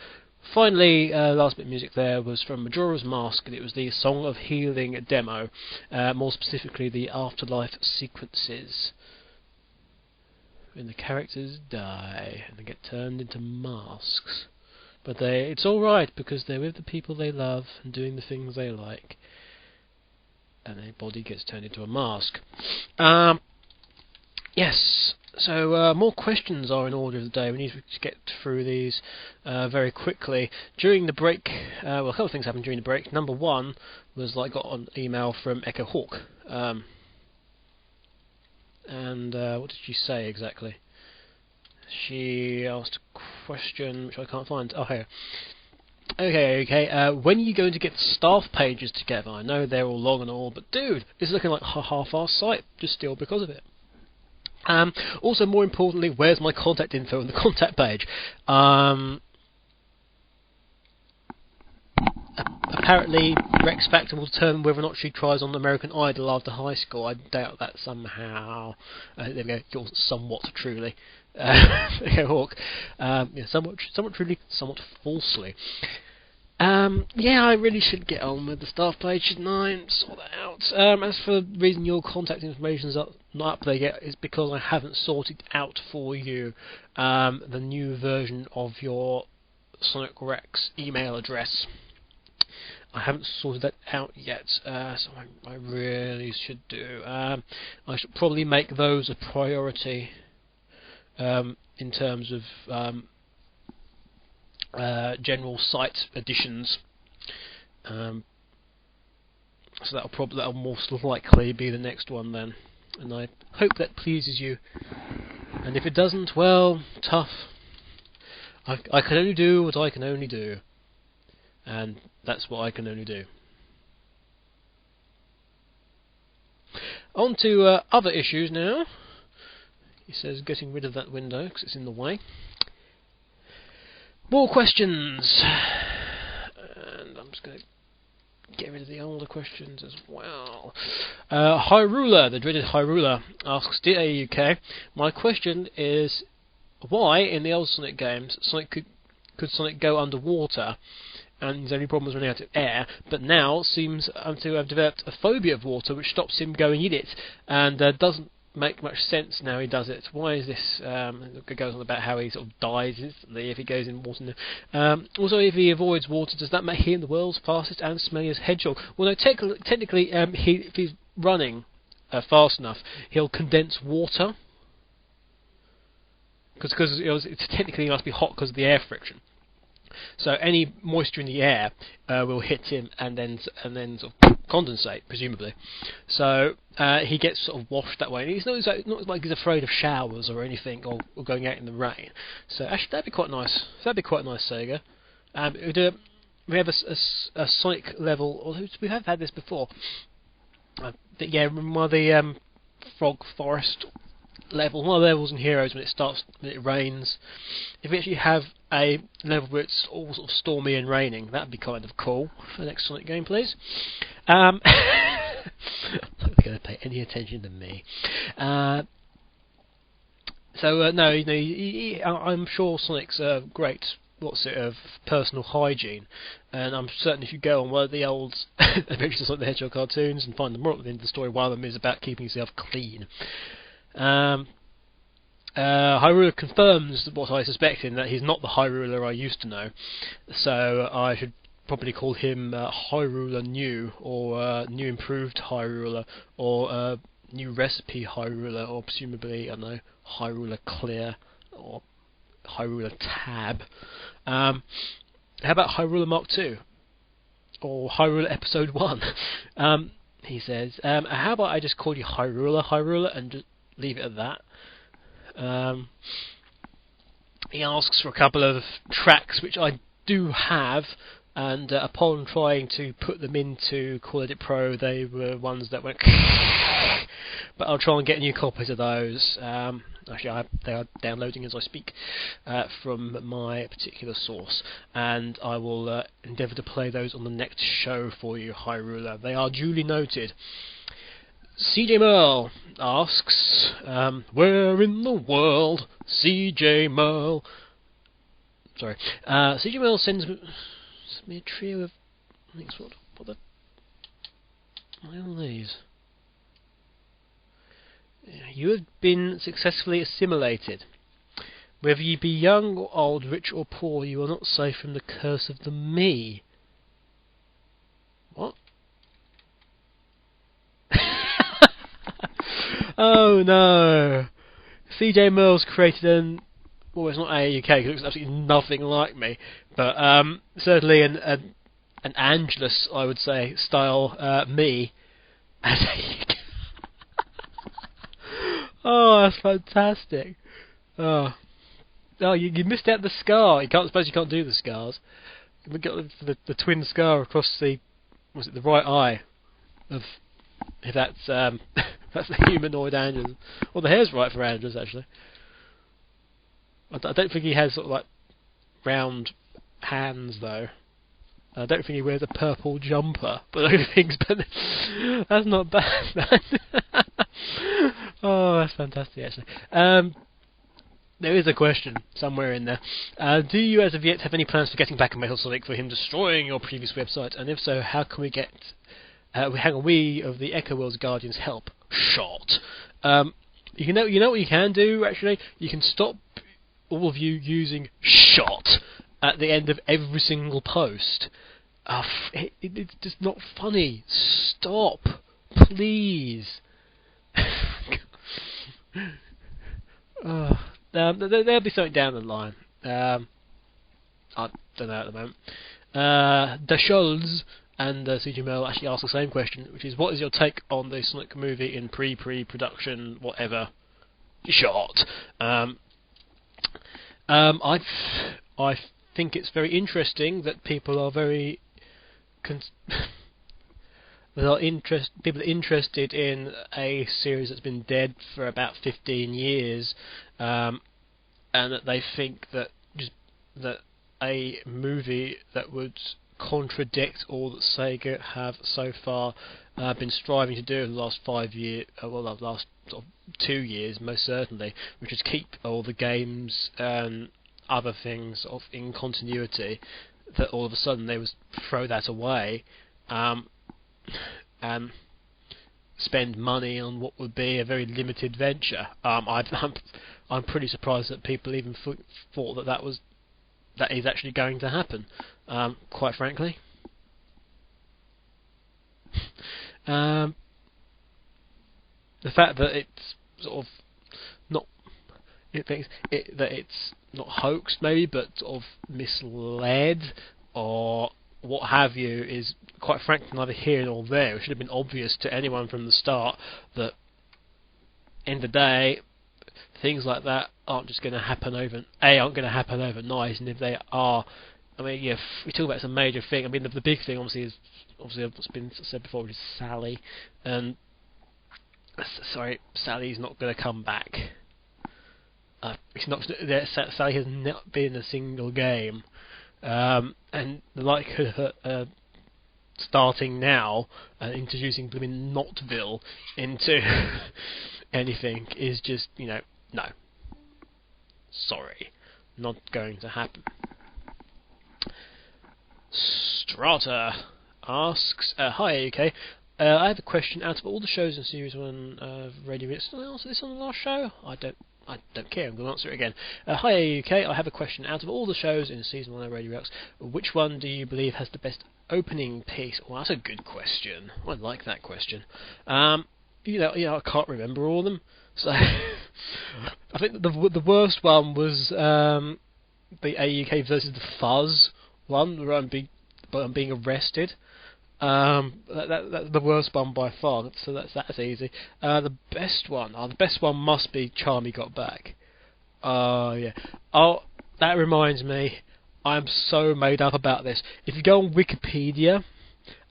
S1: finally, last bit of music there was from Majora's Mask, and it was the Song of Healing demo, more specifically the Afterlife sequences. When the characters die and they get turned into masks. But it's alright, because they're with the people they love and doing the things they like. And their body gets turned into a mask. Yes, so more questions are in order of the day. We need to get through these very quickly. During the break, well, a couple of things happened during the break. Number one was I got an email from Echo Hawk. And what did she say exactly? She asked a question which I can't find. Oh, here. Okay. When are you going to get staff pages together? I know they're all long and all, but dude, this is looking like a half-assed site, just still because of it. Also, more importantly, where's my contact info on the contact page? Apparently, Rex Factor will determine whether or not she tries on American Idol after high school. I doubt that somehow. There we go. Yours somewhat truly. Hawk. Somewhat truly, somewhat falsely. Yeah, I really should get on with the staff page, shouldn't I, and sort that out. As for the reason your contact information is not up there yet, is because I haven't sorted out for you the new version of your Sonic Rex email address. I haven't sorted that out yet, so I really should do. I should probably make those a priority in terms of general site additions. So that'll most likely be the next one then, and I hope that pleases you. And if it doesn't, well, tough. I can only do what I can only do, and that's what I can only do. On to other issues now. He says getting rid of that window because it's in the way. More questions, and I'm just going to get rid of the older questions as well. Hyrule, the dreaded Hyrule, asks, Dear AUK, my question is, why in the old Sonic games could Sonic go underwater and his only problem was running out of air, but now seems to have developed a phobia of water which stops him going in it, and doesn't make much sense now he does it. Why is this? It goes on about how he sort of dies instantly if he goes in water. Also, if he avoids water, does that make him the world's fastest and smelliest hedgehog? Well, no, technically, if he's running fast enough, he'll condense water because it's technically must be hot because of the air friction. So any moisture in the air will hit him and then sort of condensate, presumably. So he gets sort of washed that way. And he's not like he's afraid of showers or anything, or going out in the rain. So actually, that'd be quite nice. That'd be quite nice, Sega. We have a Sonic level. Or we have had this before. One of the Frog Forest level, one of the levels in Heroes when it rains. If we actually have a level where it's all sort of stormy and raining, that'd be kind of cool for the next Sonic game, please. I'm not going to pay any attention to me. I'm sure Sonic's great. What's it of personal hygiene, and I'm certain if you go on one of the old Adventures of Sonic the Hedgehog cartoons and find them right at the end of the story, one of them is about keeping yourself clean. Hyrule confirms what I suspect in that he's not the Hyrule I used to know, so I should probably call him Hyrule New, or New Improved Hyrule, or New Recipe Hyrule, or presumably, I don't know, Hyrule Clear, or Hyrule Tab. How about Hyrule Mark II? Or Hyrule Episode 1? He says, how about I just call you Hyrule, and just leave it at that? He asks for a couple of tracks which I do have, and upon trying to put them into Call Edit Pro, they were ones that went but I'll try and get new copies of those. Actually, they are downloading as I speak from my particular source, and I will endeavour to play those on the next show for you, Hyrule. They are duly noted. CJ Merle asks, where in the world, CJ Merle? Sorry, CJ Merle sends me a trio of things. What are all these? You have been successfully assimilated. Whether you be young or old, rich or poor, you are not safe from the curse of the me. What? Oh no! CJ Merle's created well, it's not AUK because it looks absolutely nothing like me, but certainly an Angelus, I would say, style me as AUK. Oh, that's fantastic! Oh, you missed out the scar. I suppose you can't do the scars. We got the twin scar across the right eye of. If that's that's the humanoid Andrews. Well, the hair's right for Andrews, actually. I don't think he has sort of like round hands though. I don't think he wears a purple jumper, but those things. But that's not bad. Oh, that's fantastic, actually. There is a question somewhere in there. Do you, as of yet, have any plans for getting back at Metal Sonic for him destroying your previous website? And if so, how can we get? How can we of the Echo World's Guardians help? Shot. You know what you can do, actually? You can stop all of you using shot at the end of every single post. It's just not funny. Stop. Please. There'll be something down the line. I don't know at the moment. The Schulz and CG Mel actually asked the same question, which is, what is your take on the Sonic movie in pre-production, whatever, shot? I think it's very interesting that people are very people are interested in a series that's been dead for about 15 years, and that they think that a movie that would contradict all that Sega have so far been striving to do in the last 5 years, the last sort of 2 years most certainly, which is keep all the games and other things sort of in continuity, that all of a sudden they would throw that away and spend money on what would be a very limited venture. I'm pretty surprised that people even thought that is actually going to happen, quite frankly. The fact that it's sort of not, it thinks that it's not hoaxed, maybe, but sort of misled or what have you, is quite frankly neither here nor there. It should have been obvious to anyone from the start that, in the day, things like that aren't just going to happen aren't going to happen overnight, and if they are, I mean, yeah, we talk about it's a major thing. I mean, the big thing obviously what's been said before, which is Sally, and Sally's not going to come back. It's not. Sally has not been in a single game, and the likelihood of starting now and introducing blooming Knotville into anything is just, no. Sorry, not going to happen. Strata asks, hi UK, I have a question. Out of all the shows in Series 1 of Radio Mix, did I answer this on the last show? I don't care, I'm going to answer it again. Hi UK, I have a question. Out of all the shows in Season 1 of Radio Mix, which one do you believe has the best opening piece? Well, that's a good question. I like that question. I can't remember all of them. So, I think the worst one was the AUK versus the Fuzz one, where I'm being arrested. That's the worst one by far. So that's easy. The best one must be Charmy Got Back. Yeah. Oh, that reminds me. I'm so made up about this. If you go on Wikipedia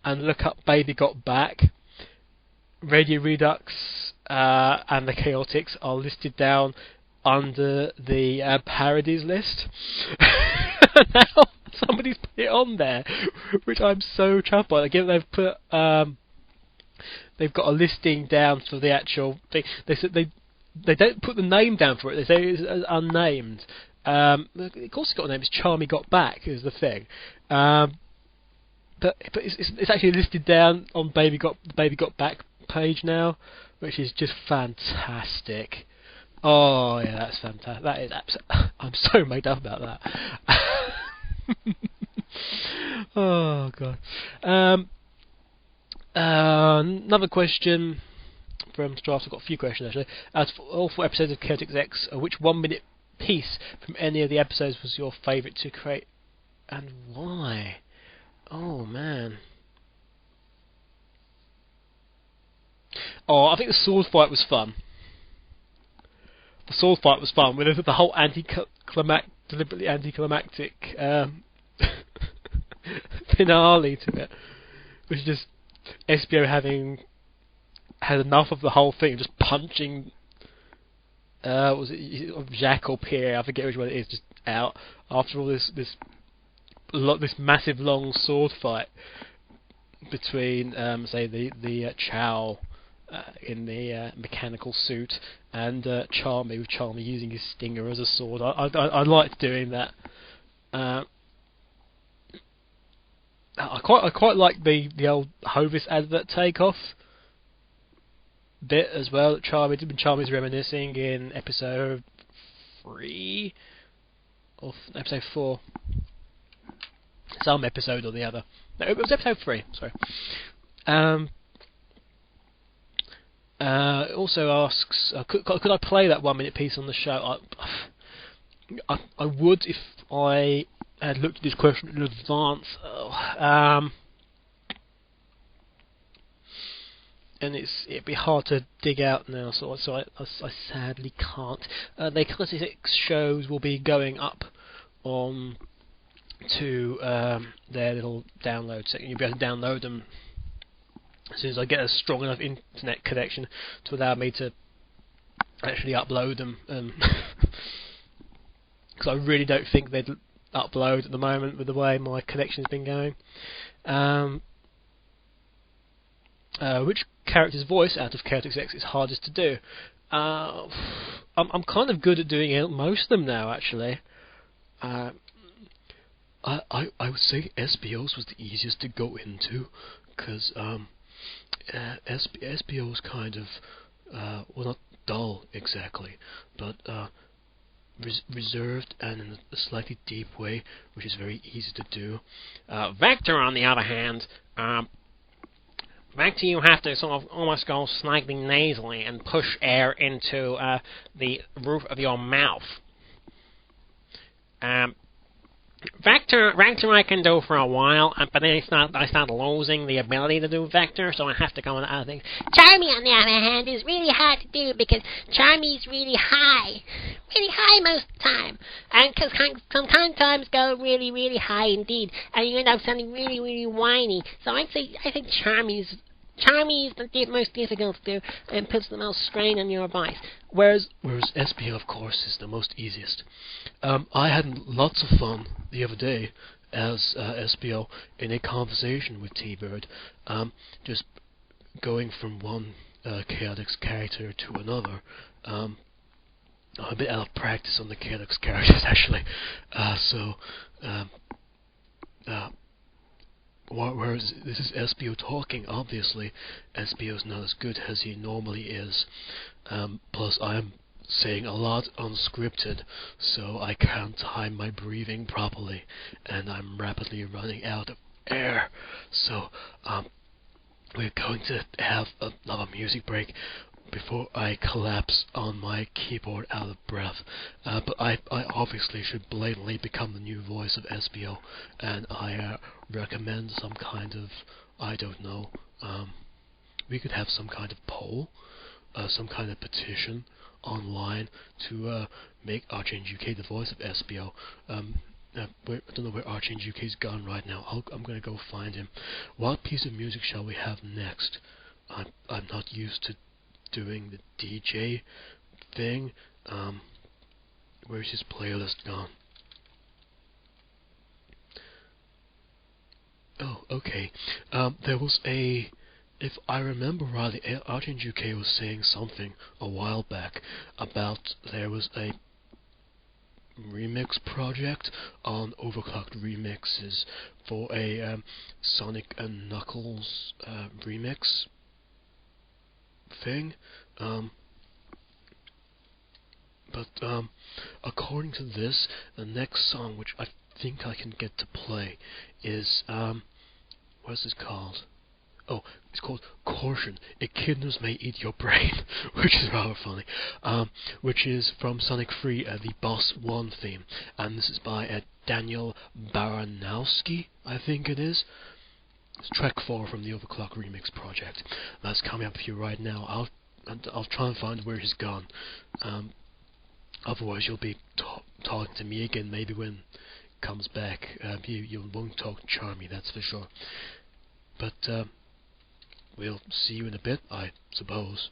S1: and look up Baby Got Back, Radio Redux and the Chaotix are listed down under the parodies list. Now somebody's put it on there, which I'm so chuffed by. Again, they've got a listing down for the actual thing. They said they don't put the name down for it. They say it's unnamed. Of course, it's got a name. It's Charmy Got Back is the thing. But it's actually listed down on Baby Got Back page now, which is just fantastic. Oh yeah, that's fantastic. That is I'm so made up about that. Oh god. Another question from Strauss. I've got a few questions actually. Out of all 4 episodes of Chaotix X, which 1-minute piece from any of the episodes was your favourite to create, and why? Oh man. Oh, I think the sword fight was fun. The sword fight was fun with the whole deliberately anticlimactic finale to it, which is just Espio having had enough of the whole thing, just punching. Was it Jacques or Pierre? I forget which one it is. Just out after all this massive long sword fight between, say, the Chow in the mechanical suit and Charmy, with Charmy using his stinger as a sword. I liked doing that. I quite like the old Hovis advert takeoff bit as well. Charmy's reminiscing in episode 3 or episode 4. Some episode or the other. No, it was episode 3. Sorry. Also asks, could I play that 1-minute piece on the show? I would if I had looked at this question in advance. And it'd be hard to dig out now, so I sadly can't. The Chaotix shows will be going up on to their little download section. You'll be able to download them as soon as I get a strong enough internet connection to allow me to actually upload them. Because I really don't think they'd upload at the moment with the way my connection's been going. Which character's voice out of Chaotix X is hardest to do? I'm kind of good at doing most of them now, actually. I would say Espio's was the easiest to go into, because Espio's kind of, well, not dull exactly, but reserved and in a slightly deep way, which is very easy to do. Vector, on the other hand, Vector, you have to sort of almost go slightly nasally and push air into the roof of your mouth. Vector I can do for a while, but then I start losing the ability to do Vector, so I have to go on other things.
S9: Charmy, on the other hand, is really hard to do because Charmy's really high most of the time, and because sometimes go really, really high indeed, and you end up sounding really, really whiny. So I think Charmy is the most difficult to do and puts the most strain on your voice.
S1: Whereas Espio, of course, is the most easiest. I had lots of fun the other day as Espio in a conversation with T-Bird, just going from one Chaotix character to another. I'm a bit out of practice on the Chaotix characters, actually. Whereas this is Espio talking, obviously, Espio's not as good as he normally is. Plus, I am saying a lot unscripted, so I can't time my breathing properly, and I'm rapidly running out of air. So, we're going to have another music break before I collapse on my keyboard out of breath. But I obviously should blatantly become the new voice of Espio, and I recommend some kind of, I don't know, we could have some kind of poll, some kind of petition online to make Archange UK the voice of Espio. I don't know where Archange UK's gone right now. I'm going to go find him. What piece of music shall we have next? I'm not used to doing the DJ thing. Where's his playlist gone? Oh, okay. There was if I remember rightly, Archange UK was saying something a while back about there was a remix project on overclocked remixes for a Sonic and Knuckles remix thing. But according to this, the next song, which I think I can get to play, is what's this called? Oh, it's called Caution. Echidnas May Eat Your Brain, which is rather funny. Which is from Sonic 3, the Boss 1 theme, and this is by Daniel Baranowski, I think it is. It's track 4 from the Overclock Remix project. That's coming up for you right now. I'll try and find where he's gone. Otherwise, you'll be talking to me again. Maybe when he comes back, you won't talk to Charmy, that's for sure. But we'll see you in a bit, I suppose.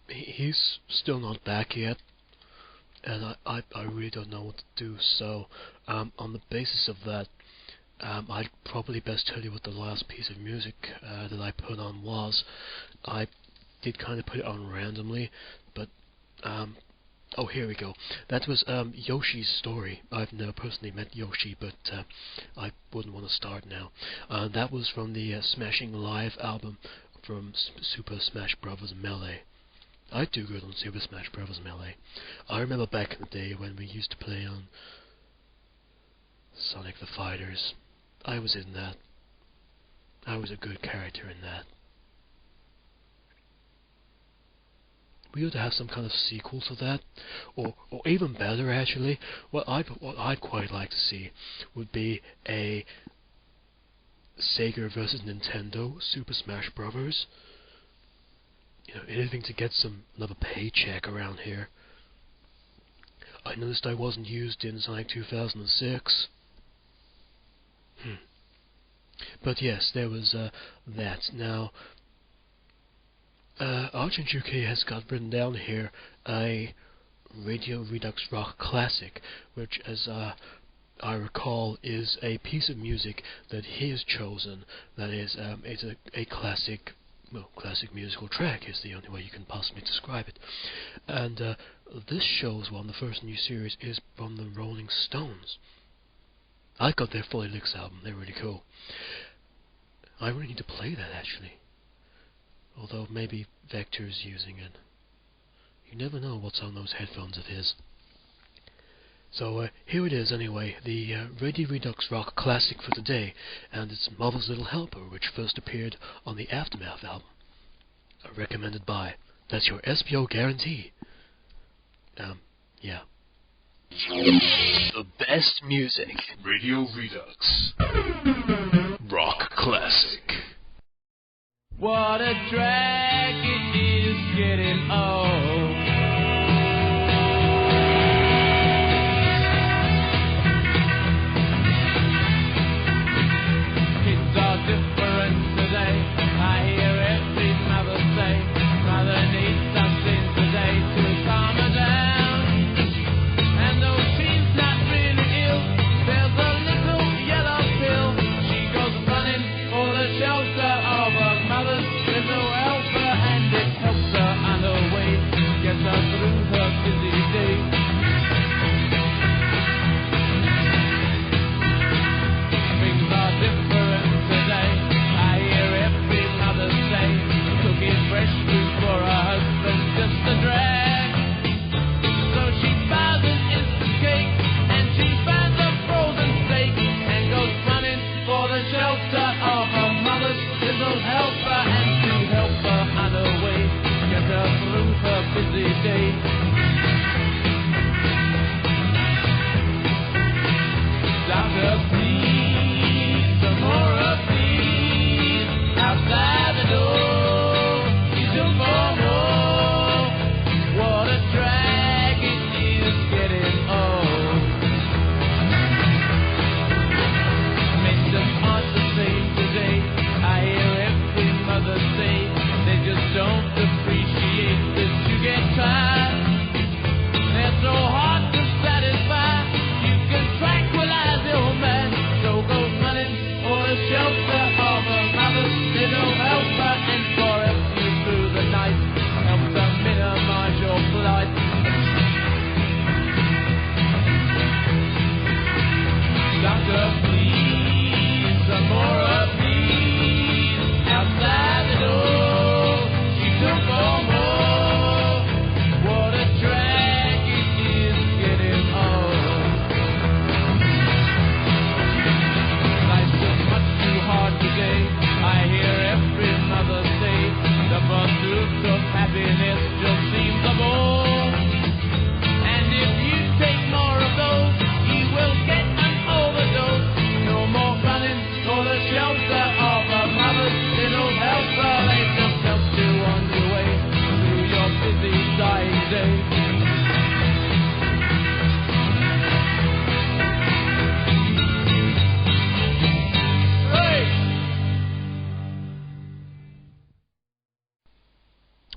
S1: he's still not back yet, and I really don't know what to do. So, on the basis of that, I'd probably best tell you what the last piece of music that I put on was. I did kind of put it on randomly, but oh, here we go. That was Yoshi's Story. I've never personally met Yoshi, but I wouldn't want to start now. That was from the Smashing Live album from Super Smash Bros. Melee. I do good on Super Smash Bros. Melee. I remember back in the day when we used to play on Sonic the Fighters. I was in that. I was a good character in that. We ought to have some kind of sequel to that, or even better, actually. What I'd quite like to see would be a Sega versus Nintendo Super Smash Bros. You know, anything to get another paycheck around here. I noticed I wasn't used in Sonic 2006. But yes, there was that. Now, Argent UK has got written down here a Radio Redux Rock Classic, which, as I recall, is a piece of music that he has chosen. That is, it's a classic, well, classic musical track is the only way you can possibly describe it. And this show's one, the first new series, is from the Rolling Stones. I got their Fully Licks album. They're really cool. I really need to play that, actually. Although maybe Vector's using it. You never know what's on those headphones of his. So here it is anyway, the Radio Redux Rock Classic for today, and it's Mother's Little Helper, which first appeared on the Aftermath album. Recommended by. That's your Espio guarantee. Yeah. The best music. Radio Redux. Rock Classic.
S10: What a drag it is getting old. Kids are different today. I hear every mother say, mother needs something today to calm her down. And though she's not really ill, there's a little yellow pill. She goes running for the shelter of her mother's little helper, and it helps her on her way, gets her through her busy day. Things are different today. I hear every mother say, cooking fresh food for her husband just a drag. So she buys an instant cake, and she finds a frozen steak, and goes running for the shelter of her mother's little helper, and to help her on her way, get her through her busy day. Doctor, please, some more of these outside the door. You took for more. What a drag it is getting old. Maintenance aren't the same today. I hear every mother say they just don't appreciate that you get tired.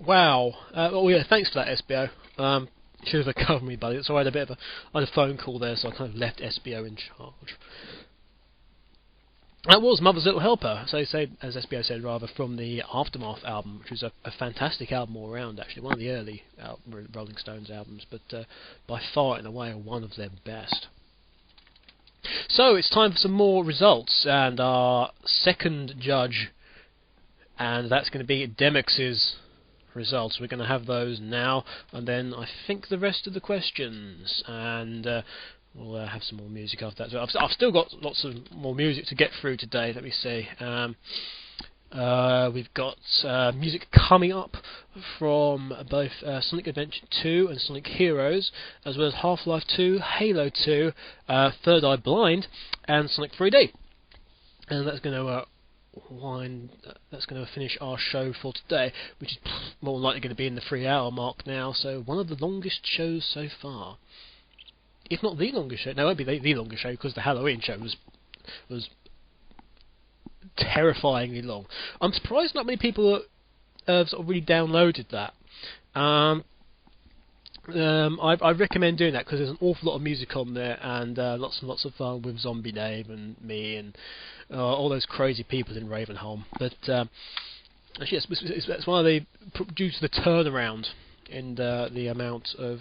S1: Wow. Well, yeah, thanks for that, Espio. Should have covered me, buddy. So I had I had a phone call there, so I kind of left Espio in charge. That was Mother's Little Helper, so as Espio said, rather, from the Aftermath album, which was a fantastic album all around, actually. One of the early Rolling Stones albums, but by far, in a way, one of their best. So, it's time for some more results, and our second judge, and that's going to be Demex's results. We're going to have those now, and then I think the rest of the questions, and we'll have some more music after that. So I've still got lots of more music to get through today. Let me see. We've got music coming up from both Sonic Adventure 2 and Sonic Heroes, as well as Half-Life 2, Halo 2, Third Eye Blind, and Sonic 3D. And that's going to that's going to finish our show for today, which is more likely going to be in the 3-hour mark now. So one of the longest shows so far. If not the longest show. No, it won't be the longest show, because the Halloween show was terrifyingly long. I'm surprised not many people have sort of really downloaded that. I recommend doing that, because there's an awful lot of music on there, and lots and lots of fun with Zombie Dave and me and all those crazy people in Ravenholm. But actually, it's one of the, due to the turnaround in the amount of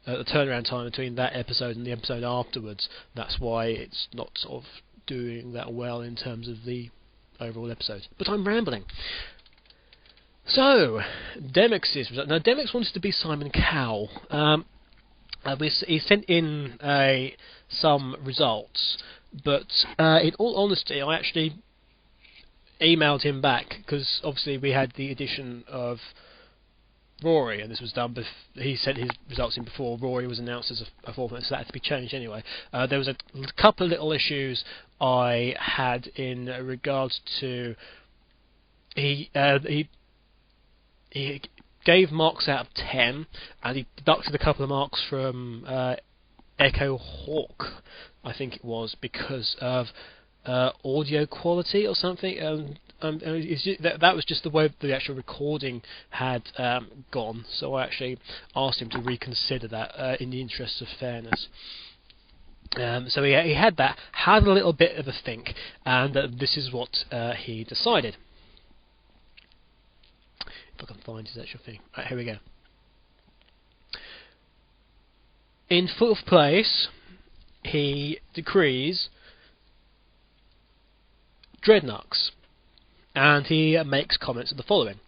S1: the turnaround time between that episode and the episode afterwards, that's why it's not sort of doing that well in terms of the overall episode. But I'm rambling. So, Demex's result. Now, Demex wanted to be Simon Cowell. He sent in some results, but in all honesty, I actually emailed him back, because obviously we had the addition of Rory, and this was done he sent his results in before Rory was announced as a fourth, so that had to be changed anyway. There was a couple of little issues I had in regards to he gave marks out of 10, and he deducted a couple of marks from Echo Hawk, I think it was, because of audio quality or something. That was just the way the actual recording had gone, so I actually asked him to reconsider that in the interest of fairness. So he had a little bit of a think, and this is what he decided. If I can find his actual thing. Right, here we go. In fourth place, he decrees Dreadnoughts, and he makes comments of the following.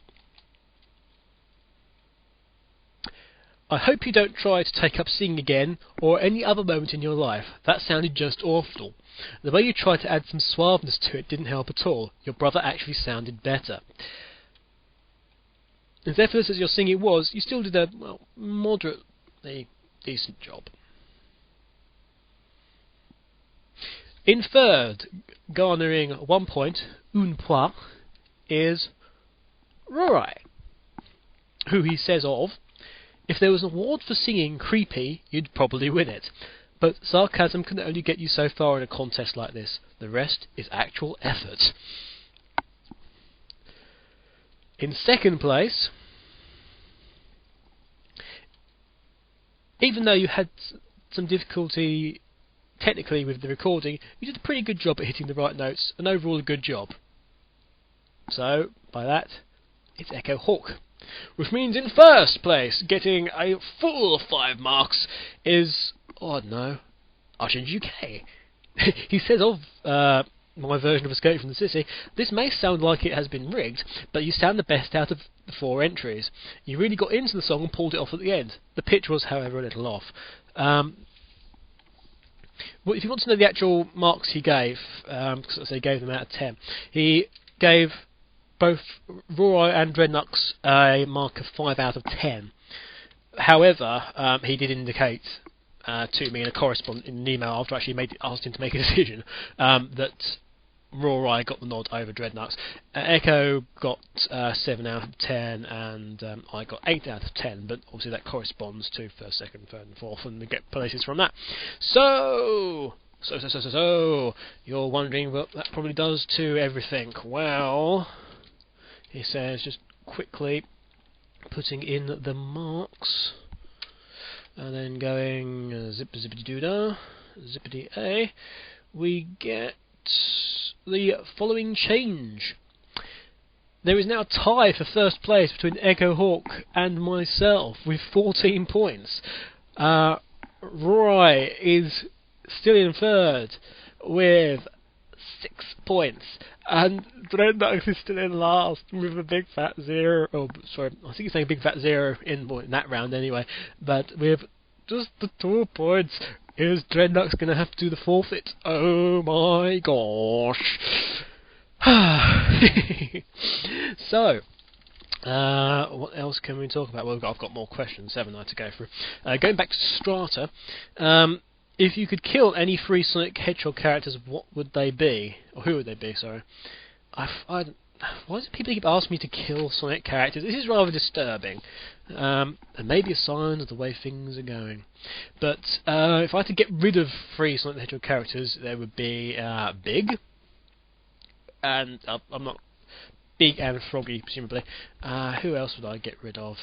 S1: I hope you don't try to take up singing again, or any other moment in your life. That sounded just awful. The way you tried to add some suaveness to it didn't help at all. Your brother actually sounded better. As effortless as your singing was, you still did a, moderately decent job. In third, garnering 1 point, un point, is Rory, who he says of, if there was an award for singing creepy, you'd probably win it. But sarcasm can only get you so far in a contest like this. The rest is actual effort. In second place, even though you had some difficulty technically with the recording, you did a pretty good job at hitting the right notes, and overall a good job. So, by that, it's Echo Hawk. Which means in first place, getting a full 5 marks, is, I don't know, Archangel UK. He says of my version of Escape from the City, this may sound like it has been rigged, but you sound the best out of the 4 entries. You really got into the song and pulled it off at the end. The pitch was, however, a little off. Well, if you want to know the actual marks he gave, because he gave them out of 10, he gave both Rory and Dreadnoughts a mark of 5 out of 10. However, he did indicate to me in an email after I actually asked him to make a decision that Rory got the nod over Dreadnoughts. Echo got 7 out of 10, and I got 8 out of 10, but obviously that corresponds to first, second, third and fourth, and we get places from that. So, you're wondering what that probably does to everything. Well, he says, just quickly, putting in the marks, and then going zippity doodah, zippity A, we get the following change. There is now a tie for first place between Echo Hawk and myself with 14 points. Roy is still in third with 6 points, and Dreadnoughts is still in last with a big fat 0. Oh, sorry, I think he's saying big fat 0 in that round anyway. But with just the 2 points, is Dreadnoughts going to have to do the forfeit? Oh my gosh! So, what else can we talk about? Well, I've got more questions, haven't I, to go through. Going back to Strata, if you could kill any 3 Sonic Hedgehog characters, what would they be? Or who would they be, sorry. Why do people keep asking me to kill Sonic characters? This is rather disturbing. And maybe a sign of the way things are going. But if I had to get rid of 3 Sonic the Hedgehog characters, there would be Big. And I'm not... Big and Froggy, presumably. Who else would I get rid of?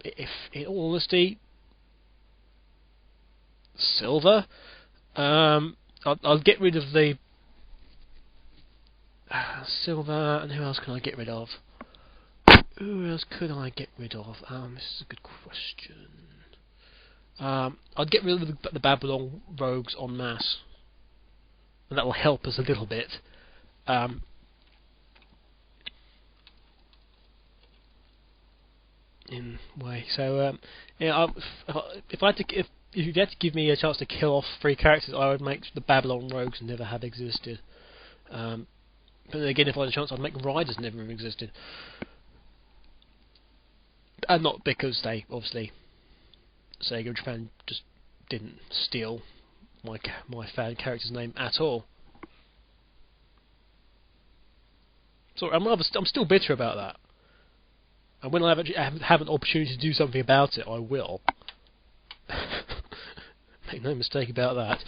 S1: If, in all honesty... Silver. I'll get rid of the Silver, and who else can I get rid of? Who else could I get rid of? This is a good question. I'd get rid of the Babylon rogues en masse, and that will help us a little bit. In a way, so yeah. If you had to give me a chance to kill off 3 characters, I would make the Babylon rogues never have existed. But then again, if I had a chance, I'd make Riders never have existed. And not because they, obviously, SEGA Japan just didn't steal my fan character's name at all. Sorry, I'm still bitter about that. And when I have an opportunity to do something about it, I will. Make no mistake about that.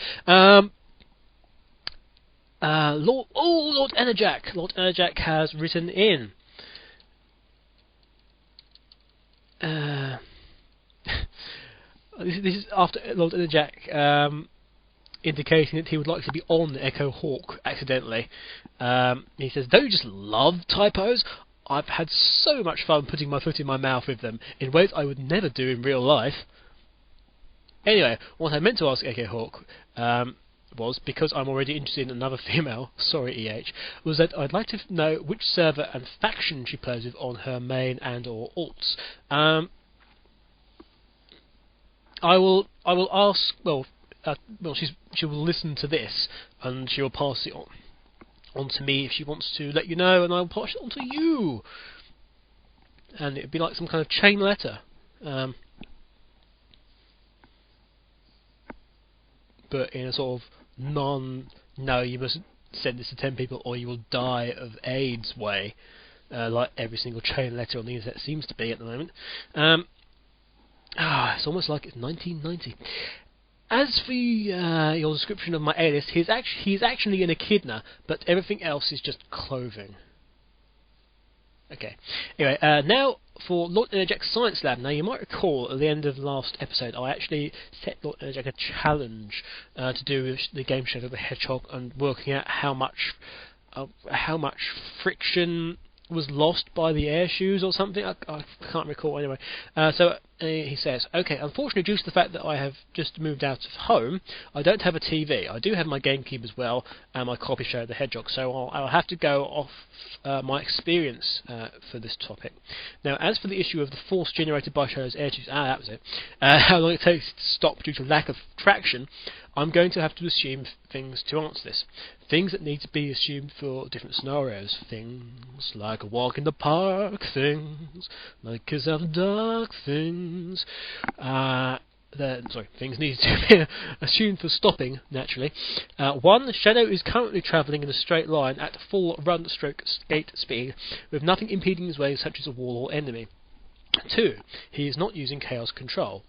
S1: Lord Enerjack. Lord Enerjack has written in. This is after Lord Enerjack indicating that he would like to be on Echo Hawk accidentally. He says, "Don't you just love typos? I've had so much fun putting my foot in my mouth with them in ways I would never do in real life." Anyway, what I meant to ask Echo Hawk was, because I'm already interested in another female, sorry EH, was that I'd like to know which server and faction she plays with on her main and or alts. I will ask. She will listen to this and she will pass it on to me if she wants to let you know, and I will pass it on to you. And it'd be like some kind of chain letter. But in a sort of no, you must send this to 10 people or you will die of AIDS way, like every single chain letter on the internet seems to be at the moment. It's almost like it's 1990. As for your description of my alias, he's actually an echidna, but everything else is just clothing. Okay. Anyway, now for Lord Enerjack's Science Lab. Now, you might recall at the end of last episode, I actually set Lord Enerjack a challenge to do with the game show of the Hedgehog and working out how much friction was lost by the air shoes or something. I can't recall anyway. So he says, okay, unfortunately due to the fact that I have just moved out of home, I don't have a TV. I do have my GameCube as well and my copy show of the Hedgehog, so I'll have to go off my experience for this topic. Now, as for the issue of the force generated by Shadow's air tubes, that was it, how long it takes to stop due to lack of traction, I'm going to have to assume things to answer this. Things that need to be assumed for different scenarios. Things like a walk in the park, things like kiss after dark, things things need to be assumed for stopping, naturally. 1. Shadow is currently travelling in a straight line at full run-stroke-skate speed, with nothing impeding his way such as a wall or enemy. 2. He is not using chaos control.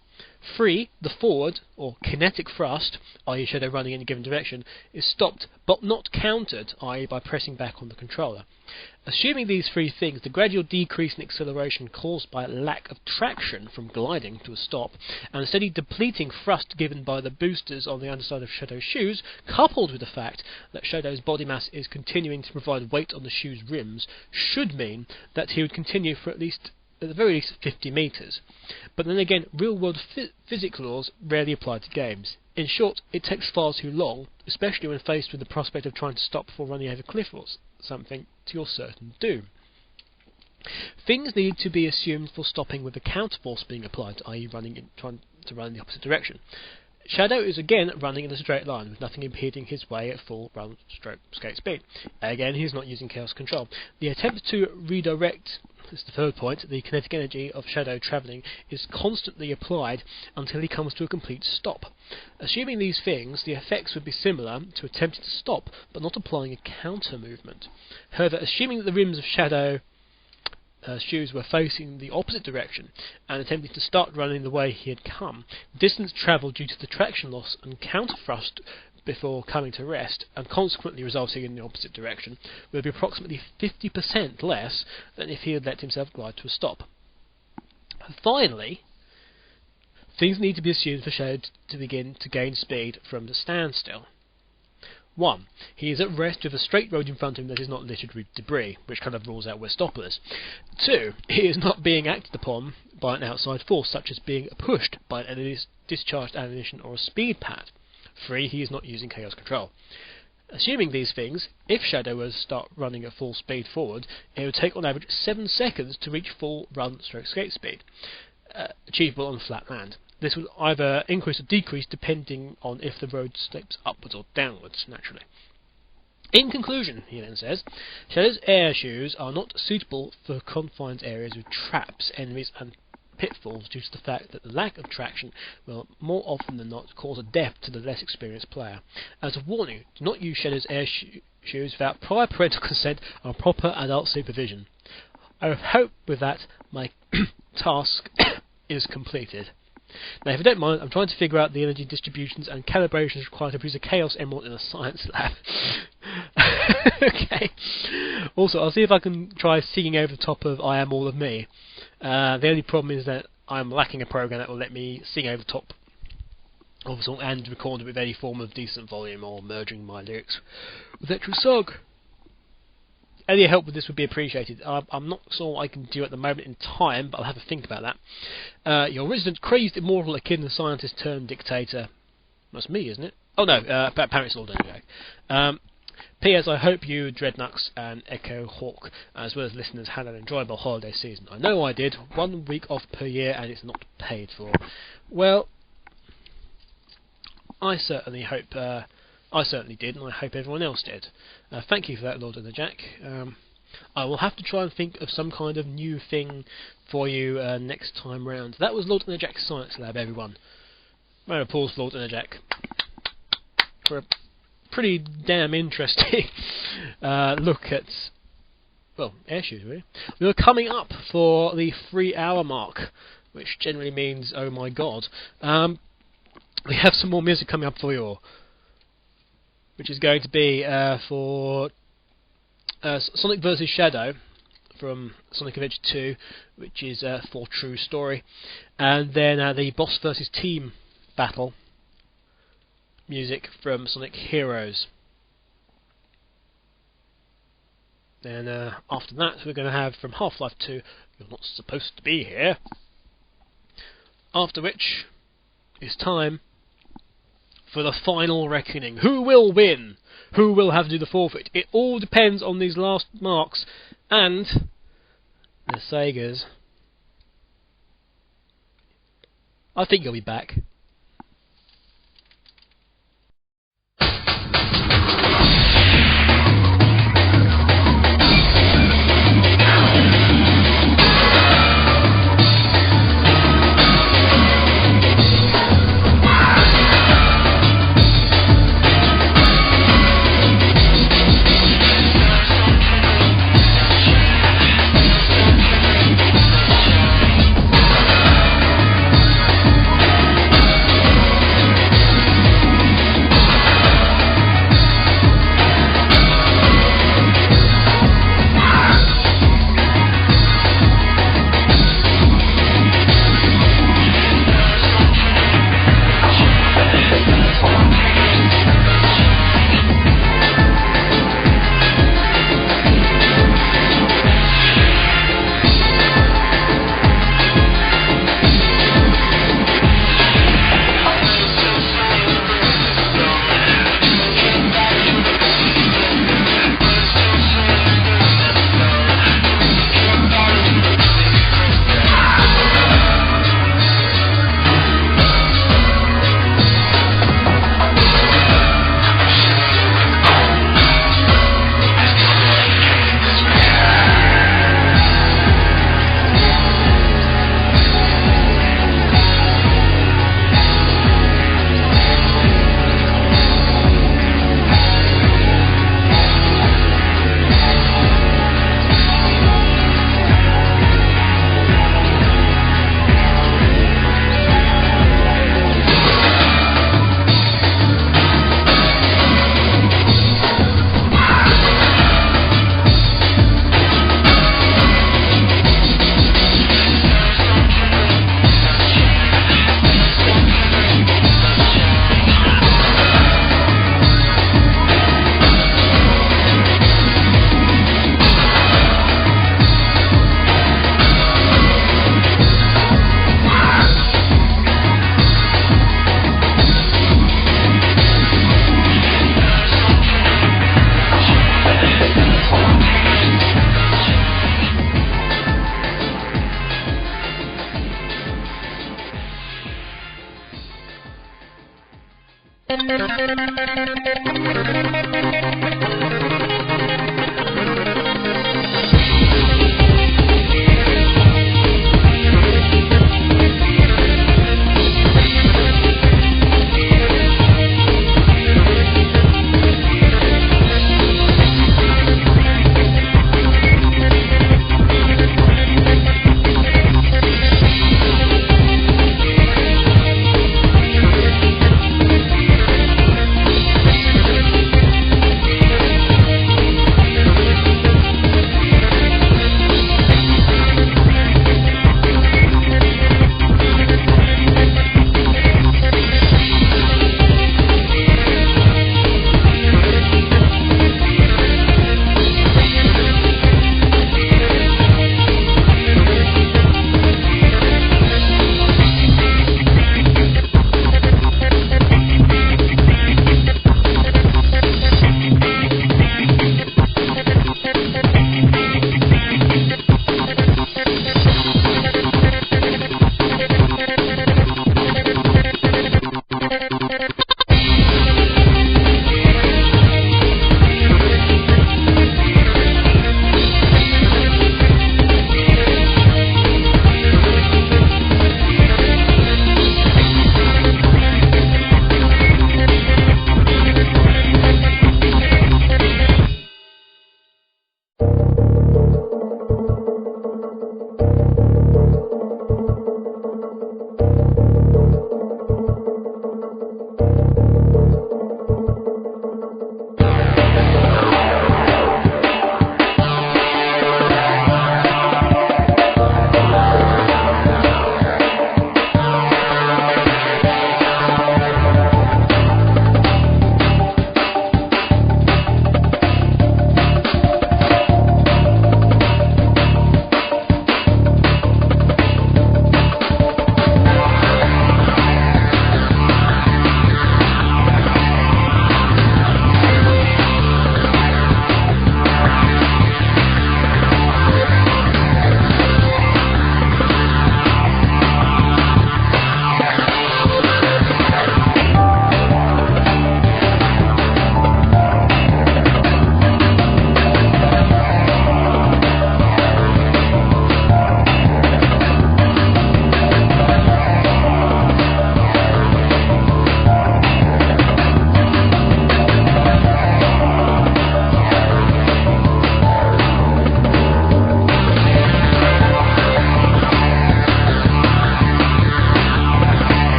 S1: 3. The forward, or kinetic thrust, i.e. Shadow running in a given direction, is stopped but not countered, i.e. by pressing back on the controller. Assuming these three things, the gradual decrease in acceleration caused by lack of traction from gliding to a stop, and the steady depleting thrust given by the boosters on the underside of Shadow's shoes, coupled with the fact that Shadow's body mass is continuing to provide weight on the shoe's rims, should mean that he would continue for at the very least 50 metres. But then again, real-world physics laws rarely apply to games. In short, it takes far too long, especially when faced with the prospect of trying to stop before running over a cliff or something, to your certain doom. Things need to be assumed for stopping with the counterforce being applied, i.e. trying to run in the opposite direction. Shadow is again running in a straight line, with nothing impeding his way at full run stroke skate speed. Again, he's not using chaos control. The attempt to redirect, this is the third point, the kinetic energy of Shadow travelling is constantly applied until he comes to a complete stop. Assuming these things, the effects would be similar to attempting to stop, but not applying a counter movement. However, assuming that the rims of Shadow shoes were facing the opposite direction and attempting to start running the way he had come, distance travelled due to the traction loss and counter thrust before coming to rest, and consequently resulting in the opposite direction, would be approximately 50% less than if he had let himself glide to a stop. Finally, things need to be assumed for Shadow to begin to gain speed from the standstill. 1. He is at rest with a straight road in front of him that is not littered with debris, which kind of rules out where stop is. 2. He is not being acted upon by an outside force, such as being pushed by an discharged ammunition or a speed pad. 3. He is not using chaos control. Assuming these things, if Shadow were to start running at full speed forward, it would take on average 7 seconds to reach full run stroke skate speed, achievable on flat land. This will either increase or decrease depending on if the road slopes upwards or downwards, naturally. In conclusion, he then says, Shadow's air shoes are not suitable for confined areas with traps, enemies and pitfalls due to the fact that the lack of traction will more often than not cause a death to the less experienced player. As a warning, do not use Shadow's air shoes without prior parental consent or proper adult supervision. I hope with that my task is completed. Now, if you don't mind, I'm trying to figure out the energy distributions and calibrations required to produce a Chaos Emerald in a science lab. Okay. Also, I'll see if I can try singing over the top of I Am All of Me. The only problem is that I'm lacking a program that will let me sing over the top of a song and record it with any form of decent volume or merging my lyrics with actual song. Any help with this would be appreciated. I'm not sure what I can do at the moment in time, but I'll have a think about that. Your resident crazed immortal echidna scientist turned dictator. That's me, isn't it? Oh no, apparently it's Lord Energy. P.S. I hope you, Dreadnux and Echo Hawk, as well as listeners, had an enjoyable holiday season. I know I did. 1 week off per year, and it's not paid for. Well, I certainly hope. I certainly did, and I hope everyone else did. Thank you for that, Lord Enerjack. I will have to try and think of some kind of new thing for you next time round. That was Lord Enerjack's Science Lab, everyone. Round of applause for Lord Enerjack for a pretty damn interesting look at, well, air shoes, really. We are coming up for the 3-hour mark, which generally means, oh my god. We have some more music coming up for you all, which is going to be for Sonic vs. Shadow from Sonic Adventure 2, which is for True Story, and then the Boss vs. Team battle music from Sonic Heroes. Then after that we're going to have from Half-Life 2, You're Not Supposed to Be Here, after which it's time for the final reckoning. Who will win? Who will have to do the forfeit? It all depends on these last marks and the Segas. I think you'll be back.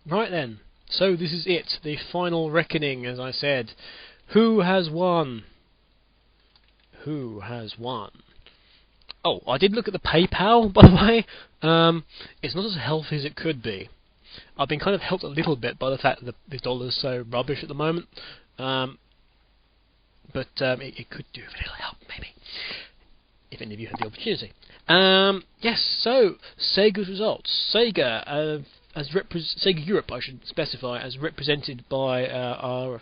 S1: Right then, so this is it, the final reckoning, as I said. Who has won? Who has won? Oh, I did look at the PayPal, by the way. It's not as healthy as it could be. I've been kind of helped a little bit by the fact that the dollar's so rubbish at the moment. But it could do with a little help, maybe, if any of you had the opportunity. Yes, so Sega's results. Sega, Sega Europe, I should specify, as represented by our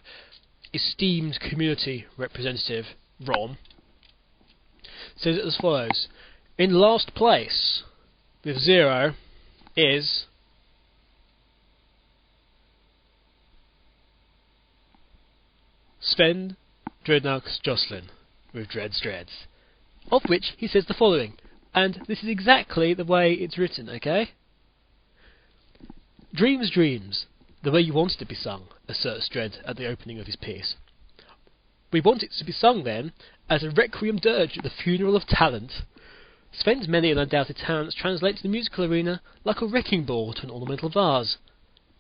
S1: esteemed community representative, Ron, says it as follows. In last place, with 0, is Sven Dreadnoughts Jocelyn with dreads. Of which he says the following, and this is exactly the way it's written, okay? Dreams, the way you want it to be sung, asserts Dredd at the opening of his piece. We want it to be sung, then, as a requiem dirge at the funeral of talent. Sven's many and undoubted talents translate to the musical arena like a wrecking ball to an ornamental vase.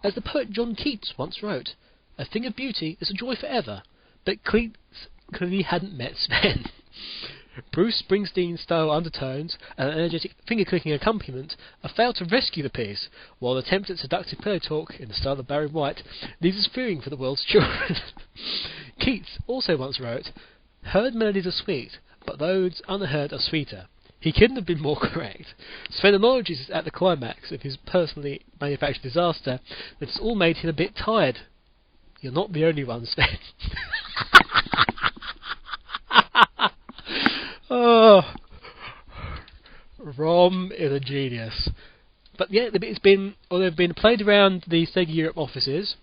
S1: As the poet John Keats once wrote, a thing of beauty is a joy forever, but Keats clearly hadn't met Sven. Bruce Springsteen-style undertones and an energetic finger-clicking accompaniment have failed to rescue the piece, while the attempt at seductive pillow talk in the style of Barry White leaves us fearing for the world's children. Keats also once wrote, "Heard melodies are sweet, but those unheard are sweeter." He couldn't have been more correct. Sven acknowledges at the climax of his personally manufactured disaster that it's all made him a bit tired. You're not the only one, Sven. Oh, Rom is a genius. But yeah, they've been played around the Sega Europe offices,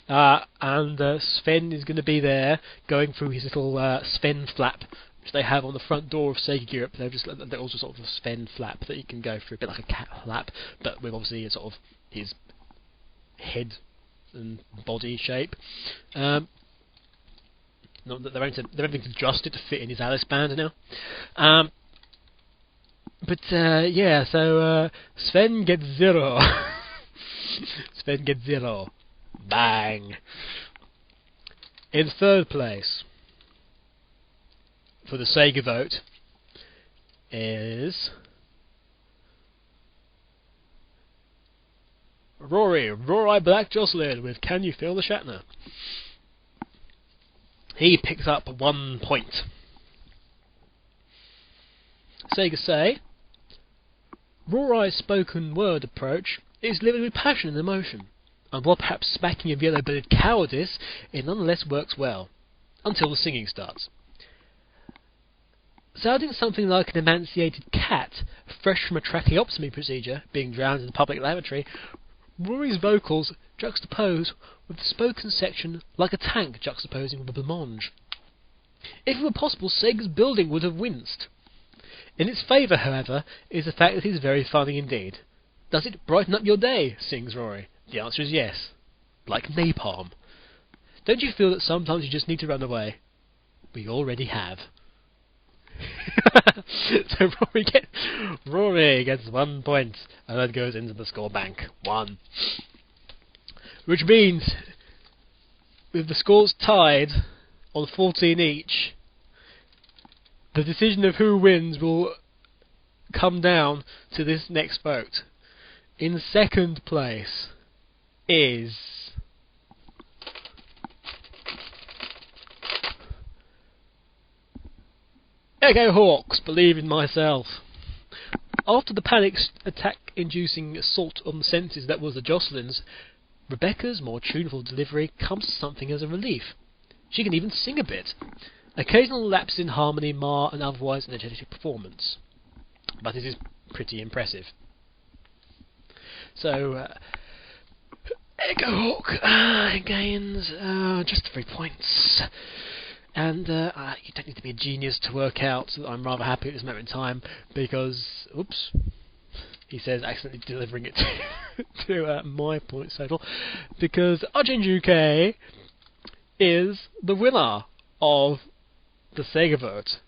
S1: and Sven is going to be there going through his little Sven flap, which they have on the front door of Sega Europe. They're also sort of a Sven flap that you can go through, a bit like a cat flap, but with obviously a sort of his head and body shape. Not that they're having to adjust it to fit in his Alice band now. So Sven gets 0. Sven gets 0. Bang. In third place for the Sega vote is Rory Black Jocelyn with Can You Feel the Shatner? He picks up 1 point. Sega say, Rorai's spoken word approach is delivered with passion and emotion, and while perhaps smacking of yellow-bellied cowardice, it nonetheless works well, until the singing starts. Sounding something like an emaciated cat, fresh from a tracheostomy procedure, being drowned in a public lavatory, Rory's vocals juxtapose with the spoken section like a tank juxtaposing with a blancmange. If it were possible, Sega's building would have winced. In its favour, however, is the fact that it is very funny indeed. Does it brighten up your day? Sings Rory. The answer is yes. Like napalm. Don't you feel that sometimes you just need to run away? We already have. So Rory gets 1 point, and that goes into the score bank. 1. Which means, with the scores tied on 14 each, the decision of who wins will come down to this next vote. In second place is Echo Hawks, Believe in Myself. After the panic attack-inducing assault on the senses that was the Jocelyn's, Rebecca's more tuneful delivery comes to something as a relief. She can even sing a bit. Occasional lapses in harmony mar an otherwise energetic performance. But it is pretty impressive. So, Echo Hawk gains just 3 points. And you don't need to be a genius to work out that I'm rather happy at this moment in time, because, oops, he says accidentally delivering it to my points total, because Argent UK is the winner of the Sega vote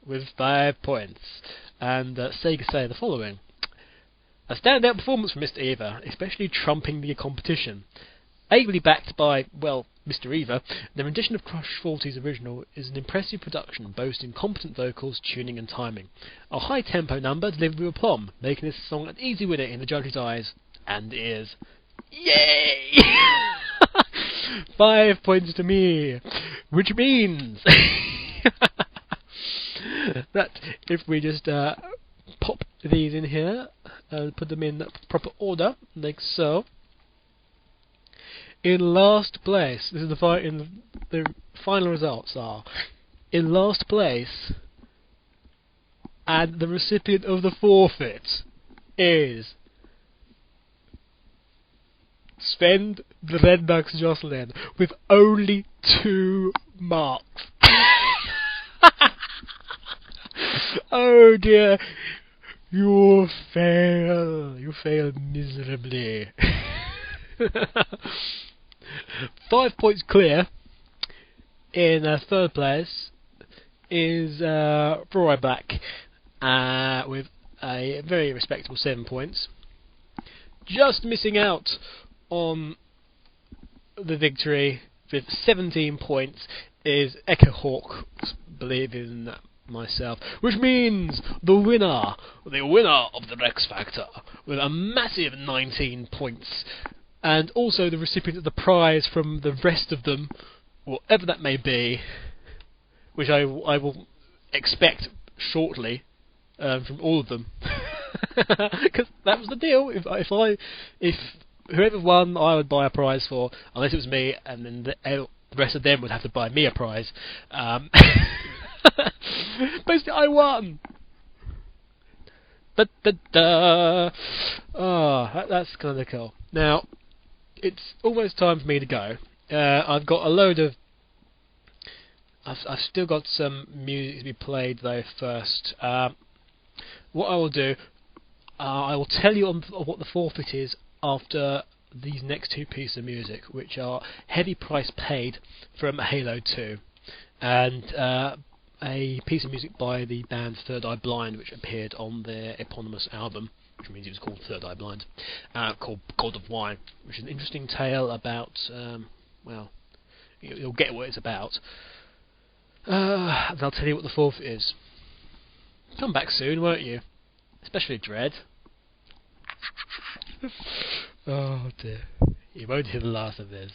S1: with 5 points. And Sega say the following: a standout performance from Mr. Eva, especially trumping the competition. Ably backed by, well, Mr. Eva, the rendition of Crush 40's original is an impressive production, boasting competent vocals, tuning and timing. A high-tempo number delivered with aplomb, making this song an easy winner in the judge's eyes and ears. Yay! 5 points to me, which means that if we just pop these in here and put them in proper order, like so. In last place, this is the final results are, in last place, and the recipient of the forfeit is Sven Dreadnoughts Jocelyn with only 2 marks. Oh dear. You fail. You fail miserably. 5 points clear in third place is Roy Black with a very respectable 7 points. Just missing out on the victory with 17 points is Echo Hawk, Believe in Myself, which means the winner of the Rex Factor with a massive 19 points, and also the recipient of the prize from the rest of them, whatever that may be, which I will expect shortly from all of them, because that was the deal. If whoever won, I would buy a prize for, unless it was me, and then the rest of them would have to buy me a prize. Basically, I won. That's kind of cool. Now, it's almost time for me to go. I've got a load of. I've still got some music to be played though. First, what I will do, I will tell you what the forfeit is after these next two pieces of music, which are Heavy Price Paid from Halo 2, and a piece of music by the band Third Eye Blind, which appeared on their eponymous album, which means it was called Third Eye Blind, called God of Wine, which is an interesting tale about, well, you'll get what it's about. And I'll tell you what the forfeit is. Come back soon, won't you? Especially Dread. Oh dear. You won't hear the last of this.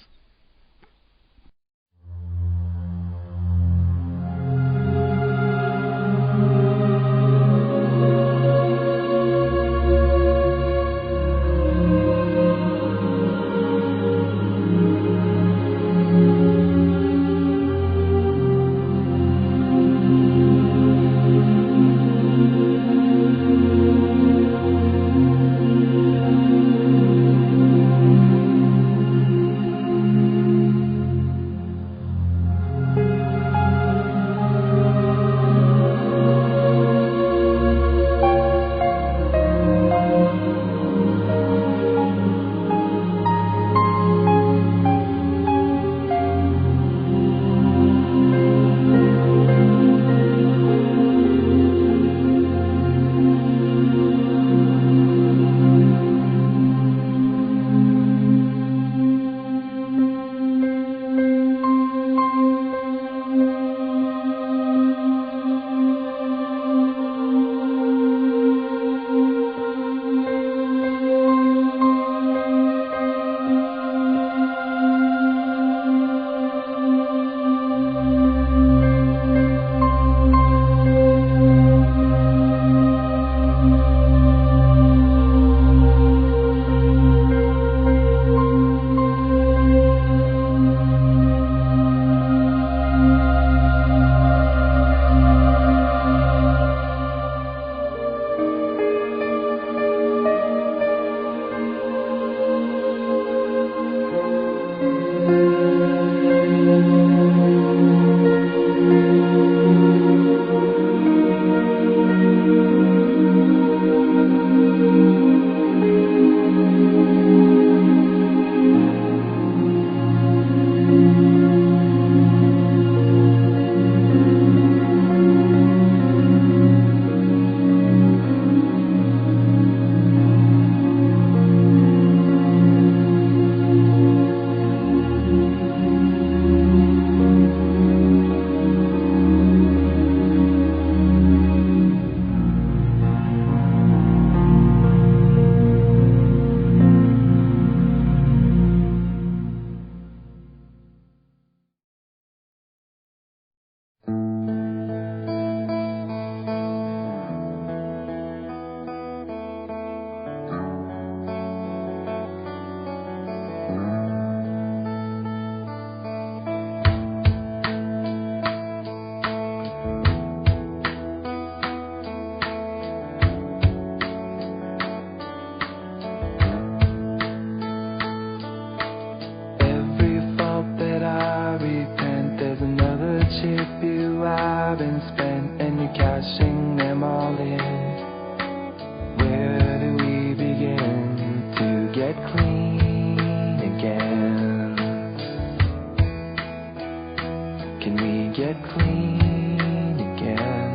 S11: get clean again.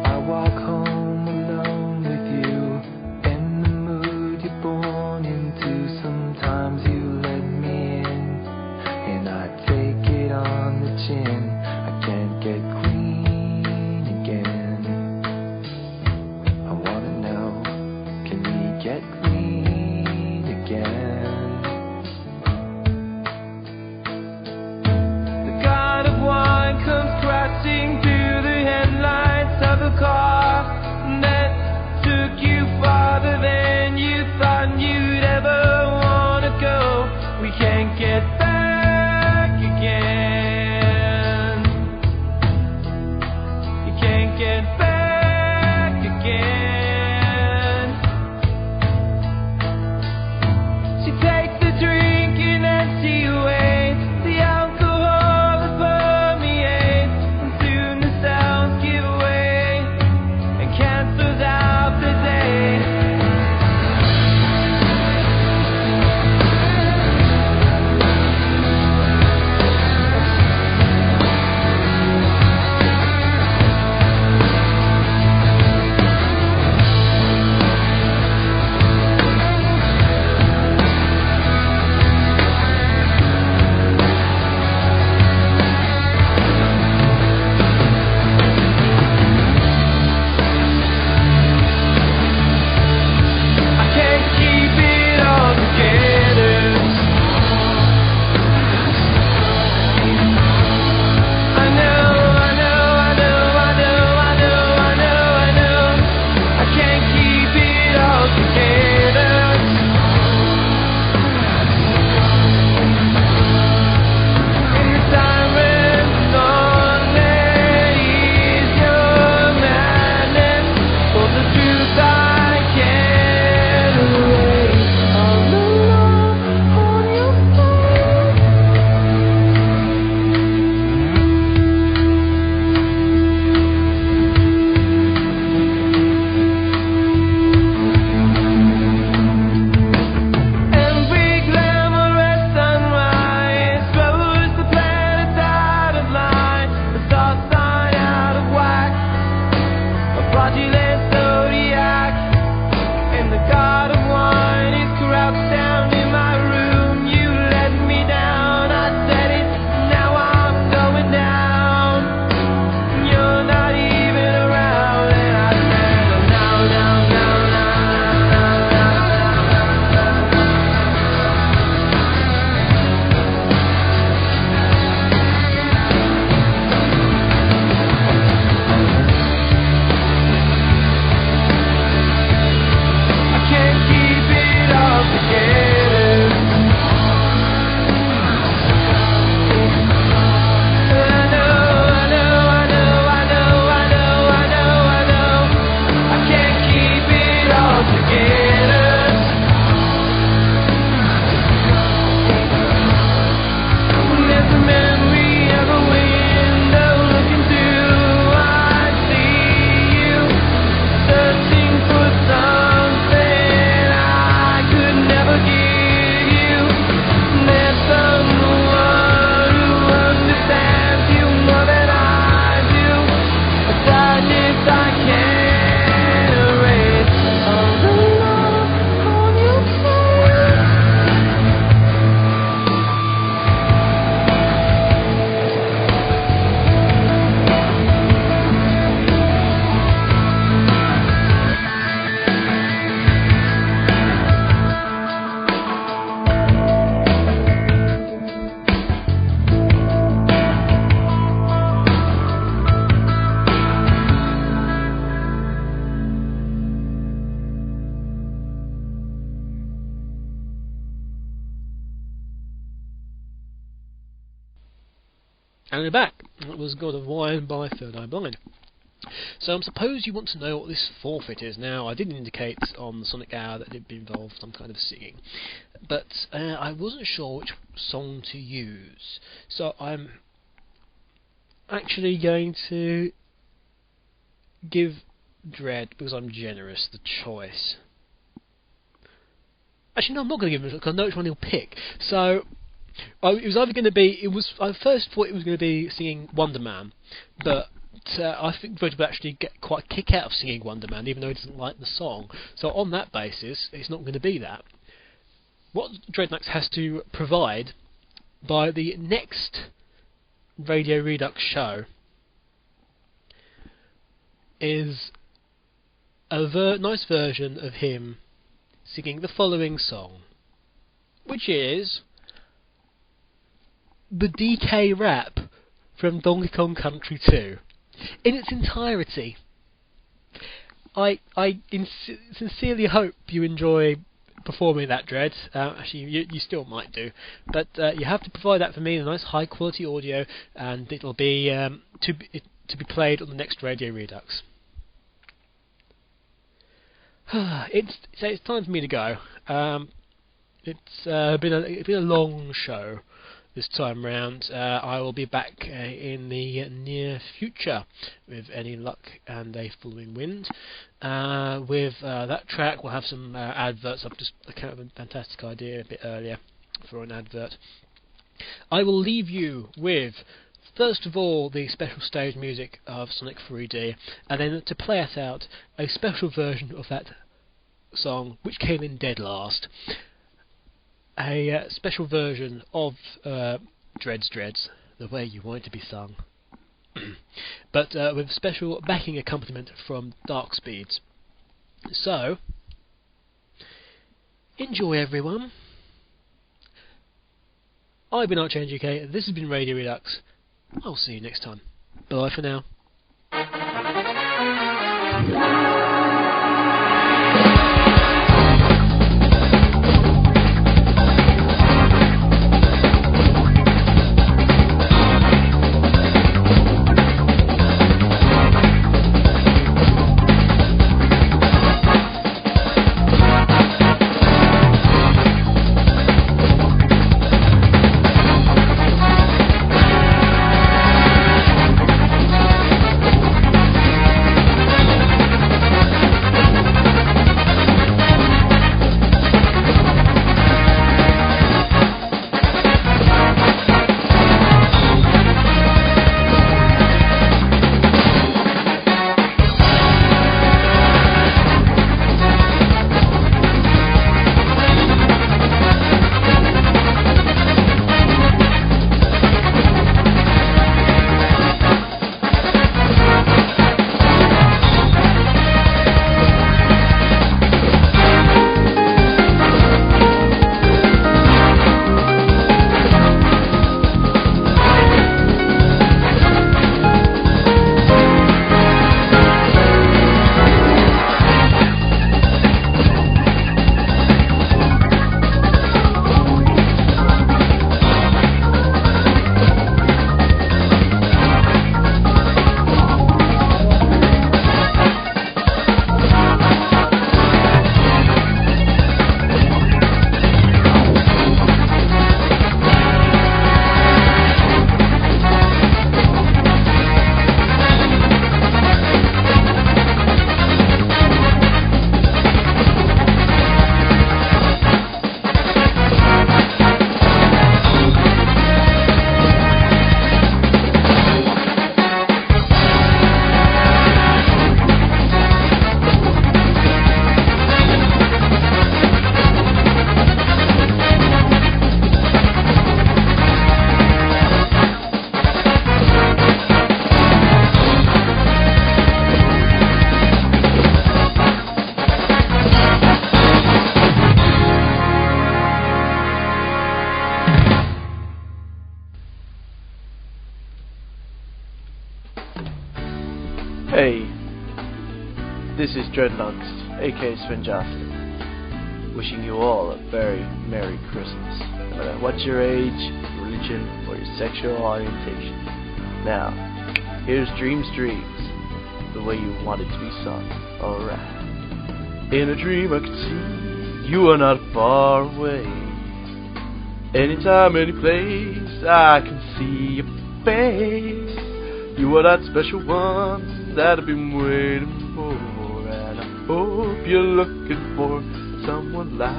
S11: I walk home alone with you, in the mood you're born into. Sometimes you let me in, and I take it on the chin. I can't get clean again. I wanna know, can we get clean again? The god of wine comes crashing through the headlights of a car that took you farther than you thought you'd ever wanna go. We can't get back again. You can't get back again. She takes the drinking and she waits. The alcohol that permeates, and soon the sounds give way and cancels out the day. I can't keep it all together. I know, I can't keep it all together. In the siren song, there is your madness. For the truth I can't erase. All alone on your phone. Every glamorous sunrise throws the planets out of line. The star sign out of whack, a fraudulent zodiac. And the god of wine is crouched down in my room. You let me down, I said it, now I'm going down. You're not even around, and I said, oh, now. I can't keep it all together. I can't keep it all together. There's a memory of a window looking through. I see you searching for something I could never give you. There's someone who understands you more than I do. A sadness I can't erase. All alone on your phone.
S1: And we're back. That was God of Wine by Third Eye Blind. So I suppose you want to know what this forfeit is. Now, I did indicate on the Sonic Hour that it would involve some kind of singing, but I wasn't sure which song to use. So I'm actually going to give Dread, because I'm generous, the choice. Actually, no, I'm not going to give him, because I know which one he'll pick. So It was either going to be. I first thought it was going to be singing Wonder Man, but I think Fred would actually get quite a kick out of singing Wonder Man, even though he doesn't like the song. So on that basis, it's not going to be that. What Dreadnoughts has to provide by the next Radio Redux show is a nice version of him singing the following song, which is the DK rap from Donkey Kong Country 2 in its entirety. I sincerely hope you enjoy performing that, Dread. Actually, you still might do, but you have to provide that for me in a nice high quality audio, and it'll be to be played on the next Radio Redux. It's time for me to go. It's been a long show this time round. I will be back in the near future with any luck and a following wind. With that track, we'll have some adverts. I've just came up with a fantastic idea a bit earlier for an advert. I will leave you with, first of all, the special stage music of Sonic 3D, and then to play us out, a special version of that song, which came in dead last. A special version of Dreads, the way you want it to be sung. But with special backing accompaniment from Dark Speeds. So, enjoy everyone. I've been Archangel UK, this has been Radio Redux. I'll see you next time. Bye for now.
S2: Hey, this is Dreadnoughts, aka Svenjasta, wishing you all a very Merry Christmas, no matter what your age, religion, or your sexual orientation. Now, here's Dreams, the way you want it to be sung, alright. In a dream I could see you are not far away. Anytime, any place, I can see your face. You are that special one that I've been waiting for, and I hope you're looking for someone like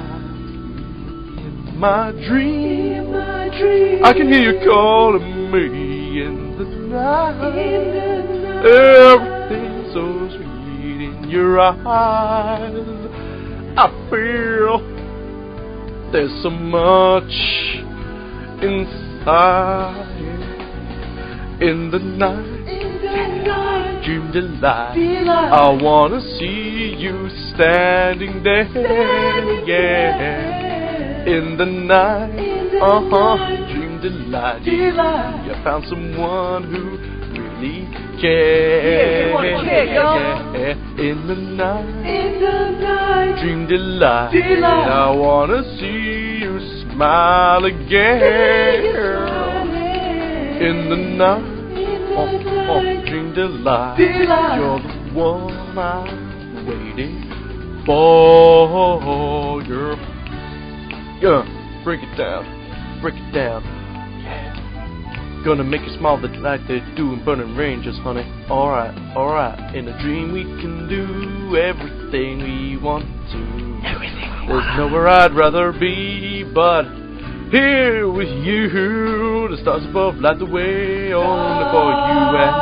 S2: me. my dream. I can hear you calling me in the night. Everything's so sweet in your eyes. I feel there's so much inside. In the night, dream delight. I wanna see you standing there, yeah. In the night, dream delight. You found someone who really cares. In the night, dream delight. I wanna see you smile again. In the night, dream delight. You're the one I'm waiting for. Yeah, break it down, yeah. Gonna make you smile like they do in Burning Ranges, honey. Alright. In a dream we can do everything we want to. There's nowhere I'd rather be but here with you. The stars above light the way only for you and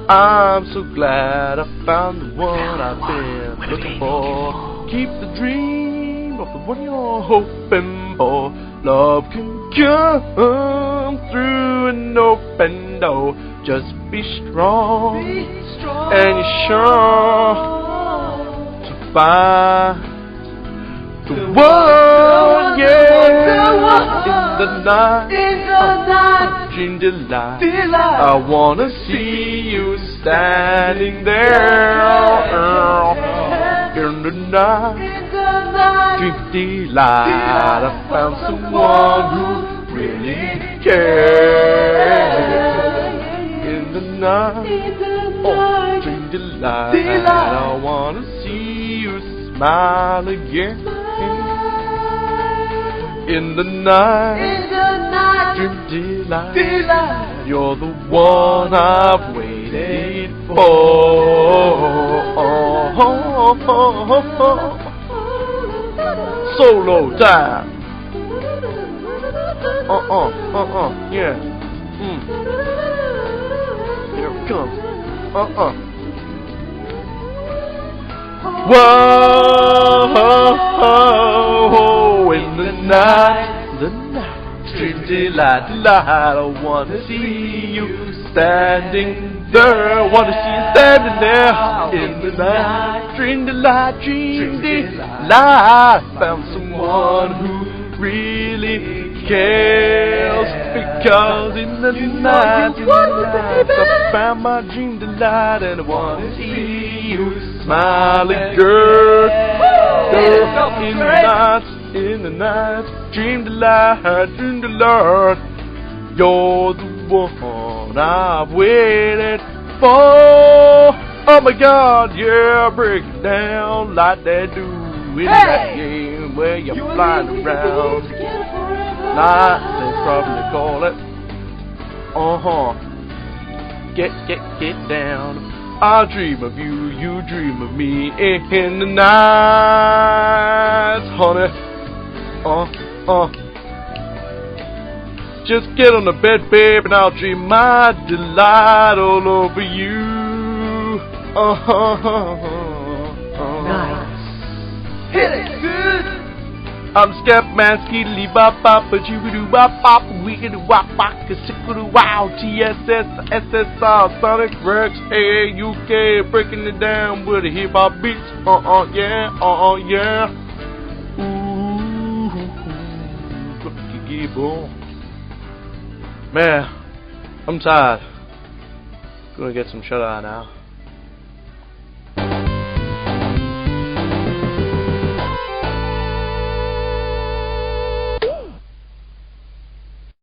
S2: I'm so glad I found the one I've been looking for. Keep the dream of the one you're hoping for. Love can come through an open door. Just be strong and you're sure to find the one, yeah. In the night, dream delight. I wanna see you standing there. In the night, dream delight. I found someone who really cares. In the night, dream delight. I wanna see you smile again. In the night, dream delight. You're the one I've waited for. Solo time. Yeah. Here it comes. Whoa, in the night, dream delight. I wanna see you standing there. Wanna see you standing there. In the night, dream delight. Found someone who really cares. Because in the night, I found my dream delight, and I wanna see you smiling, girl. In the night, dream delight. You're the one I've waited for. Oh my God, yeah, break it down like they do in that game where you're flying around. Like they probably call it. Get down. I dream of you, you dream of me in the night, honey. Just get on the bed, babe, and I'll dream my delight all over you. Nice. Hit it good. I'm Scatman, Skeedly Bop Bop, but you do bop bop, we can do wop bop, wow, TSS, SSR, Sonic Rex, AUK, breaking it down with the hip hop beats, yeah. Ooh, boom. Man, I'm tired. Gonna get some shut eye now.